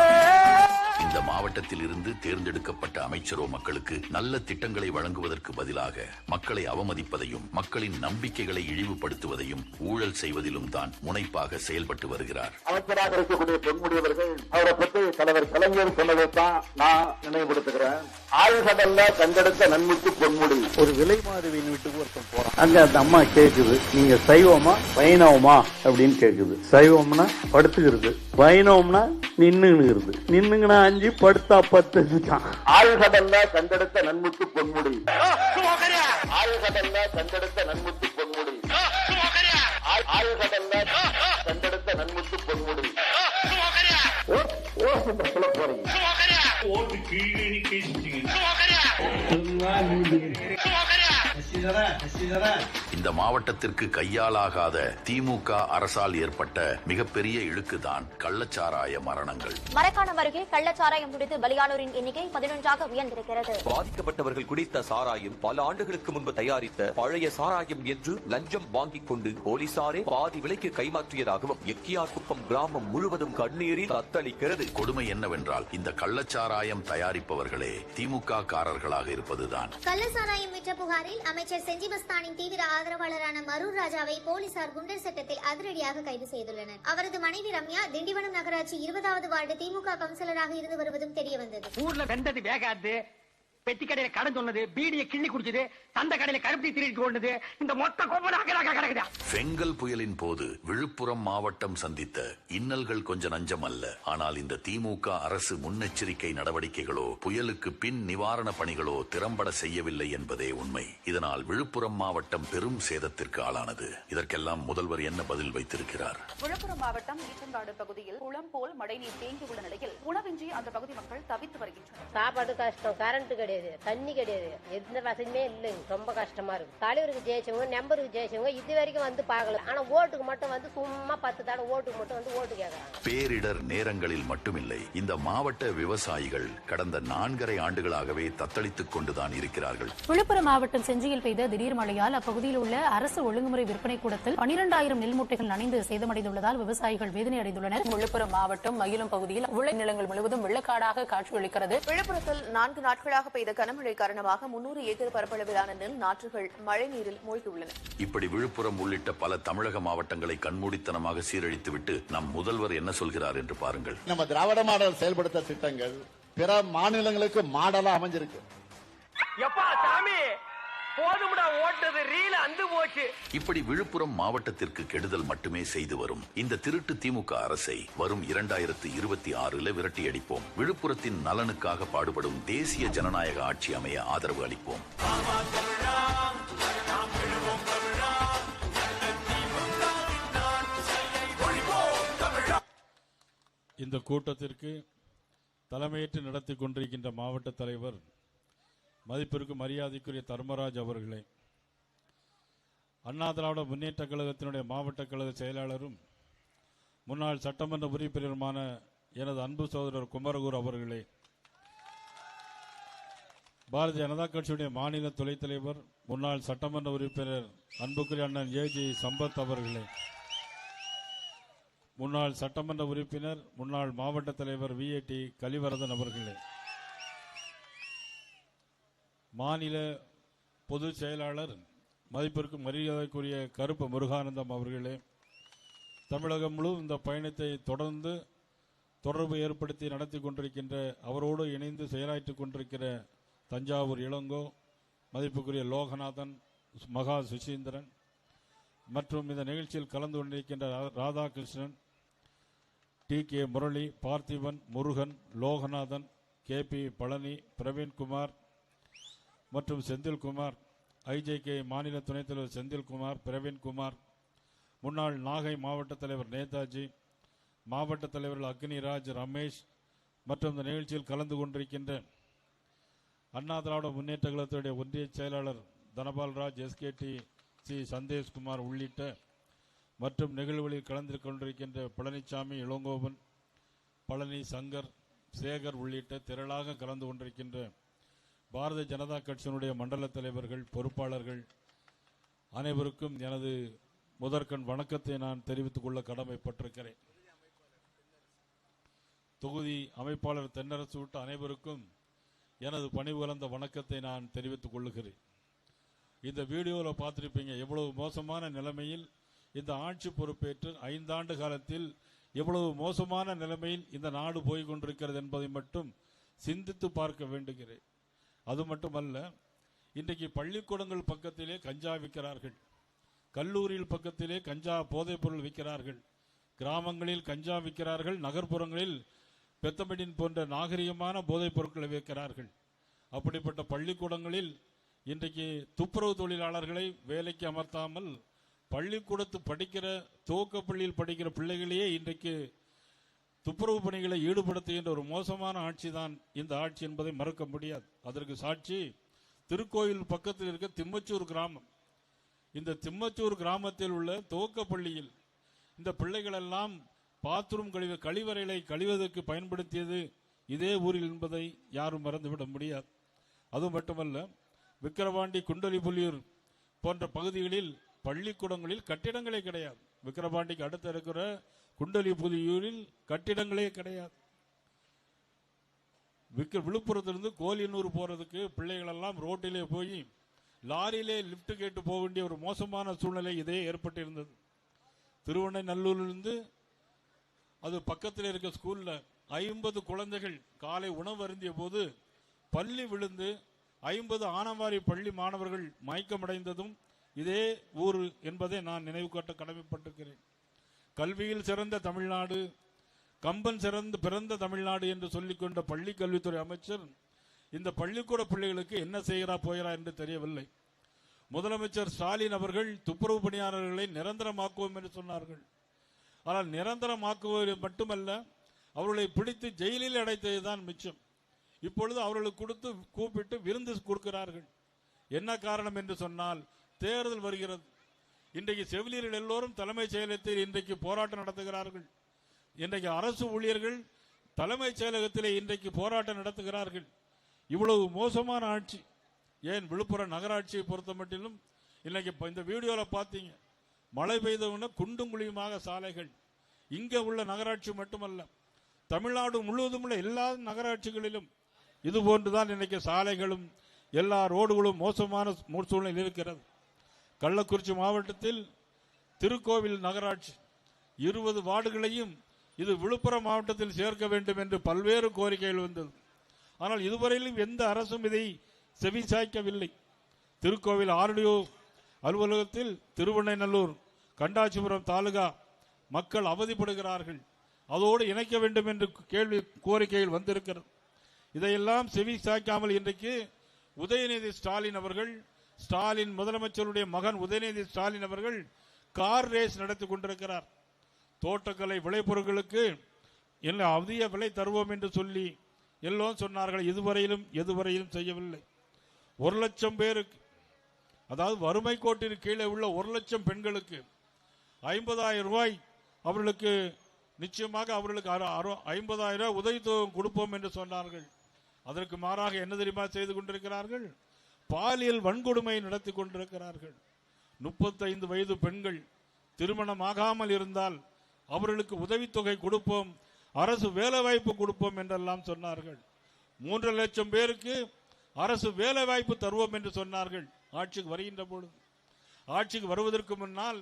இந்த மாவட்டத்தில் இருந்து தேர்ந்தெடுக்கப்பட்ட அமைச்சரோ மக்களுக்கு நல்ல திட்டங்களை வழங்குவதற்கு பதிலாக மக்களை அவமதிப்பதையும் மக்களின் நம்பிக்கைகளை இழிவுபடுத்துவதையும் ஊழல் செய்வதிலும் தான் முனைப்பாக செயல்பட்டு வருகிறார். அமைச்சராக இருக்கக்கூடிய பொன்முடியவர்கள் அவரை பற்றி தலைவர் கலைஞர் சொன்னதைத்தான் நான் நினைவுபடுத்துகிறேன். ஆயுதல்ல கண்டெடுத்த நன்முத்து பொன்முடி. ஒரு விலை மாதவியின் வீட்டுக்கு ஒருத்தன் போறான். அங்க அந்த அம்மா கேக்குது, நீங்க சைவமா வைணவமா அப்படின்னு கேக்குது. சைவம்னா படுத்துக்கிறது, வைணவம்னா நின்னுங்கிறது. நின்னுங்கன்னா 5, படுத்தா 10 தான். ஆயுதல்ல கண்டெடுத்த நன்முத்து பொன்முடி. ஆயுதல்ல கண்டெடுத்த நன்முத்து பொன்முடி. ஆயுதல்ல கண்டெடுத்த நன்முத்து பொன்முடி. ஓட்டு கீழே இந்த மாவட்டத்திற்கு கையாலாகாத திமுக அரசால் ஏற்பட்ட மிகப்பெரிய இழுக்குதான் கள்ளச்சாராய மரணங்கள். மரக்காணம் அருகே கள்ளச்சாராயம் குடித்து பலியானோரின் எண்ணிக்கை 11ஆக உயர்ந்திருக்கிறது. பாதிக்கப்பட்டவர்கள் குடித்த சாராயம் பல ஆண்டுகளுக்கு முன்பு தயாரித்த பழைய சாராயம் என்று லஞ்சம் வாங்கிக் கொண்டு போலீசாரே பாதி விலைக்கு கைமாற்றியதாகவும் எக்கியார்குப்பம் கிராமம் முழுவதும் கண்ணீரில் தத்தளிக்கிறது. கொடுமை என்னவென்றால் இந்த கள்ளச்சாராயம் தயாரிப்பவர்களே திமுக காரர்களாக இருப்பதுதான். கள்ளச்சாராயம் விற்ற புகாரில் அமைச்சர் செஞ்சி மஸ்தானின் தீவிர ஆதரவாளரான மரூர் ராஜாவை போலீசார் குண்டர் சட்டத்தில் அதிரடியாக கைது செய்துள்ளனர். அவரது மனைவி ரம்யா திண்டிவனம் நகராட்சி 20வது வார்டு திமுக கவுன்சிலராக இருந்து வருவதும் தெரிய வந்தது. ஊர்ல வெந்தது வேகாது, பெட்டி கடையில கடன் சொன்னது, பீடியை கிள்ளி குடிச்சது, சந்த கடையில கருப்பி திருட்டு கொண்டது, இந்த மொத்த கோபனாக பெங்கல் புயலின் போது விழுப்புரம் மாவட்டம் சந்தித்த இன்னல்கள் கொஞ்சம் நஞ்சம் அல்ல. ஆனால் இந்த திமுக அரசு முன்னெச்சரிக்கை நடவடிக்கைகளோ புயலுக்கு பின் நிவாரண பணிகளோ திறம்பட செய்யவில்லை என்பதே உண்மை. இதனால் விழுப்புரம் மாவட்டம் பெரும் சேதத்திற்கு ஆளானது. இதற்கெல்லாம் முதல்வர் என்ன பதில் வைத்திருக்கிறார்? விழுப்புரம் மாவட்டம் ஈச்சங்காடு பகுதியில் குளம் போல் மழைநீர் தேங்கியுள்ள நிலையில் உணவின்றி அந்த பகுதி மக்கள் தவித்து வருகின்றனர். சாப்பாடு கஷ்டம், கரண்ட் கிடையாது, தண்ணி கிடையாது, எந்த வசதியுமே இல்லைங்க. ரொம்ப கஷ்டமா இருக்கு. தலைவருக்கு ஜெயிச்சவங்க, நம்பருக்கு ஜெயிச்சவங்க இது வரைக்கும் வந்து பார்க்கல. ஆனா ஓட்டுக்கு மட்டும் வந்து சும்மா 10 தடவை ஓட்டுக்கு மட்டும் வந்து ஓட்டு கேட்கறாங்க. பேரிடர் நேரங்களில் மட்டுமில்லை, இந்த மாவட்ட விவசாயிகள் கடந்த 4.5 ஆண்டுகளாகவே தத்தளித்துக் கொண்டுதான் இருக்கிறார்கள். விழுப்புரம் மாவட்டம் செஞ்சியில் பெய்த திடீர் மழையால் அப்பகுதியில் உள்ள அரசு ஒழுங்குமுறை விற்பனை கூடத்தில் 12,000 நெல் மூட்டைகள் நனைந்து சேதமடைந்துள்ளதால் விவசாயிகள் வேதனை அடைந்துள்ளனர். விழுப்புரம் மாவட்டம் மயிலம் பகுதியில் விளை நிலங்கள் முழுவதும் வெள்ளக்காடாக காட்சியளிக்கிறது. விழுப்புரத்தில் 4 நாட்களாக பெய்த கனமழை காரணமாக 300 ஏக்கர் பரப்பளவிலான நெல் நாற்றுகள் மழை நீரில் மூழ்கியுள்ளன. இப்படி விழுப்புரம் உள்ளிட்ட பல தமிழக மாவட்டங்களை கண்மூடித்தனமாக சீரழித்துவிட்டு நம் முதல்வர் என்ன சொல்கிறார் என்று பாருங்கள். நம்ம திராவிட மாடல் செயல்படுத்த திட்டங்கள் பிற மாநிலங்களுக்கு மாடலா அமைஞ்சிருக்கு. எப்பா சாமி போதும்டா ஓட்டது ரீல அந்து போச்சு. இப்படி விழுப்புரம் மாவட்டத்திற்கு கெடுதல் மட்டுமே செய்து வரும் இந்த திருட்டு திமுக அரசை வரும் 2026 விரட்டி அடிப்போம். விழுப்புரத்தின் நலனுக்காக பாடுபடும் தேசிய ஜனநாயக ஆட்சி அமைய ஆதரவு அளிப்போம். இந்த கூட்டத்திற்கு தலைமையேற்று நடத்தி கொண்டிருக்கின்ற மாவட்ட தலைவர் மதிப்பிற்கு மரியாதைக்குரிய தர்மராஜ் அவர்களே, அண்ணா திராவிட முன்னேற்ற கழகத்தினுடைய மாவட்ட கழக செயலாளரும் முன்னாள் சட்டமன்ற உறுப்பினருமான எனது அன்பு சகோதரர் குமரகுரு அவர்களே, பாரதிய ஜனதா கட்சியுடைய மாநில துணைத் தலைவர் முன்னாள் சட்டமன்ற உறுப்பினர் அன்புக்குரிய அண்ணன் ஏஜி சம்பத் அவர்களே, முன்னாள் சட்டமன்ற உறுப்பினர் முன்னாள் மாவட்ட தலைவர் விஏடி கலிவரதன் அவர்களே, மாநில பொதுச் செயலாளர் மதிப்பிற்கும் மரியாதைக்குரிய கருப்பு முருகானந்தம் அவர்களே, தமிழகம் முழு இந்த பயணத்தை தொடர்ந்து தொடர்பு ஏற்படுத்தி நடத்தி கொண்டிருக்கின்ற அவரோடு இணைந்து செயலாற்றிக் கொண்டிருக்கிற தஞ்சாவூர் இளங்கோ, மதிப்புக்குரிய லோகநாதன், மகா சுசீந்திரன் மற்றும் இந்த நிகழ்ச்சியில் கலந்து கொண்டிருக்கின்ற ராதாகிருஷ்ணன், டி.கே. முரளி, பார்த்திபன், முருகன், லோகநாதன், கே.பி. பழனி, பிரவீன்குமார் மற்றும் செந்தில்குமார், ஐஜேகே மாநில துணைத் தலைவர் செந்தில்குமார், பிரவீன்குமார், முன்னாள் நாகை மாவட்ட தலைவர் நேதாஜி, மாவட்ட தலைவர்கள் அக்னிராஜ், ரமேஷ் மற்றும் இந்த நிகழ்ச்சியில் கலந்து கொண்டிருக்கின்ற அண்ணா திராவிட முன்னேற்ற கழகத்துடைய ஒன்றிய செயலாளர் தனபால்ராஜ், SKT சந்தேஷ்குமார் உள்ளிட்ட மற்றும் நிகழ்வுகளில் கலந்து கொண்டிருக்கின்ற பழனிசாமி, இளங்கோவன், பழனி, சங்கர், சேகர் உள்ளிட்ட திரளாக கலந்து கொண்டிருக்கின்ற பாரதிய ஜனதா கட்சியினுடைய மண்டல தலைவர்கள், பொறுப்பாளர்கள் அனைவருக்கும் எனது முதற்கண் வணக்கத்தை நான் தெரிவித்துக் கொள்ள கடமைப்பட்டிருக்கிறேன். தொகுதி அமைப்பாளர் தென்னரசு விட்டு அனைவருக்கும் எனது பணிவு கலந்த வணக்கத்தை நான் தெரிவித்துக் கொள்ளுகிறேன். இந்த வீடியோவில் பார்த்திருப்பீங்க, எவ்வளவு மோசமான நிலைமையில் இந்த ஆட்சி பொறுப்பேற்று 5 ஆண்டு காலத்தில் எவ்வளவு மோசமான நிலைமையில் இந்த நாடு போய் கொண்டிருக்கிறது என்பதை மட்டும் சிந்தித்து பார்க்க வேண்டுகிறேன். அது மட்டுமல்ல, இன்றைக்கு பள்ளிக்கூடங்கள் பக்கத்திலே கஞ்சா விற்கிறார்கள், கல்லூரியில் பக்கத்திலே கஞ்சா போதைப் பொருள் விற்கிறார்கள், கிராமங்களில் கஞ்சா விற்கிறார்கள், நகர்ப்புறங்களில் பெத்தமெடின் போன்ற நாகரிகமான போதைப் பொருட்களை விற்கிறார்கள். அப்படிப்பட்ட பள்ளிக்கூடங்களில் இன்றைக்கு துப்புரவு தொழிலாளர்களை வேலைக்கு அமர்த்தாமல் பள்ளிக்கூடத்து படிக்கிற துவக்கப்பள்ளியில் படிக்கிற பிள்ளைகளையே இன்றைக்கு துப்புரவு பணிகளை ஈடுபடுத்துகின்ற ஒரு மோசமான ஆட்சி தான் இந்த ஆட்சி என்பதை மறுக்க முடியாது. அதற்கு சாட்சி திருக்கோயில் பக்கத்தில் இருக்க திம்மச்சூர் கிராமம். இந்த திம்மச்சூர் கிராமத்தில் உள்ள துவக்கப்பள்ளியில் இந்த பிள்ளைகள் எல்லாம் பாத்ரூம் கழிவறைகளை கழிவதற்கு பயன்படுத்தியது இதே ஊரில் என்பதை யாரும் மறந்துவிட முடியாது. அது மட்டுமல்ல, விக்கிரவாண்டி, குண்டலிபுலியூர் போன்ற பகுதிகளில் பள்ளிக்கூடங்களில் கட்டிடங்களே கிடையாது. விக்கிரவாண்டிக்கு அடுத்து இருக்கிற குண்டலிபுலியூரில் கட்டிடங்களே கிடையாது. விழுப்புரத்திலிருந்து கோலியனூர் போறதுக்கு பிள்ளைகள் எல்லாம் ரோட்டிலே போய் லாரியிலே லிப்ட் கேட்டு போக வேண்டிய ஒரு மோசமான சூழ்நிலை இதே ஏற்பட்டிருந்தது. திருவண்ணநல்லூரிலிருந்து அது பக்கத்தில் இருக்க ஸ்கூல்ல 50 குழந்தைகள் காலை உணவு அருந்திய போது பள்ளி விழுந்து 50 ஆனவாரி பள்ளி மாணவர்கள் மயக்கமடைந்ததும் இதே ஊர் என்பதை நான் நினைவு காட்ட கடமைப்பட்டிருக்கிறேன். கல்வியில் சிறந்த தமிழ்நாடு, கம்பன் பிறந்த தமிழ்நாடு என்று சொல்லிக்கொண்ட பள்ளி கல்வித்துறை அமைச்சர் இந்த பள்ளிக்கூட பிள்ளைகளுக்கு என்ன செய்கிறா போகிறா என்று தெரியவில்லை. முதலமைச்சர் ஸ்டாலின் அவர்கள் துப்புரவு பணியாளர்களை நிரந்தரமாக்குவோம் என்று சொன்னார்கள். ஆனால் நிரந்தரமாக்குவது மட்டுமல்ல, அவர்களை பிடித்து ஜெயிலில் அடைத்ததுதான் மிச்சம். இப்பொழுது அவர்களுக்கு கூப்பிட்டு விருந்து கொடுக்கிறார்கள். என்ன காரணம் என்று சொன்னால், தேர்தல் வருகிறது. இன்றைக்கு செவிலியர்கள் எல்லோரும் தலைமைச் செயலகத்தில் இன்றைக்கு போராட்டம் நடத்துகிறார்கள். இன்றைக்கு அரசு ஊழியர்கள் தலைமைச் செயலகத்திலே இன்றைக்கு போராட்டம் நடத்துகிறார்கள். இவ்வளவு மோசமான ஆட்சி. ஏன் விழுப்புரம் நகராட்சியை பொறுத்த மட்டிலும் இன்னைக்கு இந்த வீடியோவில் பார்த்தீங்க, மழை பெய்தவுடனே குண்டும் குழியுமாக சாலைகள். இங்கே உள்ள நகராட்சி மட்டுமல்ல, தமிழ்நாடு முழுவதும் உள்ள எல்லா நகராட்சிகளிலும் இது போன்றுதான் இன்னைக்கு சாலைகளும் எல்லா ரோடுகளும் மோசமான சூழ்நிலை இருக்கிறது. கள்ளக்குறிச்சி மாவட்டத்தில் திருக்கோவில் நகராட்சி 20 வார்டுகளையும் இது விழுப்புரம் மாவட்டத்தில் சேர்க்க வேண்டும் என்று பல்வேறு கோரிக்கைகள் வந்தது. ஆனால் இதுவரையிலும் எந்த அரசும் இதை செவி சாய்க்கவில்லை. திருக்கோவில் ஆர்டிஓ அலுவலகத்தில் திருவண்ணநல்லூர், கண்டாச்சிபுரம் தாலுகா மக்கள் அவதிப்படுகிறார்கள். அதோடு இணைக்க வேண்டும் என்று கோரிக்கைகள் வந்திருக்கிறது. இதையெல்லாம் செவி சாய்க்காமல் இன்றைக்கு உதயநிதி ஸ்டாலின் அவர்கள், ஸ்டாலின் முதலமைச்சருடைய மகன் உதயநிதி ஸ்டாலின் அவர்கள் கார் ரேஸ் நடத்தி கொண்டிருக்கிறார். தோட்டக்கலை விளைபொருட்களுக்கு அதிக விலை தருவோம் என்று சொல்லி எல்லோரும் சொன்னார்கள். எதுவரையிலும் செய்யவில்லை. 1 லட்சம் பேருக்கு, அதாவது வறுமை கோட்டிற்கு கீழே உள்ள 1 லட்சம் பெண்களுக்கு 50,000 ரூபாய் அவர்களுக்கு நிச்சயமாக அவர்களுக்கு 50,000 ரூபாய் உதவித்தொகை கொடுப்போம் என்று சொன்னார்கள். அதற்கு மாறாக என்ன தெரியுமா செய்து கொண்டிருக்கிறார்கள்? பாலியல் வன்கொடுமை நடத்தி கொண்டிருக்கிறார்கள். 35 வயது பெண்கள் திருமணம் ஆகாமல் இருந்தால் அவர்களுக்கு உதவித்தொகை கொடுப்போம், அரசு வேலை வாய்ப்பு கொடுப்போம் என்றெல்லாம் சொன்னார்கள். 3 லட்சம் பேருக்கு அரசு வேலை வாய்ப்பு தருவோம் என்று சொன்னார்கள். ஆட்சிக்கு வருகின்ற பொழுது, ஆட்சிக்கு வருவதற்கு முன்னால்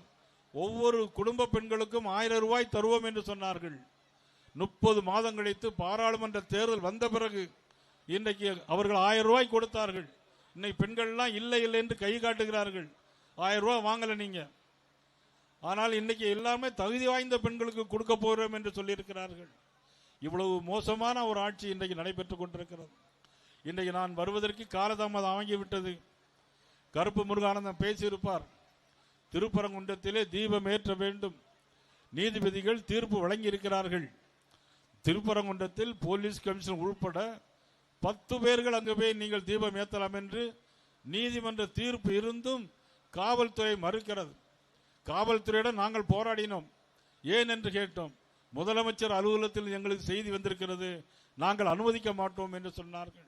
ஒவ்வொரு குடும்ப பெண்களுக்கும் 1000 ரூபாய் தருவோம் என்று சொன்னார்கள். 30 மாதம் கழித்து பாராளுமன்ற தேர்தல் வந்த பிறகு இன்றைக்கு அவர்கள் 1000 ரூபாய் கொடுத்தார்கள். இன்னைக்கு பெண்கள் எல்லாம் இல்லை என்று கை காட்டுகிறார்கள். 1000 ரூபாய் வாங்கல. நீங்க ஆனால் இன்னைக்கு எல்லாமே தகுதி வாய்ந்த பெண்களுக்கு கொடுக்க போகிறோம் என்று சொல்லியிருக்கிறார்கள். இவ்வளவு மோசமான ஒரு ஆட்சி இன்றைக்கு நடைபெற்றுக் கொண்டிருக்கிறது. இன்றைக்கு நான் வருவதற்கு காலதாமதம் ஆகிவிட்டது. கருப்பு முருகானந்தம் பேசியிருப்பார். திருப்பரங்குன்றத்திலே தீபம் ஏற்ற வேண்டும், நீதிபதிகள் தீர்ப்பு வழங்கி இருக்கிறார்கள். திருப்பரங்குன்றத்தில் போலீஸ் கமிஷனர் உள்பட 10 பேர்கள் அங்கு போய் நீங்கள் தீபம் ஏற்றலாம் என்று நீதிமன்ற தீர்ப்பு இருந்தும் காவல்துறை மறுக்கிறது. காவல்துறையிடம் நாங்கள் போராடினோம். ஏன் என்று கேட்டோம். முதலமைச்சர் அலுவலகத்தில் எங்களுக்கு செய்தி வந்திருக்கிறது, நாங்கள் அனுமதிக்க மாட்டோம் என்று சொன்னார்கள்.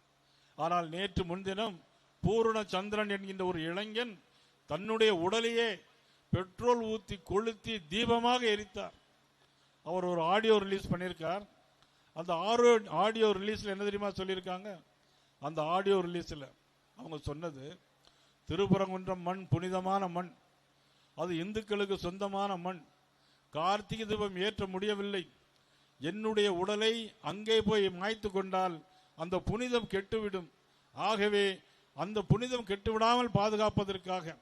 ஆனால் நேற்று முன்தினம் பூரண சந்திரன் என்கின்ற ஒரு இளைஞன் தன்னுடைய உடலையே பெட்ரோல் ஊற்றி கொளுத்தி தீபமாக எரித்தார். அவர் ஒரு ஆடியோ ரிலீஸ் பண்ணியிருக்கார். அந்த ஆடியோ ரிலீஸில் என்ன தெரியுமா சொல்லியிருக்காங்க? அந்த ஆடியோ ரிலீஸில் அவங்க சொன்னது, திருப்பரங்குன்றம் மண் புனிதமான மண், அது இந்துக்களுக்கு சொந்தமான மண், கார்த்திகை தீபம் ஏற்ற முடியவில்லை, என்னுடைய உடலை அங்கே போய் மாய்த்து கொண்டால் அந்த புனிதம் கெட்டுவிடும், ஆகவே அந்த புனிதம் கெட்டுவிடாமல் பாதுகாப்பதற்காக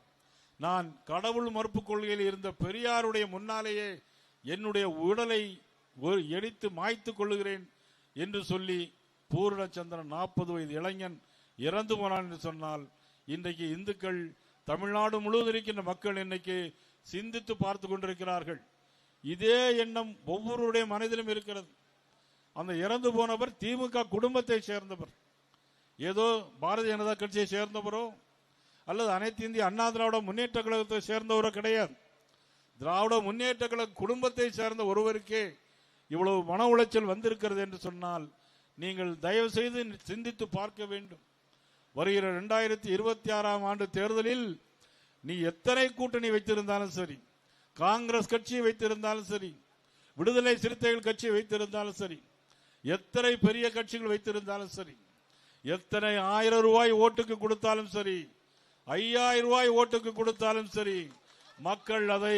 நான் கடவுள் மறுப்பு கொள்கையில் இருந்த பெரியாருடைய முன்னாலேயே என்னுடைய உடலை எரித்து மாய்த்து கொள்ளுகிறேன் என்று சொல்லி பூரணச்சந்திரன் 40 வயது இளைஞன் இறந்து போனான் என்று சொன்னால், இன்றைக்கு இந்துக்கள் தமிழ்நாடு முழுவதும் இருக்கின்ற மக்கள் இன்னைக்கு சிந்தித்து பார்த்து கொண்டிருக்கிறார்கள். இதே எண்ணம் ஒவ்வொருடைய மனதிலும் இருக்கிறது. அந்த இறந்து போனவர் திமுக குடும்பத்தை சேர்ந்தவர், ஏதோ பாரதிய ஜனதா கட்சியை சேர்ந்தவரோ அல்லது அனைத்து இந்திய அண்ணா திராவிட முன்னேற்ற கழகத்தை சேர்ந்தவரோ கிடையாது. திராவிட முன்னேற்ற கழக குடும்பத்தை சேர்ந்த ஒருவருக்கே இவ்வளவு மன உளைச்சல் வந்திருக்கிறது என்று சொன்னால் நீங்கள் தயவு செய்து சிந்தித்து பார்க்க வேண்டும். வருகிற 2026ஆம் ஆண்டு தேர்தலில் நீ எத்தனை கூட்டணி வைத்திருந்தாலும் சரி, காங்கிரஸ் கட்சியை வைத்திருந்தாலும் சரி, விடுதலை சிறுத்தைகள் கட்சியை வைத்திருந்தாலும் சரி, எத்தனை பெரிய கட்சிகள் வைத்திருந்தாலும் சரி, எத்தனை 1000 ரூபாய் ஓட்டுக்கு கொடுத்தாலும் சரி, 5000 ரூபாய் ஓட்டுக்கு கொடுத்தாலும் சரி, மக்கள் அதை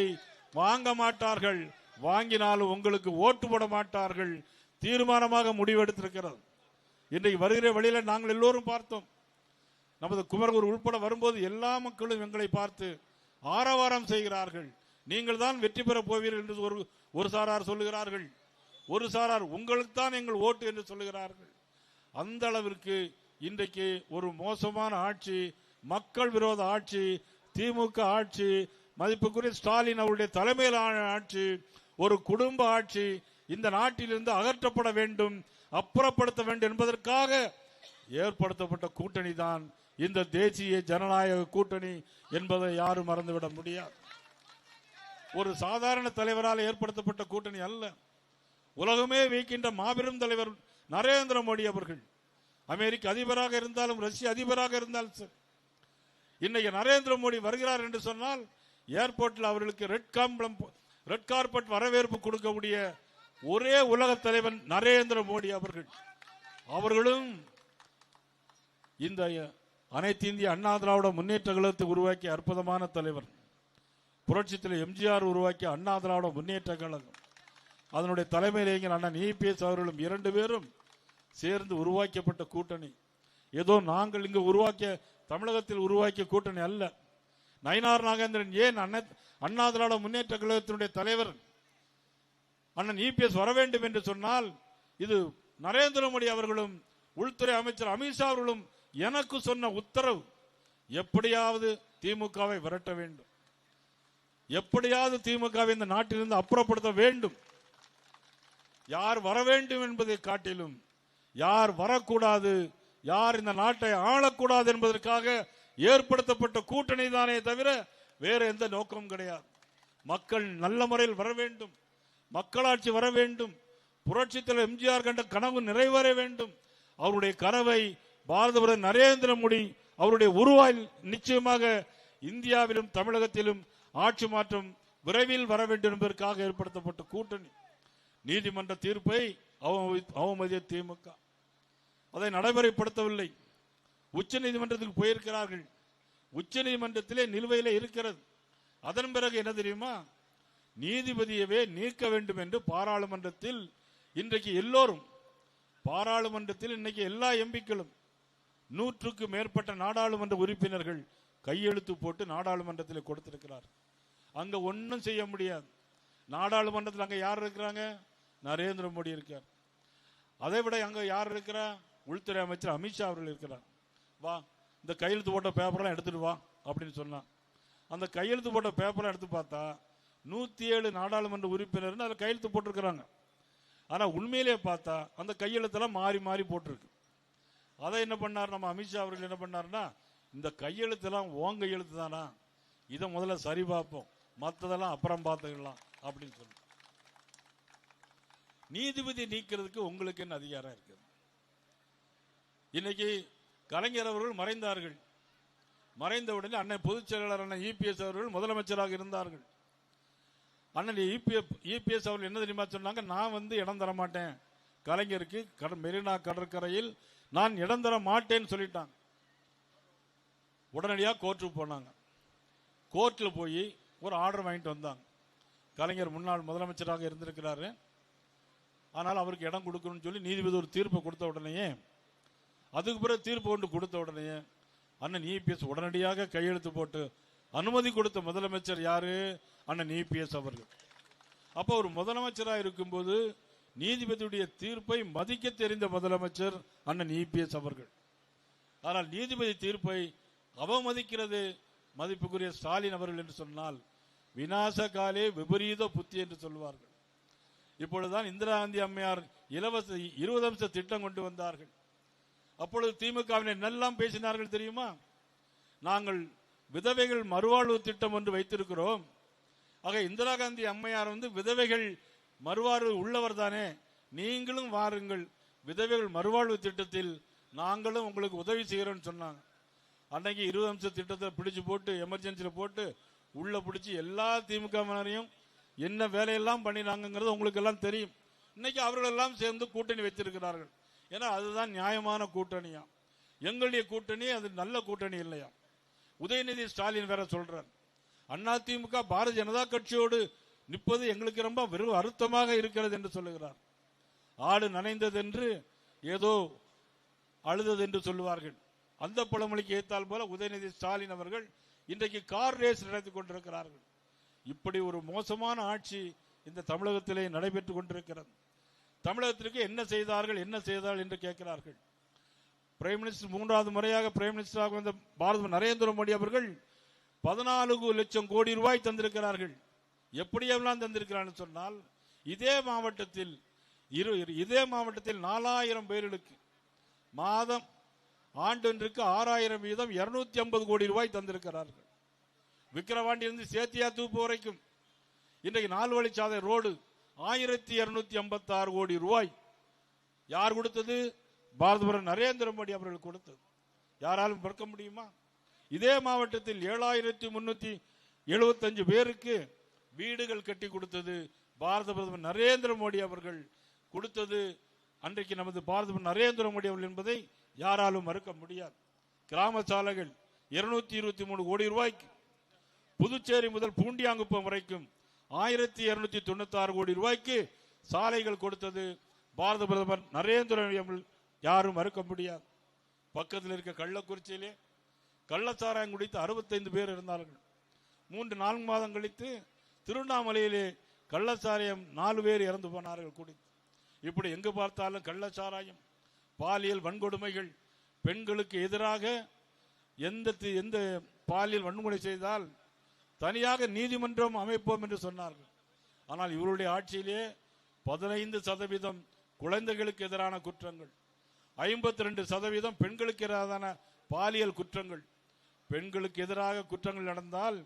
வாங்க மாட்டார்கள். வாங்கினாலும் உங்களுக்கு ஓட்டு போட மாட்டார்கள். தீர்மானமாக முடிவெடுத்திருக்கிறது. இன்றைக்கு வருகிற வழியில நாங்கள் எல்லோரும் பார்த்தோம். நமது குமரகுரு உட்பட வரும்போது எல்லா மக்களும் எங்களை பார்த்து ஆரவாரம் செய்கிறார்கள். நீங்கள் தான் வெற்றி பெற போவீர்கள் என்று ஒரு சாரார் சொல்லுகிறார்கள், ஒரு சாரார் உங்களுக்கு தான் எங்கள் ஓட்டு என்று சொல்லுகிறார்கள். அந்த அளவிற்கு இன்றைக்கு ஒரு மோசமான ஆட்சி, மக்கள் விரோத ஆட்சி, திமுக ஆட்சி, மதிப்புக்குரிய ஸ்டாலின் அவருடைய தலைமையிலான ஆட்சி, ஒரு குடும்ப ஆட்சி இந்த நாட்டிலிருந்து அகற்றப்பட வேண்டும், அப்புறப்படுத்த வேண்டும் என்பதற்காக ஏற்படுத்தப்பட்ட கூட்டணி தான் இந்த தேசிய ஜனநாயக கூட்டணி என்பதை யாரும் மறந்துவிட முடியாது. ஒரு சாதாரண தலைவரால் ஏற்படுத்தப்பட்ட கூட்டணி அல்ல. உலகமே வைக்கின்ற மாபெரும் தலைவர் நரேந்திர மோடி அவர்கள் அமெரிக்க அதிபராக இருந்தாலும் ரஷ்ய அதிபராக இருந்தாலும் சரி, இன்னைக்கு நரேந்திர மோடி வருகிறார் என்று சொன்னால் ஏர்போர்ட்டில் அவர்களுக்கு ரெட் கார்பெட் வரவேற்பு கொடுக்கக்கூடிய ஒரே உலக தலைவன் நரேந்திர மோடி அவர்கள். அவர்களும் இந்த அனைத்து இந்திய அண்ணா திராவிட முன்னேற்ற கழகத்தை உருவாக்கிய அற்புதமான தலைவர். புரட்சித்தில் எம்ஜிஆர் உருவாக்கிய அண்ணா திராவிட முன்னேற்ற கழகம், அதனுடைய தலைமையிலேயே அண்ணன் இபிஎஸ் அவர்களும் 2 பேரும் சேர்ந்து உருவாக்கப்பட்ட கூட்டணி. ஏதோ நாங்கள் இங்கு உருவாக்கிய தமிழகத்தில் உருவாக்கிய கூட்டணி அல்ல. நயினார் நாகேந்திரன் ஏன் அண்ணா திராவிட முன்னேற்ற கழகத்தினுடைய தலைவர் அண்ணன் இபிஎஸ் வர வேண்டும் என்று சொன்னால், இது நரேந்திர மோடி அவர்களும் உள்துறை அமைச்சர் அமித்ஷா அவர்களும் எனக்கு சொன்ன உத்தரவு. எப்படியாவது திமுகவை விரட்ட வேண்டும், எப்படியாவது திமுகவை இந்த நாட்டிலிருந்து அப்புறப்படுத்த வேண்டும். யார் வர வேண்டும் என்பதை காட்டிலும் யார் வரக்கூடாது, யார் இந்த நாட்டை ஆளக்கூடாது என்பதற்காக ஏற்படுத்தப்பட்ட கூட்டணி தானே தவிர வேற எந்த நோக்கமும் கிடையாது. மக்கள் நல்ல முறையில் வர வேண்டும், மக்களாட்சி வர வேண்டும், புரட்சித்தலைவர் எம்ஜிஆர் கண்ட கனவு நிறைவேற வேண்டும். அவருடைய கனவை பாரத பிரதமர் நரேந்திர மோடி அவருடைய உருவாய் நிச்சயமாக இந்தியாவிலும் தமிழகத்திலும் ஆட்சி மாற்றம் விரைவில் வர வேண்டும் என்பதற்காக ஏற்படுத்தப்பட்ட கூட்டணி. நீதிமன்ற தீர்ப்பை அவமதிய திமுக அதை நடைமுறைப்படுத்தவில்லை. உச்ச நீதிமன்றத்துக்கு போயிருக்கிறார்கள். உச்ச நீதிமன்றத்திலே நிலுவையிலே இருக்கிறது. அதன் பிறகு என்ன தெரியுமா, நீதிபதியவே நீக்க வேண்டும் என்று பாராளுமன்றத்தில் இன்றைக்கு எல்லோரும், பாராளுமன்றத்தில் இன்னைக்கு எல்லா எம்பிக்களும் 100க்கும் மேற்பட்ட நாடாளுமன்ற உறுப்பினர்கள் கையெழுத்து போட்டு நாடாளுமன்றத்தில் கொடுத்திருக்கிறார். அங்க ஒன்றும் செய்ய முடியாது. நாடாளுமன்றத்தில் அங்க யார் இருக்கிறாங்க? நரேந்திர மோடி இருக்கார். அதை விட அங்க யார் இருக்கிறா? உள்துறை அமைச்சர் அமித்ஷா அவர்கள் இருக்கிறார். வா, இந்த கையெழுத்து போட்ட பேப்பர்லாம் எடுத்துட்டு வா அப்படின்னு சொன்னான். அந்த கையெழுத்து போட்ட பேப்பரை எடுத்து பார்த்தா 107 நாடாளுமன்ற உறுப்பினர் அதில் கையெழுத்து போட்டிருக்கிறாங்க. ஆனா உண்மையிலே பார்த்தா அந்த கையெழுத்தெல்லாம் மாறி மாறி போட்டிருக்கு. அதை என்ன பண்ணார் நம்ம அமித்ஷா அவர்கள்? என்ன பண்ணாருன்னா, இந்த கையெழுத்தெல்லாம் ஓங்க கையெழுத்து தானா, இதை முதல்ல சரி பார்ப்போம், மற்றதெல்லாம் அப்புறம் பார்த்துக்கலாம் அப்படின்னு சொல்லி. நீதிபதி நீக்கிறதுக்கு உங்களுக்கு என்ன அதிகாரம் இருக்குது? இன்னைக்கு கலைஞர் அவர்கள் மறைந்தார்கள். மறைந்த உடனே அண்ணன் பொதுச் செயலாளர் அண்ணன் இபிஎஸ் அவர்கள் முதலமைச்சராக இருந்தார்கள். அண்ணன் இபிஎஸ் அவர்கள் என்ன தெரியுமா சொன்னாங்க? நான் இடம் தர மாட்டேன் கலைஞருக்கு, மெரினா கடற்கரையில் நான் இடம் தர மாட்டேன்னு சொல்லிட்டாங்க. உடனடியாக கோர்ட்டுக்கு போனாங்க. கோர்ட்டில் போய் ஒரு ஆர்டர் வாங்கிட்டு வந்தாங்க. கலைஞர் முன்னாள் முதலமைச்சராக இருந்திருக்கிறாரு, ஆனால் அவருக்கு இடம் கொடுக்கணும்னு சொல்லி நீதிபதி ஒரு தீர்ப்பை கொடுத்த உடனேயே, அதுக்கு பிறகு தீர்ப்பு கொண்டு கொடுத்த உடனே அண்ணன் இபிஎஸ் உடனடியாக கையெழுத்து போட்டு அனுமதி கொடுத்த முதலமைச்சர் யாரு? அண்ணன் இபிஎஸ் அவர்கள். அப்போ ஒரு முதலமைச்சராக இருக்கும்போது நீதிபதியுடைய தீர்ப்பை மதிக்க தெரிந்த முதலமைச்சர் அண்ணன் இபிஎஸ் அவர்கள். ஆனால் நீதிபதி தீர்ப்பை அவமதிக்கிறது மதிப்புக்குரிய ஸ்டாலின் அவர்கள் என்று சொன்னால் விநாச காலே விபரீத புத்தி என்று சொல்வார்கள். இப்பொழுதுதான் இந்திரா காந்தி அம்மையார் இலவச 20 அம்ச திட்டம் கொண்டு வந்தார்கள். அப்பொழுது திமுகவினர் எல்லாம் பேசினார்கள் தெரியுமா? நாங்கள் விதவைகள் மறுவாழ்வு திட்டம் ஒன்று வைத்திருக்கிறோம். ஆக இந்திரா காந்தி அம்மையார் விதவைகள் மறுவாழ்வு உள்ளவர் தானே, நீங்களும் வாருங்கள், விதவைகள் மறுவாழ்வு திட்டத்தில் நாங்களும் உங்களுக்கு உதவி செய்கிறோம் சொன்னாங்க. அன்னைக்கு 20 அம்ச திட்டத்தை பிடிச்சு போட்டு எமர்ஜென்சியில் போட்டு உள்ள பிடிச்சி எல்லா திமுகவினரையும் என்ன வேலையெல்லாம் பண்ணினாங்கிறது உங்களுக்கு எல்லாம் தெரியும். இன்னைக்கு அவர்கள் எல்லாம் சேர்ந்து கூட்டணி வைத்திருக்கிறார்கள். ஏன்னா அதுதான் நியாயமான கூட்டணியா. எங்களுடைய கூட்டணி அது நல்ல கூட்டணி இல்லையா? உதயநிதி ஸ்டாலின் வேற சொல்றார், அதிமுக பாரதிய ஜனதா கட்சியோடு நிற்பது எங்களுக்கு ரொம்ப வெறும் அறுத்தமாக இருக்கிறது என்று சொல்லுகிறார். ஆடு நனைந்தது என்று ஏதோ அழுதது என்று சொல்லுவார்கள். அந்த பழமொழிக்கு ஏற்றால் போல உதயநிதி ஸ்டாலின் அவர்கள் இன்றைக்கு கார் ரேஸ் நடத்திக் கொண்டிருக்கிறார்கள். இப்படி ஒரு மோசமான ஆட்சி இந்த தமிழகத்திலே நடைபெற்றுக் கொண்டிருக்கிறது. தமிழகத்திற்கு என்ன செய்தார்கள் என்று கேட்கிறார்கள். பிரைம் மினிஸ்டர் 3வது முறையாக பிரைம் மினிஸ்டராக வந்த பாரத நரேந்திர மோடி அவர்கள் 14 லட்சம் கோடி ரூபாய் தந்திருக்கிறார்கள். எப்படியெல்லாம் தந்திருக்கிறார்கள் சொன்னால், இதே மாவட்டத்தில் 4000 பேர்களுக்கு மாதம் ஆண்டொன்றுக்கு 6000 வீதம் 250 கோடி ரூபாய் தந்திருக்கிறார்கள். விக்கிரவாண்டியிலிருந்து சேத்தியா தூப்பு வரைக்கும் இன்றைக்கு 4 வழிச்சாலை ரோடு 1256 கோடி ரூபாய். யார் கொடுத்தது? பாரத பிரதமர் நரேந்திர மோடி அவர்கள் கொடுத்தது. யாராலும் மறுக்க முடியுமா? இதே மாவட்டத்தில் 7375 பேருக்கு வீடுகள் கட்டி கொடுத்தது பாரத பிரதமர் நரேந்திர மோடி அவர்கள் கொடுத்தது. அன்றைக்கு நமது பாரத பிரதமர் நரேந்திர மோடி அவர்கள் என்பதை யாராலும் மறுக்க முடியாது. கிராம சாலைகள் 223 கோடி ரூபாய்க்கு, புதுச்சேரி முதல் பூண்டியாங்குப்பம் வரைக்கும் 1296 கோடி ரூபாய்க்கு சாலைகள் கொடுத்தது பாரத பிரதமர் நரேந்திர மோடி. யாரும் மறுக்க முடியாது. பக்கத்தில் இருக்க கள்ளக்குறிச்சியிலே கள்ளச்சாராயம் குடித்து 65 பேர் இருந்தார்கள். 3-4 மாதம் கழித்து திருவண்ணாமலையிலே கள்ளச்சாராயம் 4 பேர் இறந்து போனார்கள் குடித்து. இப்படி எங்கு பார்த்தாலும் கள்ளச்சாராயம், பாலியல் வன்கொடுமைகள், பெண்களுக்கு எதிராக எந்த பாலியல் வன்கொடுமை செய்தால் தனியாக நீதிமன்றம் அமைப்போம் என்று சொன்னார்கள். ஆனால் இவருடைய ஆட்சியிலே 15% குழந்தைகளுக்கு எதிரான குற்றங்கள், 52% பெண்களுக்கு எதிரான பாலியல் குற்றங்கள். பெண்களுக்கு எதிராக குற்றங்கள் நடந்தால்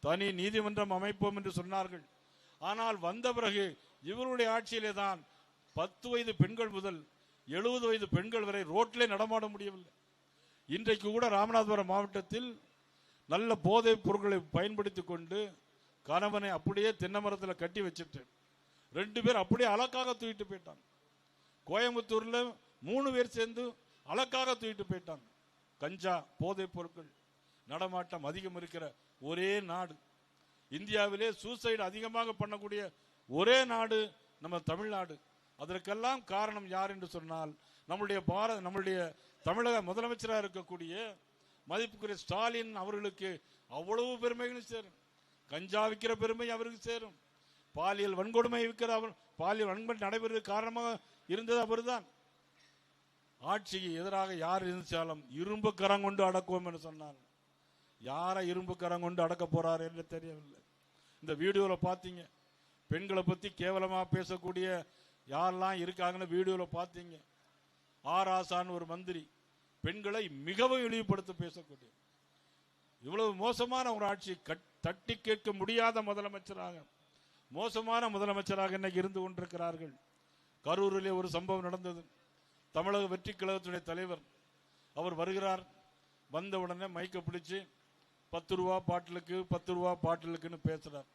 தனி நீதிமன்றம் அமைப்போம் என்று சொன்னார்கள். ஆனால் வந்த பிறகு இவருடைய ஆட்சியிலே தான் 10 வயது பெண்கள் முதல் 70 வயது பெண்கள் வரை ரோட்டிலே நடமாட முடியவில்லை. இன்றைக்கு கூட ராமநாதபுரம் மாவட்டத்தில் நல்ல போதைப் பொருட்களை பயன்படுத்திக் கொண்டு கணவனை அப்படியே தென்னை மரத்தில் கட்டி வச்சுட்டு 2 பேர் அப்படியே அலக்காக தூக்கிட்டு போயிட்டாங்க. கோயம்புத்தூர்ல 3 பேர் சேர்ந்து அலக்காக தூக்கிட்டு போயிட்டாங்க. கஞ்சா போதைப் பொருட்கள் நடமாட்டம் அதிகம் இருக்கிற ஒரே நாடு, இந்தியாவிலே சூசைடு அதிகமாக பண்ணக்கூடிய ஒரே நாடு நம்ம தமிழ்நாடு. அதற்கெல்லாம் காரணம் யார் என்று சொன்னால் நம்முடைய தமிழக முதலமைச்சராக இருக்கக்கூடிய மதிப்புக்குரிய ஸ்டாலின் அவர்களுக்கு அவ்வளவு பெருமைகளும் சேரும். கஞ்சா விற்கிற பெருமை அவருக்கு சேரும். பாலியல் வன்கொடுமை விற்கிற பாலியல் வன்கொடுமை நடைபெறுவது காரணமாக இருந்தது அவர்தான். ஆட்சிக்கு எதிராக யார் இருந்தாலும் இரும்பு கரம் கொண்டு அடக்குவோம் என்று சொன்னார். யாரை இரும்பு கரம் கொண்டு அடக்க போறார் என்று தெரியவில்லை. இந்த வீடியோல பாத்தீங்க, பெண்களை பத்தி கேவலமா பேசக்கூடிய யாரெல்லாம் இருக்காங்கன்னு வீடியோல பாத்தீங்க. ஆராசான் ஒரு மந்திரி பெண்களை மிகவும் இழிவுபடுத்த பேசக்கூடிய இவ்வளவு மோசமான ஒரு ஆட்சி, தட்டி கேட்க முடியாத முதலமைச்சராக, மோசமான முதலமைச்சராக இன்னைக்கு இருந்து கொண்டிருக்கிறார்கள். கரூரிலே ஒரு சம்பவம் நடந்தது. தமிழக வெற்றி கழகத்துடைய தலைவர் அவர் வருகிறார். வந்த உடனே மைக்க பிடிச்சு 10 ரூபா பாட்டிலுக்கு 10 ரூபா பாட்டிலுக்குன்னு பேசுறார்.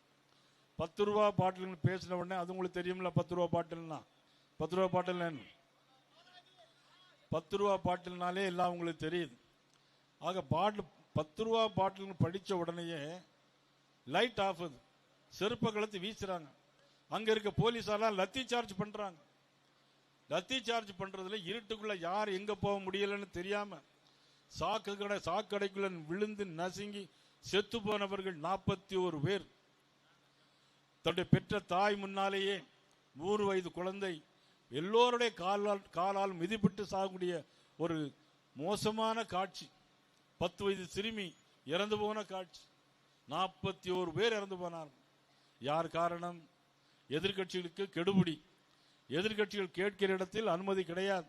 10 ரூபா பாட்டிலுன்னு பேசின உடனே அது உங்களுக்கு தெரியும்ல, 10 ரூபா பாட்டில்னா 10 ரூபா பாட்டில் 10 ரூபா பாட்டில்னாலே எல்லாம் உங்களுக்கு தெரியுது. ஆக பாட்டில் 10 ரூபா பாட்டில்னு படிச்ச உடனேயே லைட் ஆஃப், செருப்பை கலத்து வீசுறாங்க. அங்க இருக்க போலீஸாரெல்லாம் லத்தி சார்ஜ் பண்றாங்க. லத்தி சார்ஜ் பண்றதுல இருட்டுக்குள்ள யார் எங்க போக முடியலன்னு தெரியாம சாக்கடைக்குள்ள விழுந்து நசுங்கி செத்து போனவர்கள் 41 பேர். தன்னுடைய பெற்ற தாய் முன்னாலேயே 3 வயது குழந்தை எல்லோருடைய காலால் மிதிப்பிட்டு சாகக்கூடிய ஒரு மோசமான காட்சி. 10 வயது சிறுமி இறந்து போன காட்சி. 41 பேர் இறந்து போனார். யார் காரணம்? எதிர்கட்சிகளுக்கு கெடுபிடி. எதிர்கட்சிகள் கேட்கிற இடத்தில் அனுமதி கிடையாது.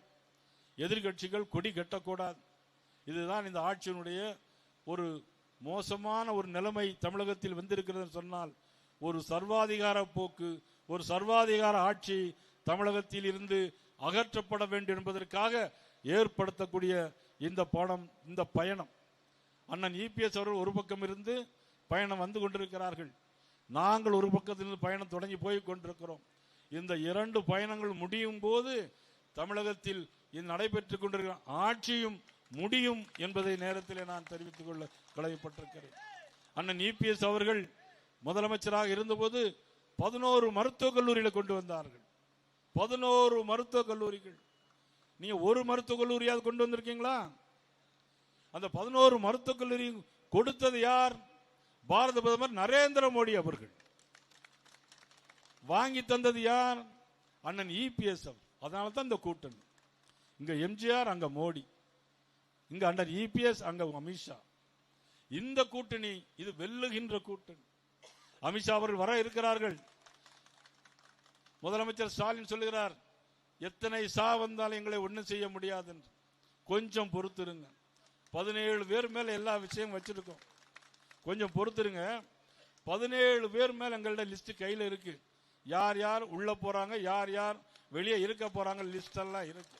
எதிர்கட்சிகள் கொடி கட்டக்கூடாது. இதுதான் இந்த ஆட்சியினுடைய ஒரு மோசமான ஒரு நிலைமை தமிழகத்தில் வந்திருக்கிறது சொன்னால், ஒரு சர்வாதிகார போக்கு, ஒரு சர்வாதிகார ஆட்சி தமிழகத்தில் இருந்து அகற்றப்பட வேண்டும் என்பதற்காக ஏற்படுத்தக்கூடிய இந்த பயணம். அண்ணன் இபிஎஸ் அவர்கள் ஒரு பக்கம் இருந்து பயணம் வந்து கொண்டிருக்கிறார்கள். நாங்கள் ஒரு பக்கத்திலிருந்து பயணம் தொடங்கி போய் கொண்டிருக்கிறோம். இந்த 2 பயணங்கள் முடியும் போது தமிழகத்தில் நடைபெற்றுக் கொண்டிருக்கிற ஆட்சியும் முடியும் என்பதை நேரத்தில் நான் தெரிவித்துக் கொள்ள கடமைப்பட்டிருக்கிறேன். அண்ணன் இபிஎஸ் அவர்கள் முதலமைச்சராக இருந்தபோது 11 மருத்துவக் கல்லூரிகளை கொண்டு வந்தார்கள். 11 மருத்துவக் கல்லூரிகள். நீங்க ஒரு மருத்துவக் கல்லூரியாவது கொண்டு வந்திருக்கீங்களா? அந்த 11 மருத்துவக் கல்லூரி கொடுத்தது யார்? பாரத பிரதமர் நரேந்திர மோடி அவர்கள். வாங்கி தந்தது யார்? அண்ணன் இபிஎஸ். அதனால தான் இந்த கூட்டணி. இங்க எம்ஜிஆர், அங்க மோடி, இங்க அண்ணன் இபிஎஸ், அங்க அமித்ஷா. இந்த கூட்டணி இது வெல்லுகின்ற கூட்டணி. அமித்ஷா அவர்கள் வர இருக்கிறார்கள். முதலமைச்சர் ஸ்டாலின் சொல்லுகிறார், எத்தனை சா வந்தாலும் எங்களை ஒன்றும் செய்ய முடியாது என்று. கொஞ்சம் பொறுத்திருங்க. 17 பேர் மேல எல்லா விஷயம் வச்சிருக்கோம். கொஞ்சம் பொறுத்திருங்க. 17 பேர் மேல எங்களோட லிஸ்ட் கையில இருக்கு. யார் யார் உள்ள போறாங்க, யார் யார் வெளியே இருக்க போறாங்க, லிஸ்ட் எல்லாம் இருக்கு.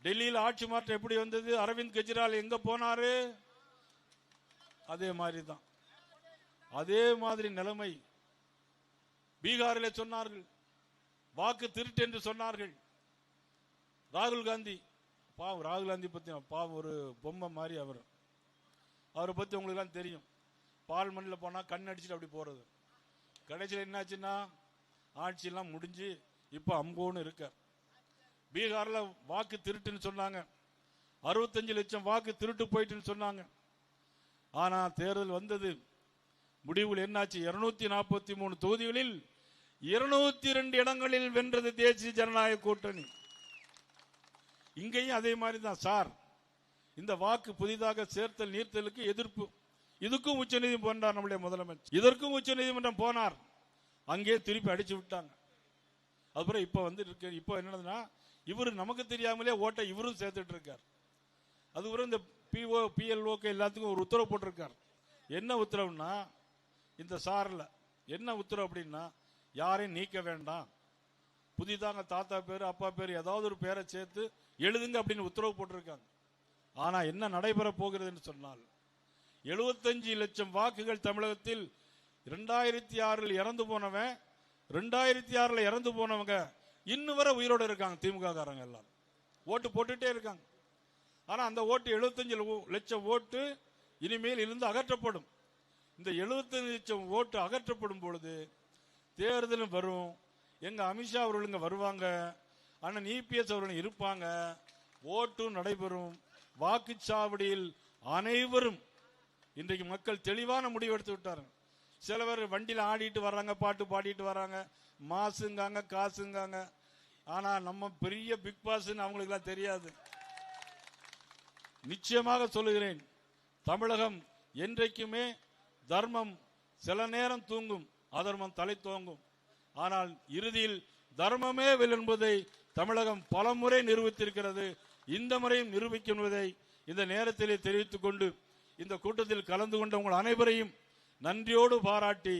டெல்லியில் ஆட்சி மாற்றம் எப்படி வந்தது? அரவிந்த் கெஜ்ரிவால் எங்க போனாரு? அதே மாதிரி தான். அதே மாதிரி நிலைமை பீகாரில் சொன்னார்கள். வாக்கு திருட்டு என்று சொன்னார்கள். ராகுல் காந்தி, பாவம் ராகுல் காந்தி பத்தி பாவம் ஒரு பொம்மை மாதிரி அவரை பத்தி உங்களுக்கு எல்லாம் தெரியும். பார்லிமெண்ட்ல போனா கண் அடிச்சுட்டு அப்படி போறது. கடைசியில் என்னாச்சுன்னா ஆட்சி எல்லாம் முடிஞ்சு இப்ப அம்போன்னு இருக்க. பீகார்ல வாக்கு திருட்டுன்னு சொன்னாங்க. 65 லட்சம் வாக்கு திருட்டு போயிட்டுன்னு சொன்னாங்க. ஆனா தேர்தல் வந்தது. முடிவில் என்னாச்சு? 243 தொகுதிகளில் 202 இடங்களில் வென்றது தேசிய ஜனநாயக கூட்டணி. இங்கேயும் அதே மாதிரி தான் சார். இந்த வாக்கு புதிதாக சேர்த்தல் நீர்த்தலுக்கு எதிர்ப்பு. இதுக்கும் உச்சநீதிமன்றம் போனார் நம்முடைய முதலமைச்சர். இதற்கும் உச்சநீதிமன்றம் போனார். அங்கே திருப்பி அடிச்சு விட்டாங்க. அதுக்கப்புறம் இப்ப வந்து இப்போ என்னன்னா, இவரு நமக்கு தெரியாமலே ஓட்டை இவரும் சேர்த்துட்டு இருக்கார். அதுக்கப்புறம் இந்த பிஓ பிஎல்ஓக்கு எல்லாத்துக்கும் ஒரு உத்தரவு போட்டிருக்கார். என்ன உத்தரவுன்னா, இந்த சார்ல என்ன உத்தரவு அப்படின்னா, யாரையும் நீக்க வேண்டாம், புதிதாக தாத்தா பேர் அப்பா பேர் ஏதாவது ஒரு பேரை சேர்த்து எழுதுங்க அப்படின்னு உத்தரவு போட்டிருக்காங்க. ஆனா என்ன நடைபெற போகிறது என்று சொன்னால், 75 லட்சம் வாக்குகள் தமிழகத்தில் 2006 இறந்து போனவன், 2006 இறந்து போனவங்க இன்னும் வரை உயிரோடு இருக்காங்க. திமுக காரங்க எல்லாம் ஓட்டு போட்டுட்டே இருக்காங்க. ஆனா அந்த ஓட்டு 75 லட்சம் ஓட்டு இனிமேல் இருந்து அகற்றப்படும். இந்த 75 லட்சம் ஓட்டு அகற்றப்படும் பொழுது தேர்தலும் வரும். எங்க அமித்ஷா அவர்களுங்க வருவாங்க, அண்ணன் இபிஎஸ் அவர்கள் இருப்பாங்க, ஓட்டும் நடைபெறும். வாக்குச்சாவடியில் அனைவரும் இன்றைக்கு மக்கள் தெளிவான முடிவு எடுத்து விட்டார்கள். சில பேர் வண்டியில் ஆடிட்டு வர்றாங்க, பாட்டு பாடிட்டு வர்றாங்க, மாசுங்காங்க, காசுங்காங்க. ஆனா நம்ம பெரிய பிக் பாஸ்ன்னு அவங்களுக்கு எல்லாம் தெரியாது. நிச்சயமாக சொல்லுகிறேன், தமிழகம் என்றைக்குமே தர்மம் சில நேரம் தூங்கும், அதர்மம் தலை தோங்கும். ஆனால் இறுதியில் தர்மமே வெல்லும் என்பதை தமிழகம் பல முறை நிரூபித்திருக்கிறது. இந்த முறையும் நிரூபிக்கும் என்பதை இந்த நேரத்திலே தெரிவித்துக் கொண்டு இந்த கூட்டத்தில் கலந்து கொண்ட உங்கள் அனைவரையும் நன்றியோடு பாராட்டி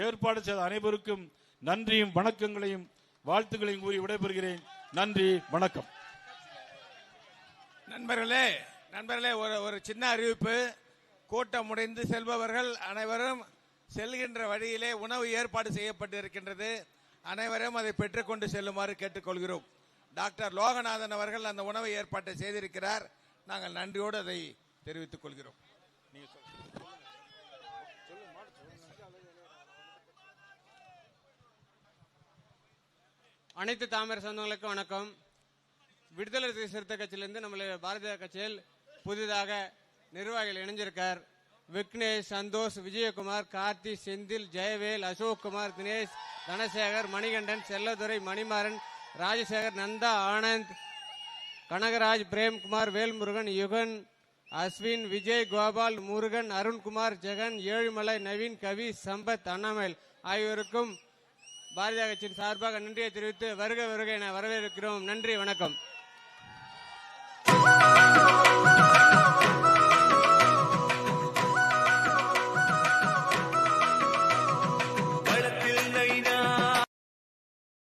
ஏற்பாடு செய்த அனைவருக்கும் நன்றியும் வணக்கங்களையும் வாழ்த்துக்களையும் கூறி விடைபெறுகிறேன். நன்றி, வணக்கம். நண்பர்களே ஒரு சின்ன அறிவிப்பு. கூட்டம் முடிந்து செல்பவர்கள் அனைவரும் செல்கின்ற வழியிலே உணவு ஏற்பாடு செய்யப்பட்டு இருக்கின்றது. அனைவரும் அதை பெற்றுக்கொண்டு செல்லுமாறு கேட்டுக்கொள்கிறோம். டாக்டர் லோகநாதன் அவர்கள் அந்த உணவை ஏற்பாட்டை செய்திருக்கிறார். நாங்கள் நன்றியோடு அதை தெரிவித்துக் கொள்கிறோம். அனைத்து தாமரை சொந்தங்களுக்கு வணக்கம். விடுதலை சிறுத்தை கட்சியிலிருந்து நம்மளுடைய பாரதிய கட்சியில் புதிதாக நிர்வாகிகள் இணைஞ்சிருக்கார். விக்னேஷ், சந்தோஷ், விஜயகுமார், கார்த்தி, செந்தில், ஜெயவேல், அசோக் குமார், தினேஷ், தனசேகர், மணிகண்டன், செல்லதுரை, மணிமாறன், ராஜசேகர், நந்தா, ஆனந்த், கனகராஜ், பிரேம்குமார், வேல்முருகன், யுகன், அஸ்வின், விஜய், கோபால், முருகன், அருண்குமார், ஜெகன், ஏழுமலை, நவீன், கவி, சம்பத், அண்ணாமேல் ஆகியோருக்கும் பாரதிய கட்சியின் சார்பாக நன்றியை தெரிவித்து வருக வருக என வரவேற்கிறோம். நன்றி, வணக்கம்.